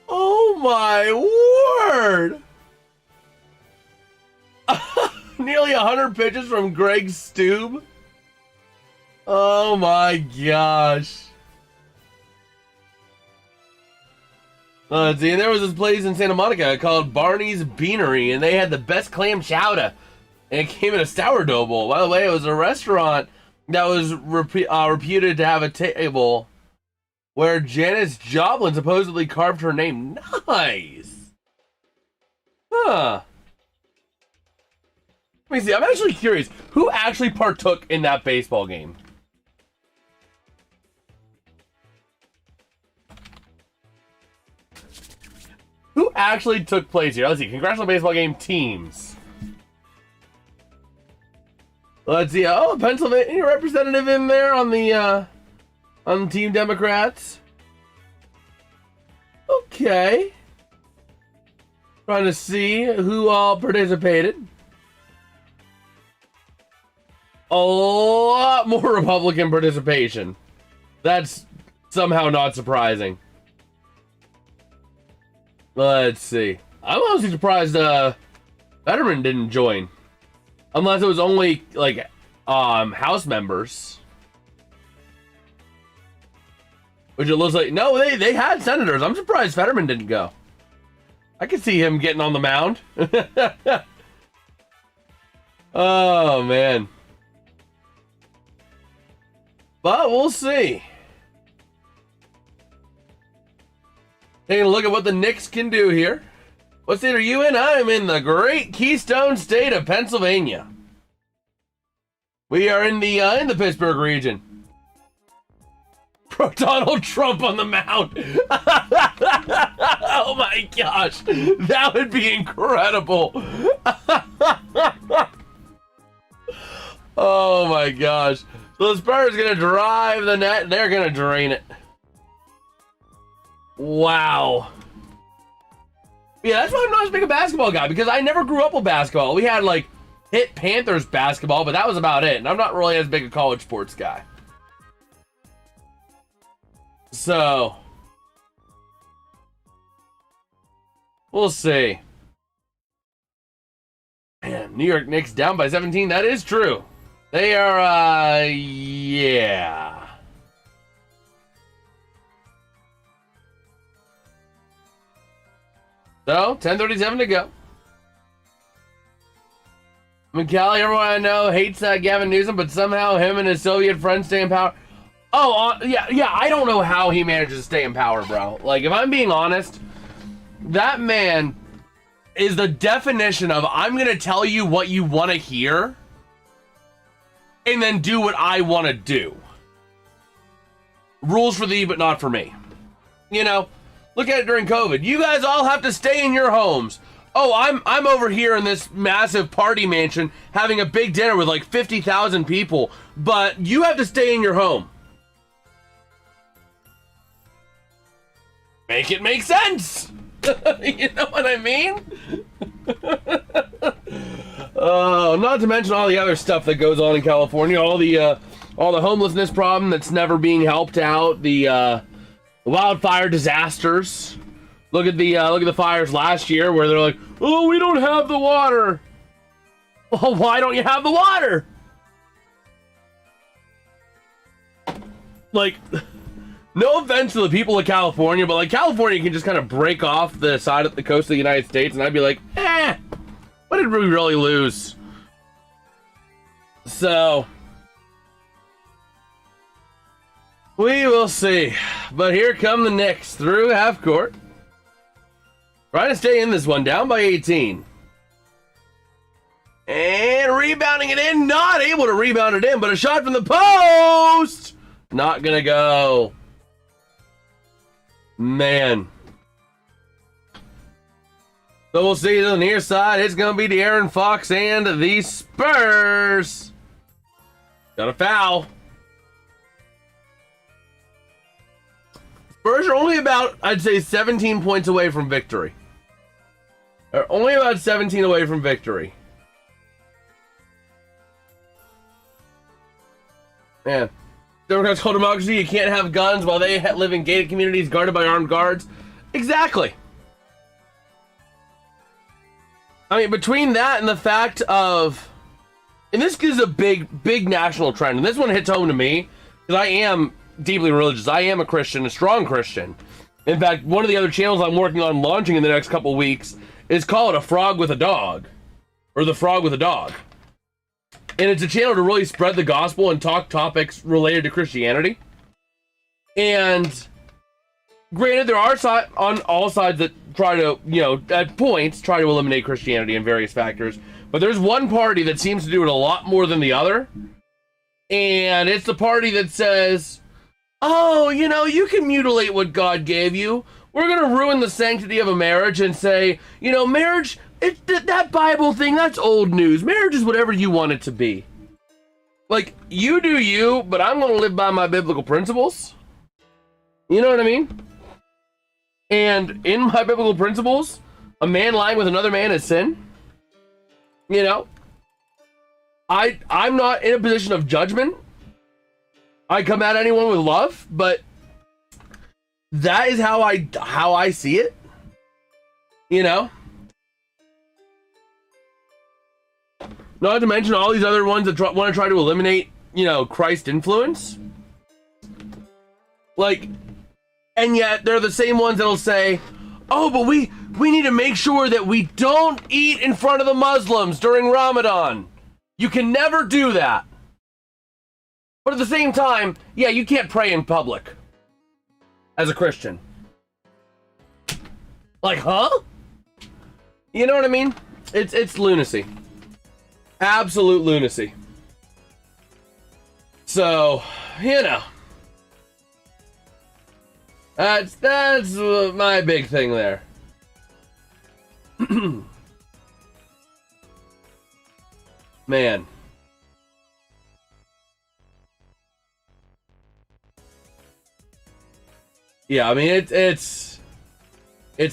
Oh, my word. Nearly 100 pitches from Greg Stube. Oh, my gosh. Let's see, and there was this place in Santa Monica called Barney's Beanery, and they had the best clam chowder, and it came in a sourdough bowl. By the way, it was a restaurant that was reputed to have a table where Janis Joplin supposedly carved her name. Nice! Huh. Let me see, I'm actually curious, who actually partook in that baseball game? Who actually took place here? Let's see. Congressional baseball game teams. Let's see. Oh, Pennsylvania representative in there on the Team Democrats. Okay. Trying to see who all participated. A lot more Republican participation. That's somehow not surprising. Let's see. I'm honestly surprised Fetterman didn't join. Unless it was only like House members. Which it looks like no, they had senators. I'm surprised Fetterman didn't go. I could see him getting on the mound. Oh man. But we'll see. Taking a look at what the Knicks can do here. What state are you in? I'm in the great Keystone State of Pennsylvania. We are in the Pittsburgh region. Pro Donald Trump on the mound. Oh my gosh, that would be incredible. Oh my gosh. So the Spurs are gonna drive the net. And they're gonna drain it. Wow. Yeah, that's why I'm not as big a basketball guy, because I never grew up with basketball. We had like Pitt Panthers basketball, but that was about it. And I'm not really as big a college sports guy. So we'll see. Man, New York Knicks down by 17. That is true. They are, yeah. So, 10:37 to go. McCallie, everyone I know hates Gavin Newsom, but somehow him and his Soviet friends stay in power. Oh, yeah, I don't know how he manages to stay in power, bro. Like, if I'm being honest, that man is the definition of, I'm going to tell you what you want to hear and then do what I want to do. Rules for thee, but not for me. You know, look at it during COVID. You guys all have to stay in your homes. Oh, I'm over here in this massive party mansion having a big dinner with like 50,000 people, but you have to stay in your home. Make it make sense. You know what I mean? Not to mention all the other stuff that goes on in California, all the homelessness problem that's never being helped out, the wildfire disasters. Look at the fires last year where they're like, oh, we don't have the water. Well, why don't you have the water? Like, no offense to the people of California, but like California can just kind of break off the side of the coast of the United States, and I'd be like, what did we really lose? So, we will see. But here come the Knicks through half court. Trying to stay in this one, down by 18. And rebounding it in, not able to rebound it in, but a shot from the post! Not gonna go. Man. So we'll see on the near side. It's going to be De'Aaron Fox and the Spurs. Got a foul. Spurs are only about, I'd say, 17 points away from victory. They're only about 17 away from victory. Man. Democrats told democracy you can't have guns while they live in gated communities guarded by armed guards. Exactly. I mean, between that and the fact of, and this is a big national trend, and this one hits home to me because I am deeply religious. I am a Christian, a strong Christian. In fact, one of the other channels I'm working on launching in the next couple weeks is called A Frog with a Dog, or The Frog with a Dog. And it's a channel to really spread the gospel and talk topics related to Christianity. And granted, there are on all sides that try to, at points, try to eliminate Christianity in various factors. But there's one party that seems to do it a lot more than the other. And it's the party that says, oh, you can mutilate what God gave you. We're going to ruin the sanctity of a marriage and say, marriage... that Bible thing, that's old news. Marriage is whatever you want it to be. Like, you do you, but I'm going to live by my biblical principles. You know what I mean? And in my biblical principles, a man lying with another man is sin. I'm not in a position of judgment. I come at anyone with love, but that is how I see it. Not to mention all these other ones that want to try to eliminate, Christ influence. Like, and yet they're the same ones that'll say, oh, but we need to make sure that we don't eat in front of the Muslims during Ramadan. You can never do that. But at the same time, yeah, you can't pray in public as a Christian. Like, huh? You know what I mean? It's lunacy. Absolute lunacy. So, that's my big thing there. Man. Yeah, I mean it's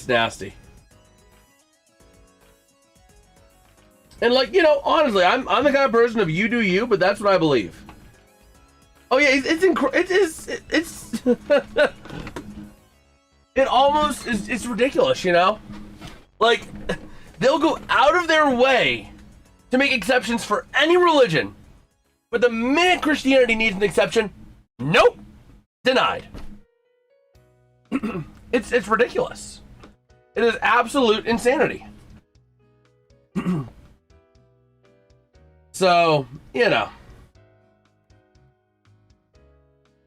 nasty. And honestly, I'm the kind of person of you do you, but that's what I believe. Oh yeah, it's it almost is, it's ridiculous, Like, they'll go out of their way to make exceptions for any religion. But the minute Christianity needs an exception, nope, denied. It's ridiculous. It is absolute insanity. So, you know.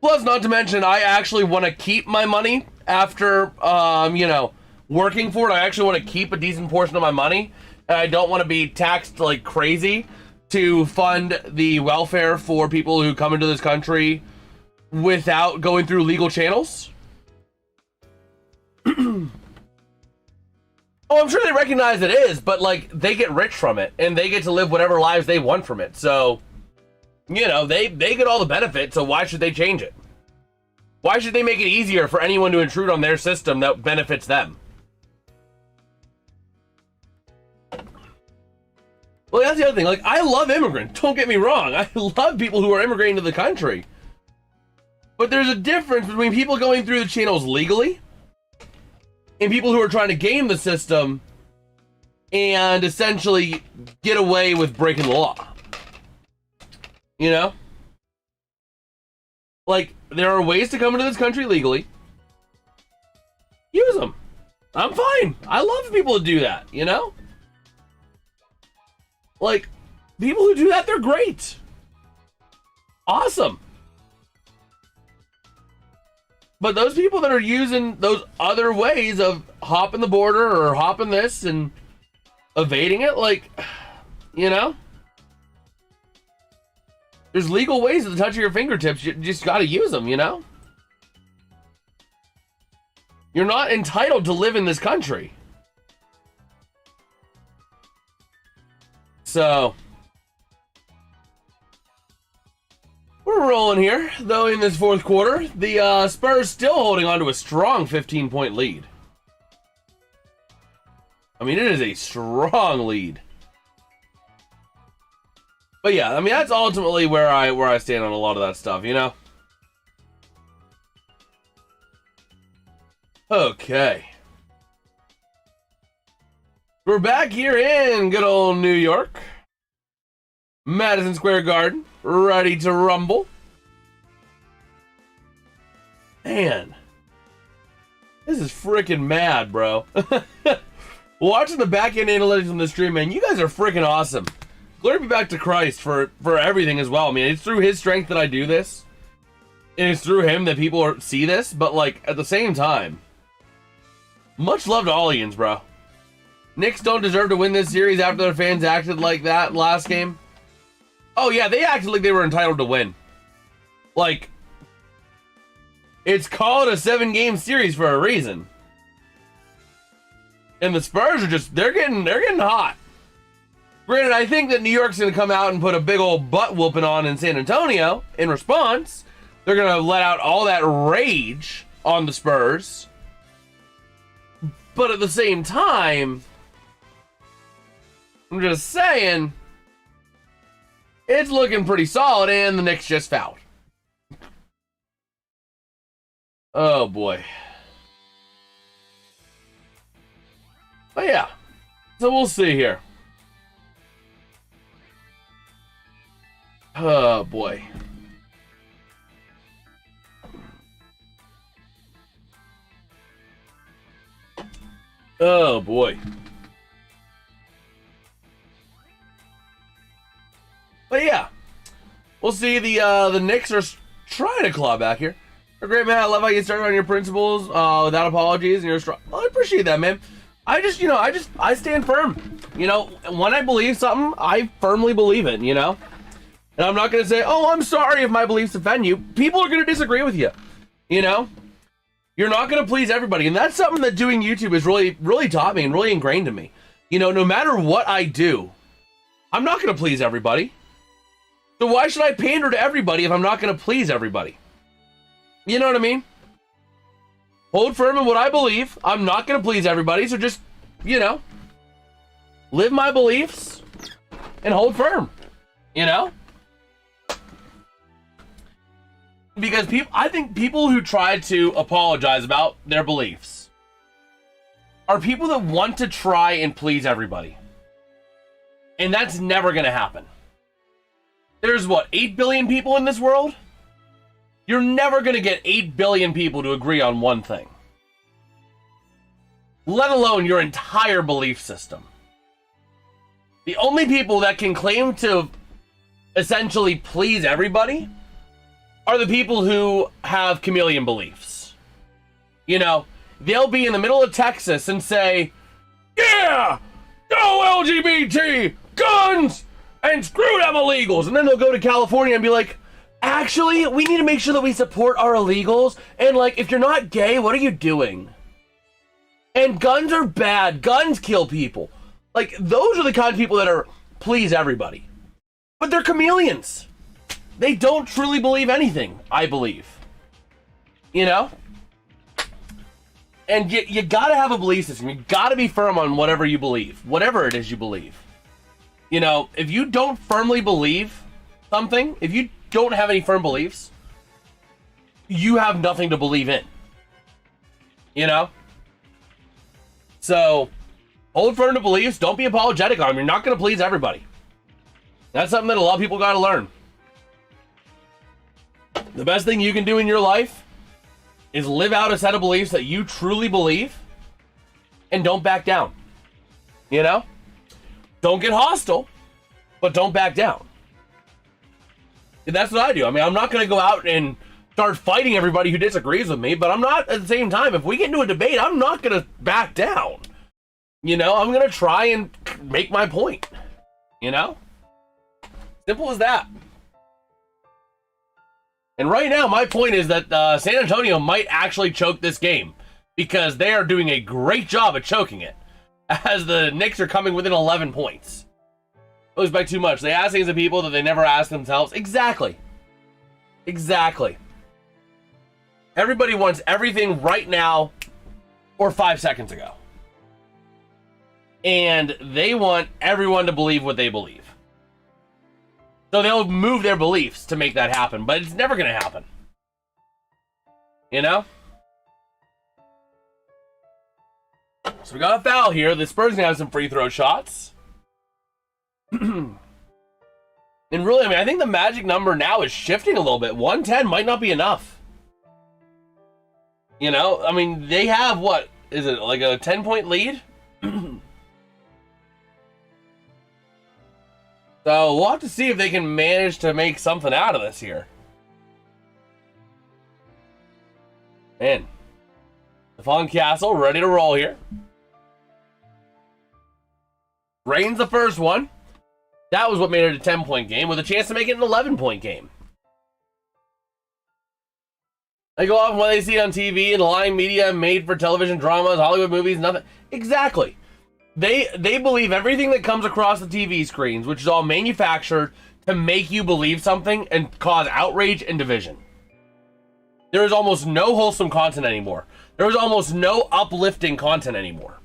Plus, not to mention, I actually want to keep my money after, you know, working for it. I actually want to keep a decent portion of my money. And I don't want to be taxed like crazy to fund the welfare for people who come into this country without going through legal channels. Oh, I'm sure they recognize it is, but like they get rich from it and they get to live whatever lives they want from it. So, you know, they get all the benefits, so why should they change it? Why should they make it easier for anyone to intrude on their system that benefits them? Well, that's the other thing. Like, I love immigrants. Don't get me wrong. I love people who are immigrating to the country. But there's a difference between people going through the channels legally and people who are trying to game the system and essentially get away with breaking the law. You know? Like, there are ways to come into this country legally. Use them. I'm fine. I love people who do that, you know? Like, people who do that, they're great. Awesome. But those people that are using those other ways of hopping the border or hopping this and evading it, like, you know? There's legal ways at the touch of your fingertips. You just got to use them, you know? You're not entitled to live in this country. So, we're rolling here, though, in this fourth quarter. The Spurs still holding on to a strong 15-point lead. I mean, it is a strong lead. But yeah, I mean, that's ultimately where I stand on a lot of that stuff, you know? Okay. We're back here in good old New York. Madison Square Garden, ready to rumble. Man. This is freaking mad, bro. Watching the back-end analytics on the stream, man, you guys are freaking awesome. Glory be back to Christ for everything as well. I mean, it's through his strength that I do this. And it's through him that people see this. But, like, at the same time, much love to all Ians, bro. Knicks don't deserve to win this series after their fans acted like that last game. Oh, yeah, they acted like they were entitled to win. Like, it's called a 7-game series for a reason. And the Spurs are just, they're getting hot. Granted, I think that New York's going to come out and put a big old butt whooping on in San Antonio in response. They're going to let out all that rage on the Spurs. But at the same time, I'm just saying, it's looking pretty solid, and the Knicks just fouled. Oh, boy. But yeah, so we'll see here. Oh, boy. Oh, boy. But yeah, we'll see. The Knicks are trying to claw back here. You're great, man. I love how you started on your principles without apologies, and you're strong. Well, I appreciate that, man. I stand firm. You know, when I believe something, I firmly believe it, you know? And I'm not going to say, oh, I'm sorry if my beliefs offend you. People are going to disagree with you, you know? You're not going to please everybody. And that's something that doing YouTube has really, really taught me and really ingrained in me. You know, no matter what I do, I'm not going to please everybody. So why should I pander to everybody if I'm not going to please everybody? You know what I mean? Hold firm in what I believe. I'm not going to please everybody, so just, you know, live my beliefs and hold firm, you know? Because I think people who try to apologize about their beliefs are people that want to try and please everybody. And that's never going to happen. There's what, 8 billion people in this world? You're never going to get 8 billion people to agree on one thing. Let alone your entire belief system. The only people that can claim to essentially please everybody are the people who have chameleon beliefs. You know, they'll be in the middle of Texas and say, yeah, no LGBT, guns, and screw them illegals. And then they'll go to California and be like, actually, we need to make sure that we support our illegals. And like, if you're not gay, what are you doing? And guns are bad. Guns kill people. Like, those are the kind of people that are please everybody. But they're chameleons. They don't truly believe anything, I believe. You know? And you gotta have a belief system. You gotta be firm on whatever you believe. Whatever it is you believe. You know, if you don't firmly believe something, if you don't have any firm beliefs, you have nothing to believe in. You know? So, hold firm to beliefs. Don't be apologetic on them. You're not going to please everybody. That's something that a lot of people got to learn. The best thing you can do in your life is live out a set of beliefs that you truly believe and don't back down. You know? Don't get hostile, but don't back down. And that's what I do. I mean, I'm not going to go out and start fighting everybody who disagrees with me, but I'm not, at the same time, if we get into a debate, I'm not going to back down. You know, I'm going to try and make my point. You know? Simple as that. And right now, my point is that San Antonio might actually choke this game because they are doing a great job at choking it, as the Knicks are coming within 11 points. It was by too much. They ask things of people that they never ask themselves. Exactly. Exactly. Everybody wants everything right now or 5 seconds ago. And they want everyone to believe what they believe. So they'll move their beliefs to make that happen, but it's never going to happen. You know? So we got a foul here. The Spurs going to have some free throw shots. And really, I mean, I think the magic number now is shifting a little bit. 110 might not be enough. You know? I mean, they have what? Is it like a 10-point lead? So we'll have to see if they can manage to make something out of this here. Man. Stephon Castle ready to roll here. Drains the first one. That was what made it a 10-point game with a chance to make it an 11-point game. They go off on what they see on TV and lying media, made for television dramas, Hollywood movies, nothing. Exactly. They believe everything that comes across the TV screens, which is all manufactured to make you believe something and cause outrage and division. There is almost no wholesome content anymore. There is almost no uplifting content anymore.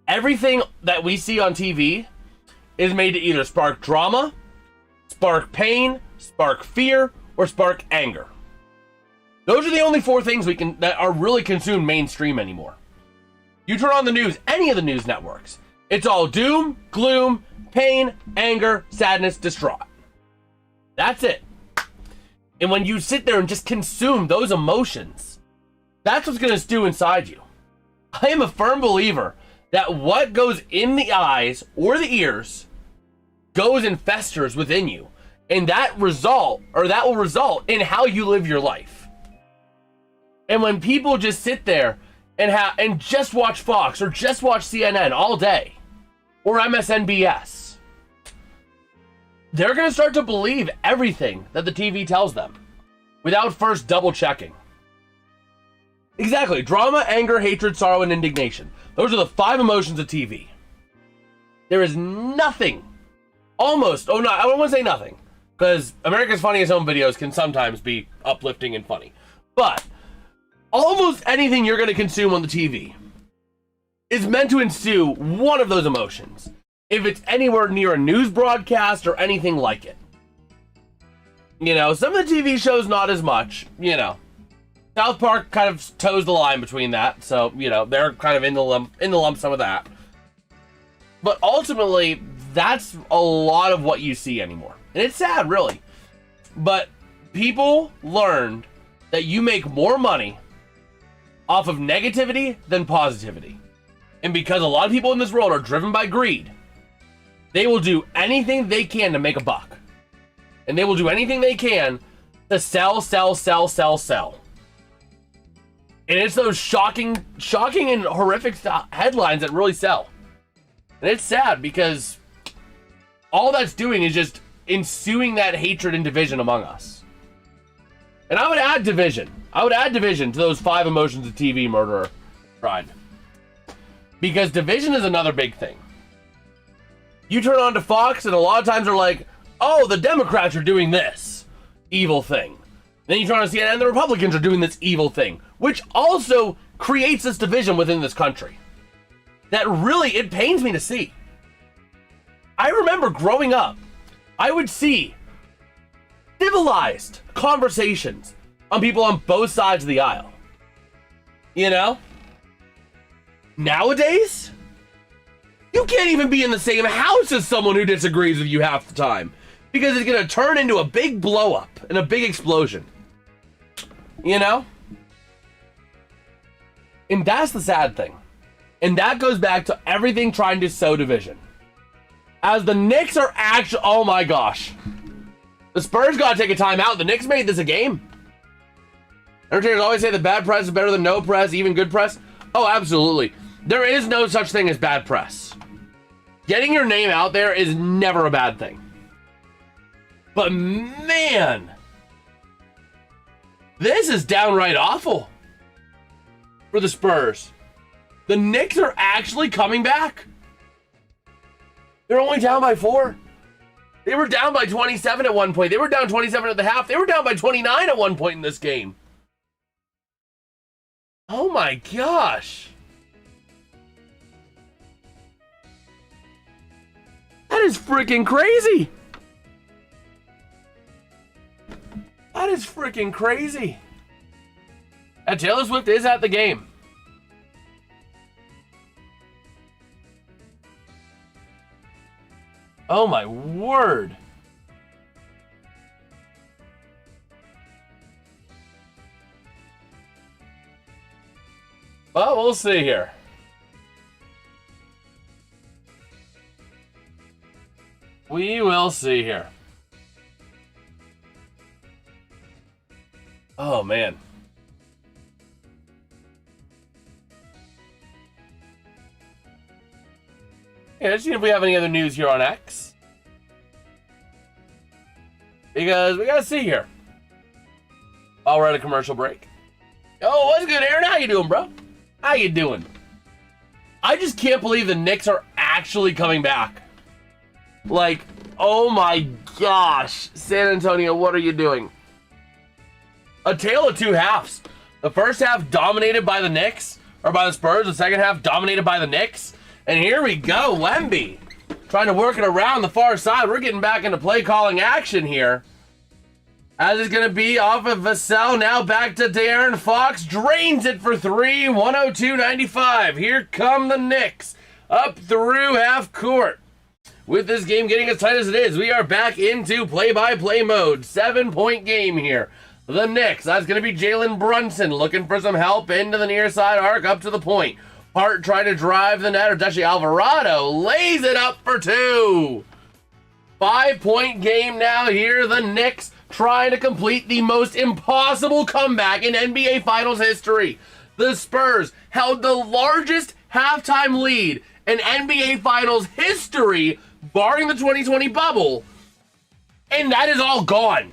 Everything that we see on TV is made to either spark drama, spark pain, spark fear, or spark anger. Those are the only four things that are really consumed mainstream anymore. You turn on the news, any of the news networks, it's all doom, gloom, pain, anger, sadness, distraught. That's it. And when you sit there and just consume those emotions, that's what's going to stew inside you. I am a firm believer that what goes in the eyes or the ears goes and festers within you. And that will result in how you live your life. And when people just sit there and just watch Fox or just watch CNN all day, or MSNBS, they're going to start to believe everything that the TV tells them without first double checking. Exactly. Drama, anger, hatred, sorrow, and indignation. Those are the 5 emotions of TV. There is nothing, I don't want to say nothing, because America's Funniest Home Videos can sometimes be uplifting and funny. But almost anything you're going to consume on the TV is meant to ensue one of those emotions, if it's anywhere near a news broadcast or anything like it. You know, some of the TV shows not as much, you know. South Park kind of toes the line between that, so, you know, they're kind of in the lump some of that. But ultimately, that's a lot of what you see anymore. And it's sad, really. But people learned that you make more money off of negativity than positivity. And because a lot of people in this world are driven by greed, they will do anything they can to make a buck. And they will do anything they can to sell. And it's those shocking and horrific headlines that really sell. And it's sad because all that's doing is just ensuing that hatred and division among us. And I would add division. I would add division to those 5 emotions of TV murderer tried. Because division is another big thing. You turn on to Fox and a lot of times they're like, oh, the Democrats are doing this evil thing. Then you turn on CNN and the Republicans are doing this evil thing, which also creates this division within this country. That really, it pains me to see. I remember growing up, I would see civilized conversations on people on both sides of the aisle. You know? Nowadays, you can't even be in the same house as someone who disagrees with you half the time. Because it's going to turn into a big blow up and a big explosion. You know? And that's the sad thing. And that goes back to everything trying to sow division. As the Knicks are actually... Oh my gosh. The Spurs got to take a timeout. The Knicks made this a game. Entertainers always say the bad press is better than no press, even good press. Oh, absolutely. There is no such thing as bad press. Getting your name out there is never a bad thing. But man, this is downright awful for the Spurs. The Knicks are actually coming back. They're only down by 4. They were down by 27 at one point. They were down 27 at the half. They were down by 29 at one point in this game. Oh my gosh. That is freaking crazy. That is freaking crazy. And Taylor Swift is at the game. Oh my word. Well, we'll see here. We will see here. Oh, man. Yeah, let's see if we have any other news here on X. Because we gotta see here. Oh, we're at a commercial break. Oh, what's good, Aaron? How you doing, bro? How you doing? I just can't believe the Knicks are actually coming back. Like, oh my gosh. San Antonio, what are you doing? A tale of two halves. The first half dominated by the Knicks, or by the Spurs. The second half dominated by the Knicks. And here we go, Wemby. Trying to work it around the far side. We're getting back into play calling action here. As it's going to be off of Vassell. Now back to De'Aaron Fox. Drains it for 3. 102-95. Here come the Knicks. Up through half court. With this game getting as tight as it is, we are back into play-by-play mode. 7-point game here. The Knicks. That's going to be Jalen Brunson looking for some help into the near side arc up to the point. Hart trying to drive the net, or actually Alvarado lays it up for 2. 5-point game now here. The Knicks trying to complete the most impossible comeback in NBA Finals history. The Spurs held the largest halftime lead in NBA Finals history, barring the 2020 bubble, and that is all gone.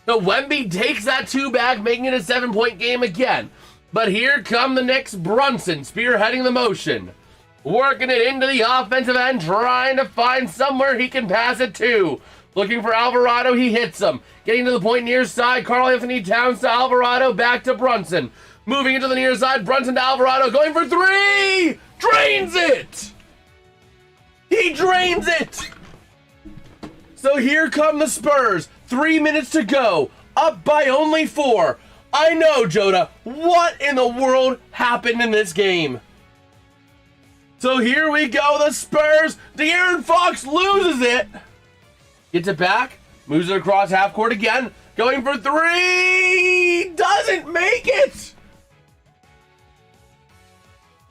So Wemby takes that 2 back, making it a 7-point game again. But here come the Knicks. Brunson spearheading the motion. Working it into the offensive end, trying to find somewhere he can pass it to. Looking for Alvarado, he hits him. Getting to the point near side, Karl Anthony Towns to Alvarado, back to Brunson. Moving into the near side, Brunson to Alvarado, going for 3! Drains it! He drains it! So here come the Spurs. 3 minutes to go. Up by only 4. I know, Joda. What in the world happened in this game? So here we go, the Spurs. De'Aaron Fox loses it. Gets it back, moves it across half court again. Going for three, doesn't make it.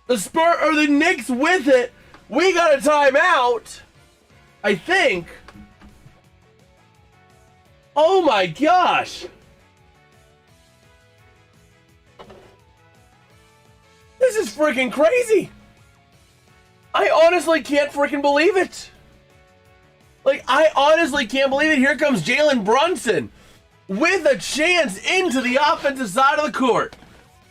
The Knicks with it. We got a timeout, I think. Oh my gosh. This is freaking crazy. I honestly can't freaking believe it. Like, I honestly can't believe it. Here comes Jalen Brunson with a chance into the offensive side of the court.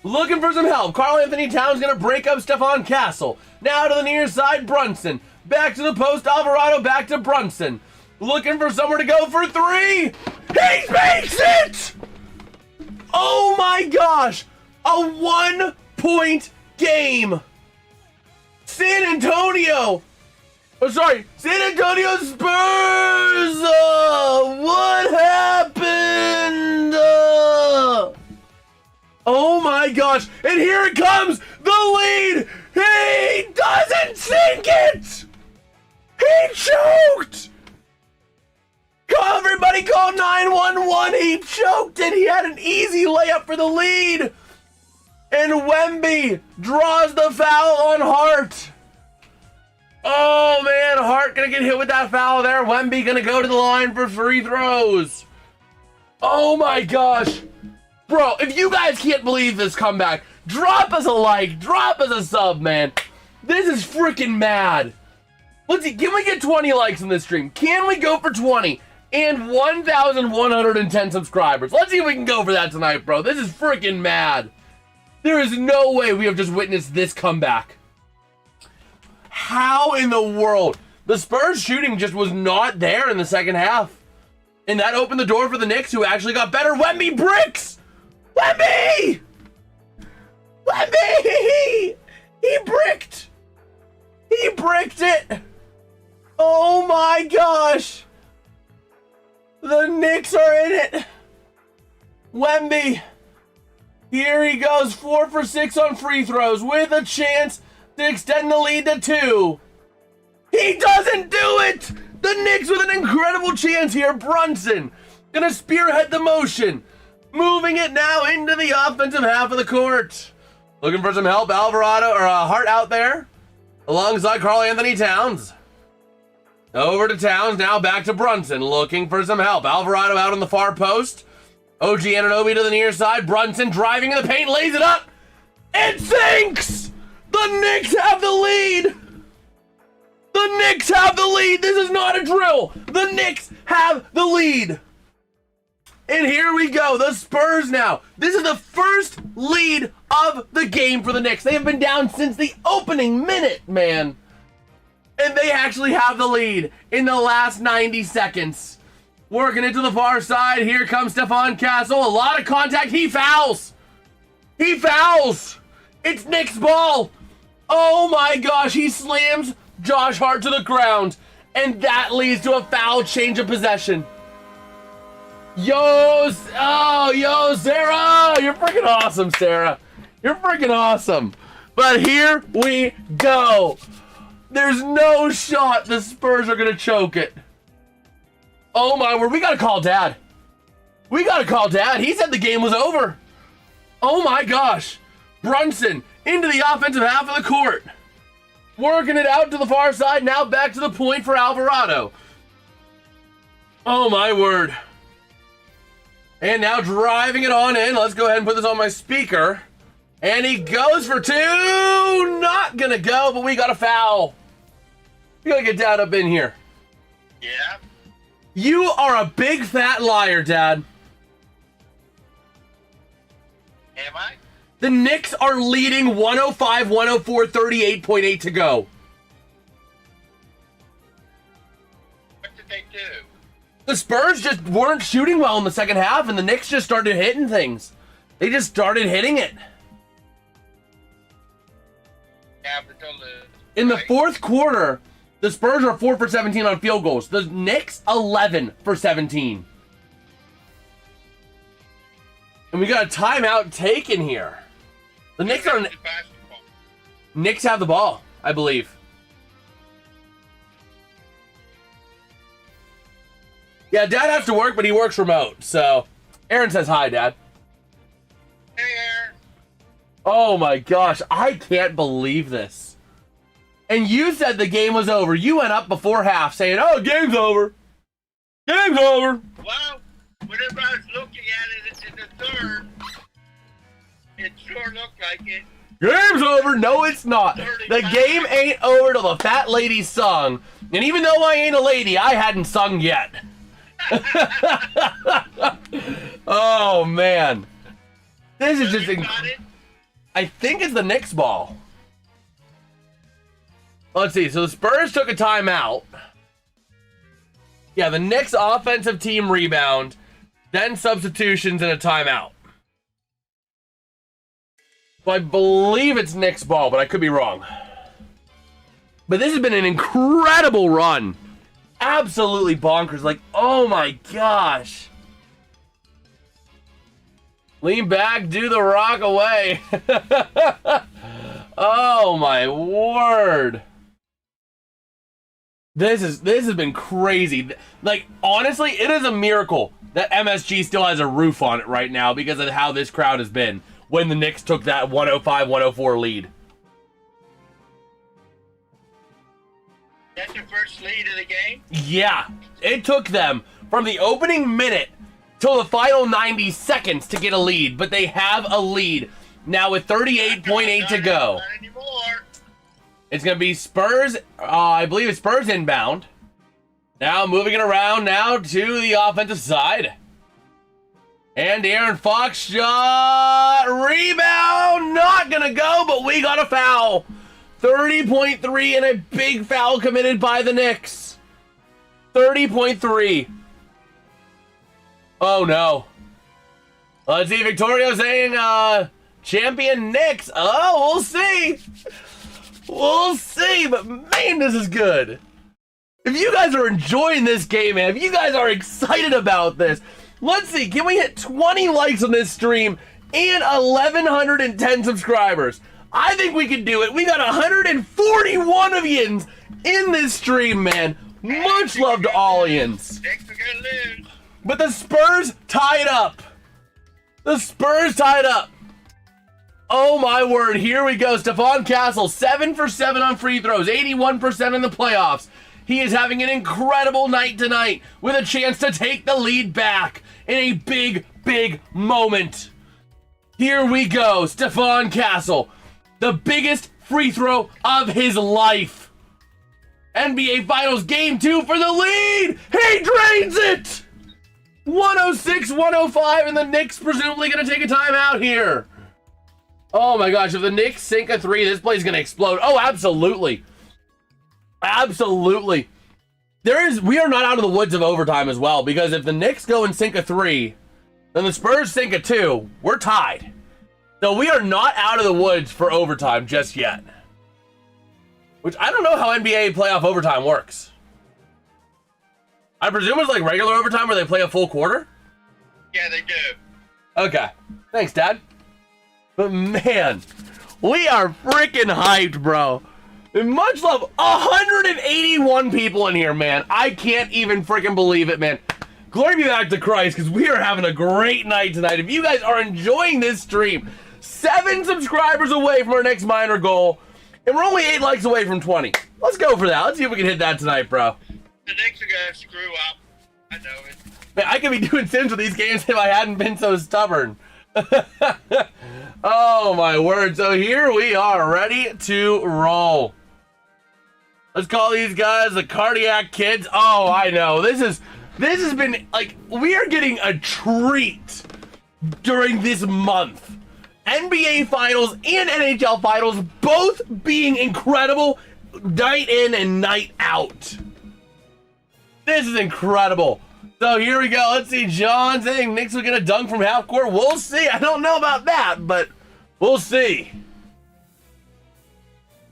Looking for some help. Karl-Anthony Towns going to break up Stephon Castle. Now to the near side, Brunson. Back to the post, Alvarado, back to Brunson. Looking for somewhere to go for three. He makes it! Oh my gosh. A 1-point game. San Antonio Spurs! What happened? Oh my gosh, and here it comes, the lead! He doesn't sink it! He choked! Everybody call 911, he choked it! He had an easy layup for the lead! And Wemby draws the foul on Hart. Oh man, Hart gonna get hit with that foul there. Wemby gonna go to the line for free throws. Oh my gosh. Bro, if you guys can't believe this comeback, drop us a like, drop us a sub, man. This is freaking mad. Let's see, can we get 20 likes in this stream? Can we go for 20? And 1,110 subscribers. Let's see if we can go for that tonight, bro. This is freaking mad. There is no way we have just witnessed this comeback. How in the world? The Spurs shooting just was not there in the second half. And that opened the door for the Knicks, who actually got better. Wemby bricks! Wemby! Wemby! He bricked! He bricked it! Oh my gosh! The Knicks are in it! Wemby! Here he goes, 4 for 6 on free throws with a chance to extend the lead to 2. He doesn't do it! The Knicks with an incredible chance here. Brunson gonna spearhead the motion. Moving it now into the offensive half of the court. Looking for some help, Alvarado, or Hart out there. Alongside Karl-Anthony Towns. Over to Towns, now back to Brunson. Looking for some help. Alvarado out on the far post. OG Anunoby to the near side. Brunson driving in the paint, lays it up. It sinks! The Knicks have the lead! The Knicks have the lead! This is not a drill! The Knicks have the lead! And here we go, the Spurs now. This is the first lead of the game for the Knicks. They have been down since the opening minute, man. And they actually have the lead in the last 90 seconds. Working it to the far side. Here comes Stephon Castle. A lot of contact. He fouls. He fouls. It's Knicks ball. Oh my gosh. He slams Josh Hart to the ground. And that leads to a foul change of possession. Yo, Sarah. You're freaking awesome, Sarah. You're freaking awesome. But here we go. There's no shot the Spurs are going to choke it. Oh my word, we gotta call Dad. We gotta call Dad. He said the game was over. Oh my gosh. Brunson into the offensive half of the court. Working it out to the far side. Now back to the point for Alvarado. Oh my word. And now driving it on in. Let's go ahead and put this on my speaker. And he goes for 2. Not gonna go, but we got a foul. We gotta get Dad up in here. Yeah. You are a big fat liar, Dad. Am I? The Knicks are leading 105-104, 38.8 to go. What did they do? The Spurs just weren't shooting well in the second half, and the Knicks just started hitting things. They just started hitting it. Yeah, but they'll lose. In the right? fourth quarter, the Spurs are 4 for 17 on field goals. The Knicks, 11 for 17. And we got a timeout taken here. The Knicks are... Basketball. Knicks have the ball. I believe. Yeah, Dad has to work, but he works remote. So, Aaron says hi, Dad. Hey, Aaron. Oh my gosh, I can't believe this. And you said the game was over. You went up before half saying, oh, game's over. Game's over. Well, whenever I was looking at it in the third, it sure looked like it. Game's over. No, it's not. The game ain't over till the fat lady sung. And even though I ain't a lady, I hadn't sung yet. Oh, man. This is just incredible. I think it's the Knicks ball. Let's see. So the Spurs took a timeout. Yeah, the Knicks offensive team rebound, then substitutions and a timeout. So I believe it's Knicks ball, but I could be wrong. But this has been an incredible run. Absolutely bonkers. Like, oh my gosh. Lean back, do the rock away. Oh my word. This has been crazy. Like, honestly, it is a miracle that MSG still has a roof on it right now because of how this crowd has been when the Knicks took that 105-104 lead. That's the first lead of the game? Yeah, it took them from the opening minute till the final 90 seconds to get a lead, but they have a lead now with 38.8 to go. Not anymore. It's going to be Spurs, I believe it's Spurs inbound. Now moving it around now to the offensive side. And Aaron Fox shot, rebound, not going to go, but we got a foul. 30.3 and a big foul committed by the Knicks. 30.3. Oh no. Let's see, Victorio saying, champion Knicks. Oh, we'll see. We'll see, but man, this is good. If you guys are enjoying this game, man, if you guys are excited about this, let's see, can we hit 20 likes on this stream and 1,110 subscribers? I think we can do it. We got 141 of yins in this stream, man. Much love to all yins. Knicks are gonna lose. But the Spurs tied up. The Spurs tied up. Oh my word, here we go. Stephon Castle, 7 for 7 on free throws, 81% in the playoffs. He is having an incredible night tonight with a chance to take the lead back in a big, big moment. Here we go, Stephon Castle, the biggest free throw of his life. NBA Finals Game 2 for the lead. He drains it. 106-105, and the Knicks presumably going to take a timeout here. Oh my gosh, if the Knicks sink a 3, this play's going to explode. Oh, absolutely. Absolutely. We are not out of the woods of overtime as well, because if the Knicks go and sink a 3, then the Spurs sink a 2, we're tied. So we are not out of the woods for overtime just yet. Which I don't know how NBA playoff overtime works. I presume it's like regular overtime where they play a full quarter? Yeah, they do. Okay. Thanks, Dad. But man, we are freaking hyped, bro. And much love. 181 people in here, man. I can't even freaking believe it, man. Glory be back to Christ, because we are having a great night tonight. If you guys are enjoying this stream, 7 subscribers away from our next minor goal, and we're only 8 likes away from 20. Let's go for that. Let's see if we can hit that tonight, bro. The Knicks are gonna screw up. I know it. Man, I could be doing Sims with these games if I hadn't been so stubborn. Oh my word. So here we are, ready to roll. Let's call these guys the cardiac kids. Oh, I know. This has been like, we are getting a treat during this month. NBA Finals and NHL Finals both being incredible night in and night out. This is incredible. So here we go. Let's see. John saying Knicks are going to dunk from half court. We'll see. I don't know about that, but we'll see.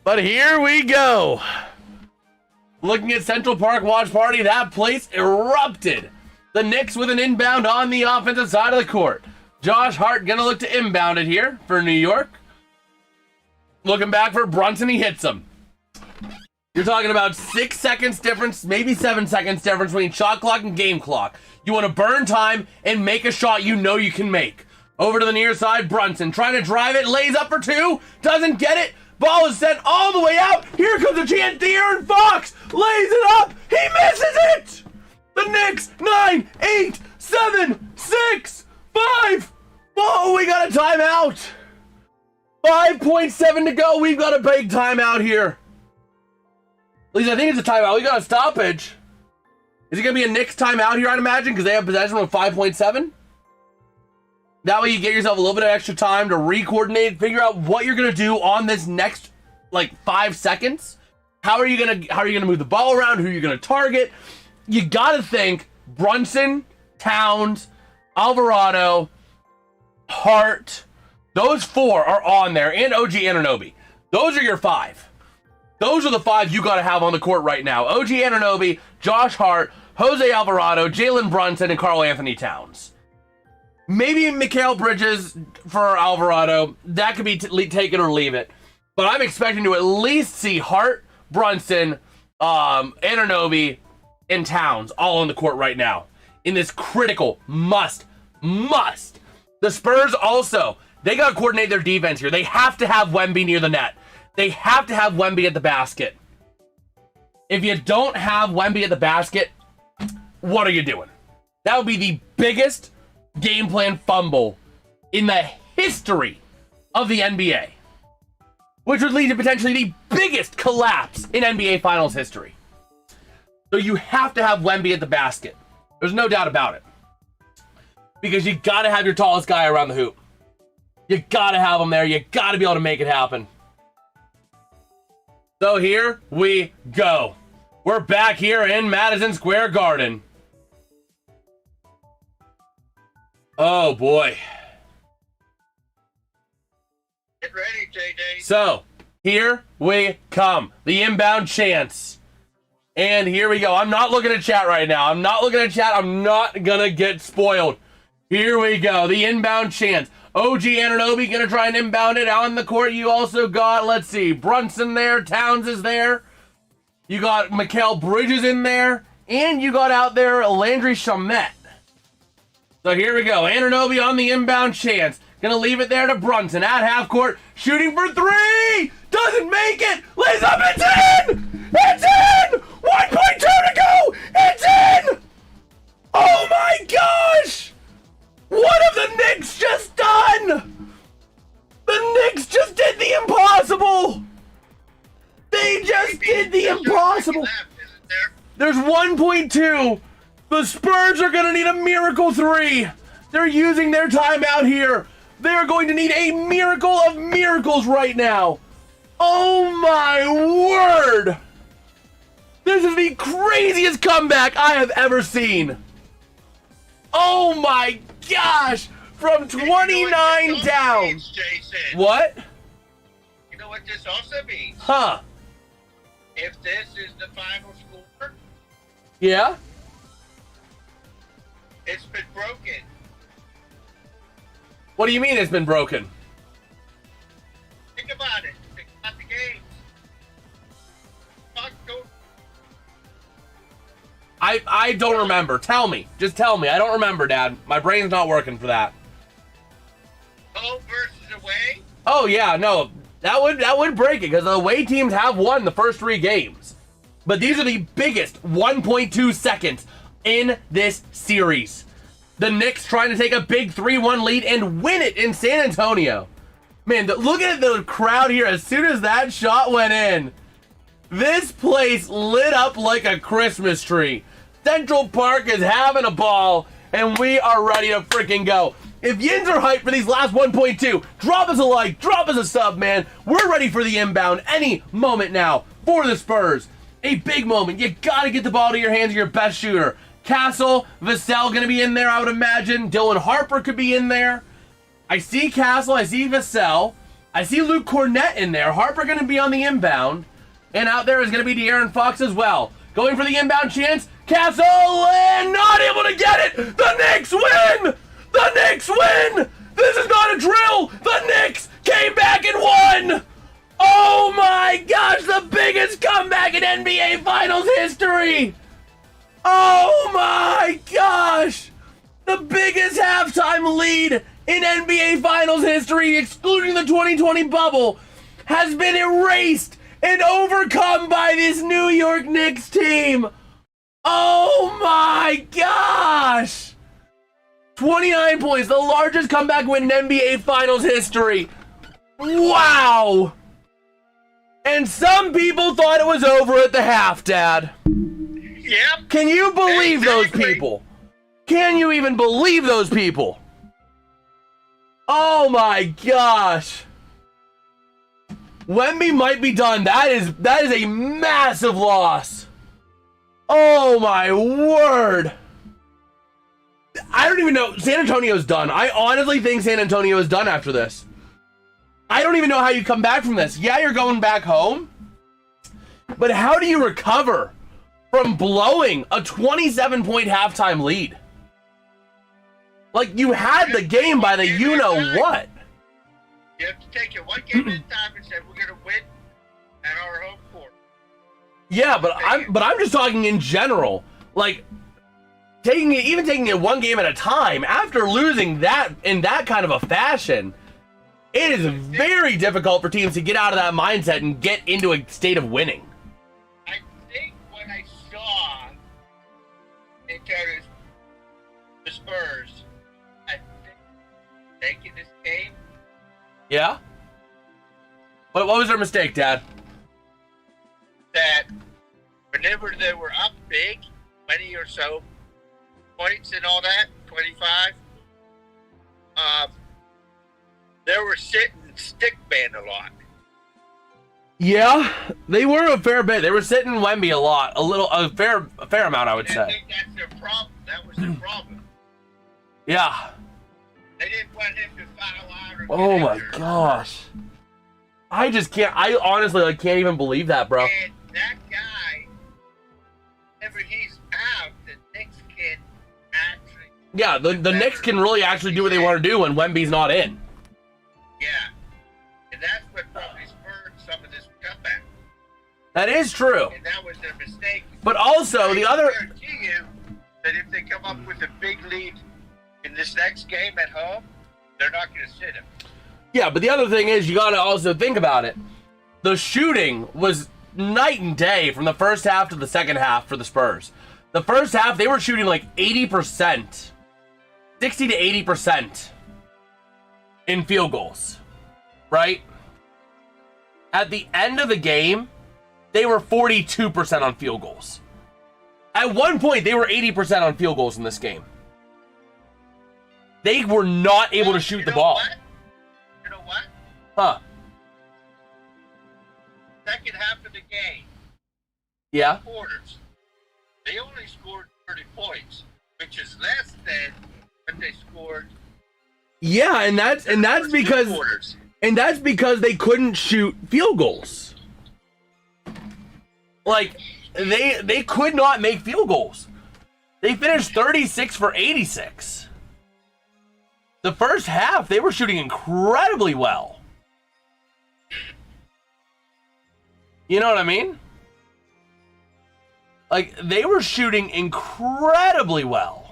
But here we go. Looking at Central Park watch party, that place erupted. The Knicks with an inbound on the offensive side of the court. Josh Hart going to look to inbound it here for New York. Looking back for Brunson. He hits him. You're talking about 6 seconds difference, maybe 7 seconds difference between shot clock and game clock. You want to burn time and make a shot you know you can make. Over to the near side, Brunson trying to drive it, lays up for two, doesn't get it. Ball is sent all the way out. Here comes a chance. De'Aaron Fox lays it up. He misses it. The Knicks, 9, 8, 7, 6, 5. Oh, we got a timeout. 5.7 to go. We've got a big timeout here. At least I think it's a timeout. We got a stoppage. Is it going to be a Knicks timeout here, I'd imagine, because they have possession with 5.7? That way you get yourself a little bit of extra time to re-coordinate, figure out what you're going to do on this next, 5 seconds. How are you going to move the ball around? Who are you going to target? You got to think Brunson, Towns, Alvarado, Hart. Those 4 are on there, and OG Anunoby. Those are your 5. Those are the 5 you got to have on the court right now. OG Anunoby, Josh Hart, Jose Alvarado, Jalen Brunson, and Karl Anthony Towns. Maybe Mikal Bridges for Alvarado. That could be take it or leave it. But I'm expecting to at least see Hart, Brunson, Anunoby, and Towns all on the court right now. In this critical must. The Spurs also, they got to coordinate their defense here. They have to have Wemby near the net. They have to have Wemby at the basket. If you don't have Wemby at the basket, what are you doing? That would be the biggest game plan fumble in the history of the NBA, which would lead to potentially the biggest collapse in NBA Finals history. So you have to have Wemby at the basket. There's no doubt about it. Because you got to have your tallest guy around the hoop. You got to have him there. You got to be able to make it happen. So here we go. We're back here in Madison Square Garden. Oh, boy. Get ready, JJ. So, here we come. The inbound chance. And here we go. I'm not looking at chat right now. I'm not going to get spoiled. Here we go. The inbound chance. OG Anunoby going to try and inbound it on the court. You also got, let's see, Brunson there. Towns is there. You got Mikal Bridges in there. And you got out there Landry Shamet. So here we go. Anunoby on the inbound chance. Gonna leave it there to Brunson at half court. Shooting for 3! Doesn't make it! Lays up, it's in! It's in! 1.2 to go! It's in! Oh my gosh! What have the Knicks just done? The Knicks just did the impossible! They just did the impossible! There's 1.2. The Spurs are going to need a miracle 3. They're using their timeout here. They're going to need a miracle of miracles right now. Oh my word. This is the craziest comeback I have ever seen. Oh my gosh. From 29 down. Means, Jason? What? You know what this also means? Huh. If this is the final score, Yeah? it's been broken. What do you mean it's been broken? Think about it. Think about the games. I don't remember. Tell me. Just tell me. I don't remember, Dad. My brain's not working for that. Home versus away? Oh yeah, no. That would break it because the away teams have won the first 3 games. But these are the biggest 1.2 seconds in this series. The Knicks trying to take a big 3-1 lead and win it in San Antonio. Man, look at the crowd here. As soon as that shot went in, this place lit up like a Christmas tree. Central Park is having a ball, and we are ready to freaking go. If yins are hyped for these last 1.2, drop us a like, drop us a sub, man. We're ready for the inbound any moment now for the Spurs. A big moment. You got to get the ball to your hands of your best shooter. Castle, Vassell going to be in there, I would imagine. Dylan Harper could be in there. I see Castle, I see Vassell. I see Luke Cornett in there. Harper going to be on the inbound. And out there is going to be De'Aaron Fox as well. Going for the inbound chance. Castle, and not able to get it. The Knicks win! The Knicks win! This is not a drill. The Knicks came back and won! Oh my my gosh, the biggest comeback in NBA Finals history! Oh my gosh! The biggest halftime lead in NBA Finals history, excluding the 2020 bubble, has been erased and overcome by this New York Knicks team. Oh my gosh! 29 points, the largest comeback win in NBA Finals history. Wow! And some people thought it was over at the half, Dad. Yep. Can you believe Exactly. those people? Can you even believe those people? Oh my gosh. Wemby might be done. That is a massive loss. Oh my word. I don't even know. San Antonio's done. I honestly think San Antonio is done after this. I don't even know how you come back from this. Yeah, you're going back home. But how do you recover from blowing a 27-point halftime lead? Like, you had the game by the you-know-what. You have to take it one game at a time and say we're going to win at our home court. Yeah, but I'm just talking in general. Like, taking it one game at a time after losing that in that kind of a fashion, it is very difficult for teams to get out of that mindset and get into a state of winning. I think when I saw San Antonio the Spurs, I think taking this game. Yeah? What was their mistake, Dad? That whenever they were up big, 20 or so points and all that, 25, they were sitting stick man a lot. Yeah, they were a fair bit. They were sitting Wemby a lot, a fair amount, I would And I say. think that's their problem. That was their problem. Yeah. They didn't want him to foul out or Oh get my injured. gosh. I just can't. I honestly can't even believe that, bro. And that guy, whenever he's out, the Knicks can actually. Yeah, the Knicks can really actually do what they want to do when Wemby's not in. Yeah. And that's what probably spurred some of this comeback. That is true. And that was their mistake. But also the other. I guarantee you that if they come up with a big lead in this next game at home, they're not going to sit him. Yeah, but the other thing is you got to also think about it. The shooting was night and day from the first half to the second half for the Spurs. The first half, they were shooting like 80%. 60 to 80% in field goals. Right? At the end of the game, they were 42% on field goals. At one point, they were 80% on field goals in this game. They were not able to shoot the ball. What? You know what? Huh. Second half of the game, Yeah? quarters, they only scored 30 points, which is less than what they scored. Yeah, and that's first two because quarters. they couldn't shoot field goals. Like they could not make field goals. They finished 36 for 86. The first half they were shooting incredibly well. You know what I mean? Like they were shooting incredibly well.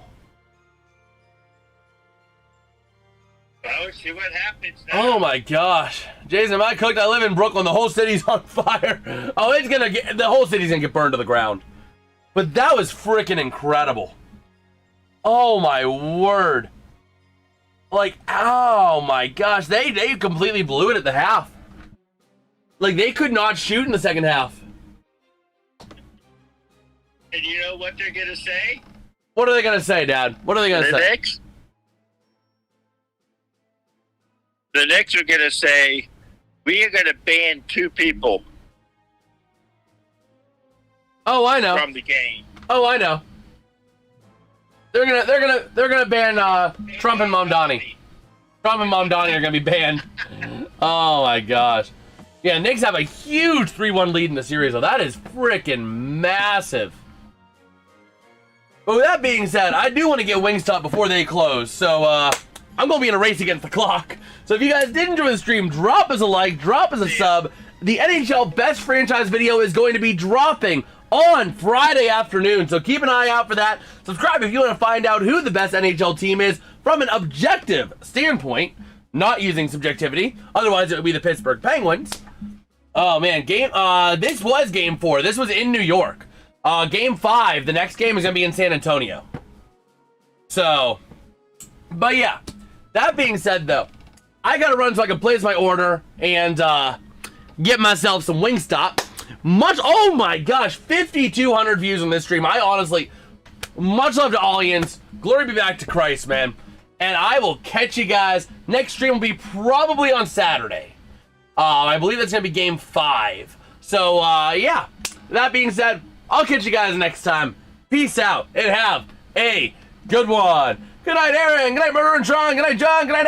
Well, see what happens now. Oh my gosh. Jason, am I cooked? I live in Brooklyn. The whole city's on fire. Oh, the whole city's gonna get burned to the ground. But that was freaking incredible. Oh my word. Like, oh my gosh. They completely blew it at the half. Like, they could not shoot in the second half. And you know what they're going to say? What are they gonna say, Dad? What are they gonna The say? Knicks? The Knicks are going to say, we are going to ban 2 people Oh, I know. from the game. Oh, I know. They're gonna ban Trump and Mamdani. Trump and Mamdani are gonna be banned. Oh my gosh. Yeah, Knicks have a huge 3-1 lead in the series, though. That is freaking massive. But with that being said, I do want to get Wingstop before they close, so I'm gonna be in a race against the clock. So if you guys did enjoy the stream, drop us a like, drop us a sub, the NHL Best Franchise video is going to be dropping on Friday afternoon, so keep an eye out for that. Subscribe if you want to find out who the best NHL team is from an objective standpoint, not using subjectivity. Otherwise, it would be the Pittsburgh Penguins. Oh man, this was Game 4. This was in New York. Game 5, the next game is going to be in San Antonio. So, but yeah, that being said though, I gotta run so I can place my order and get myself some Wingstop. Oh my gosh, 5,200 views on this stream. I honestly, much love to audience. Glory be back to Christ, man. And I will catch you guys. Next stream will be probably on Saturday. I believe that's gonna be Game 5. So yeah, that being said, I'll catch you guys next time. Peace out and have a good one. Good night, Aaron. Good night, Murder and Sean. Good night, John. Good night,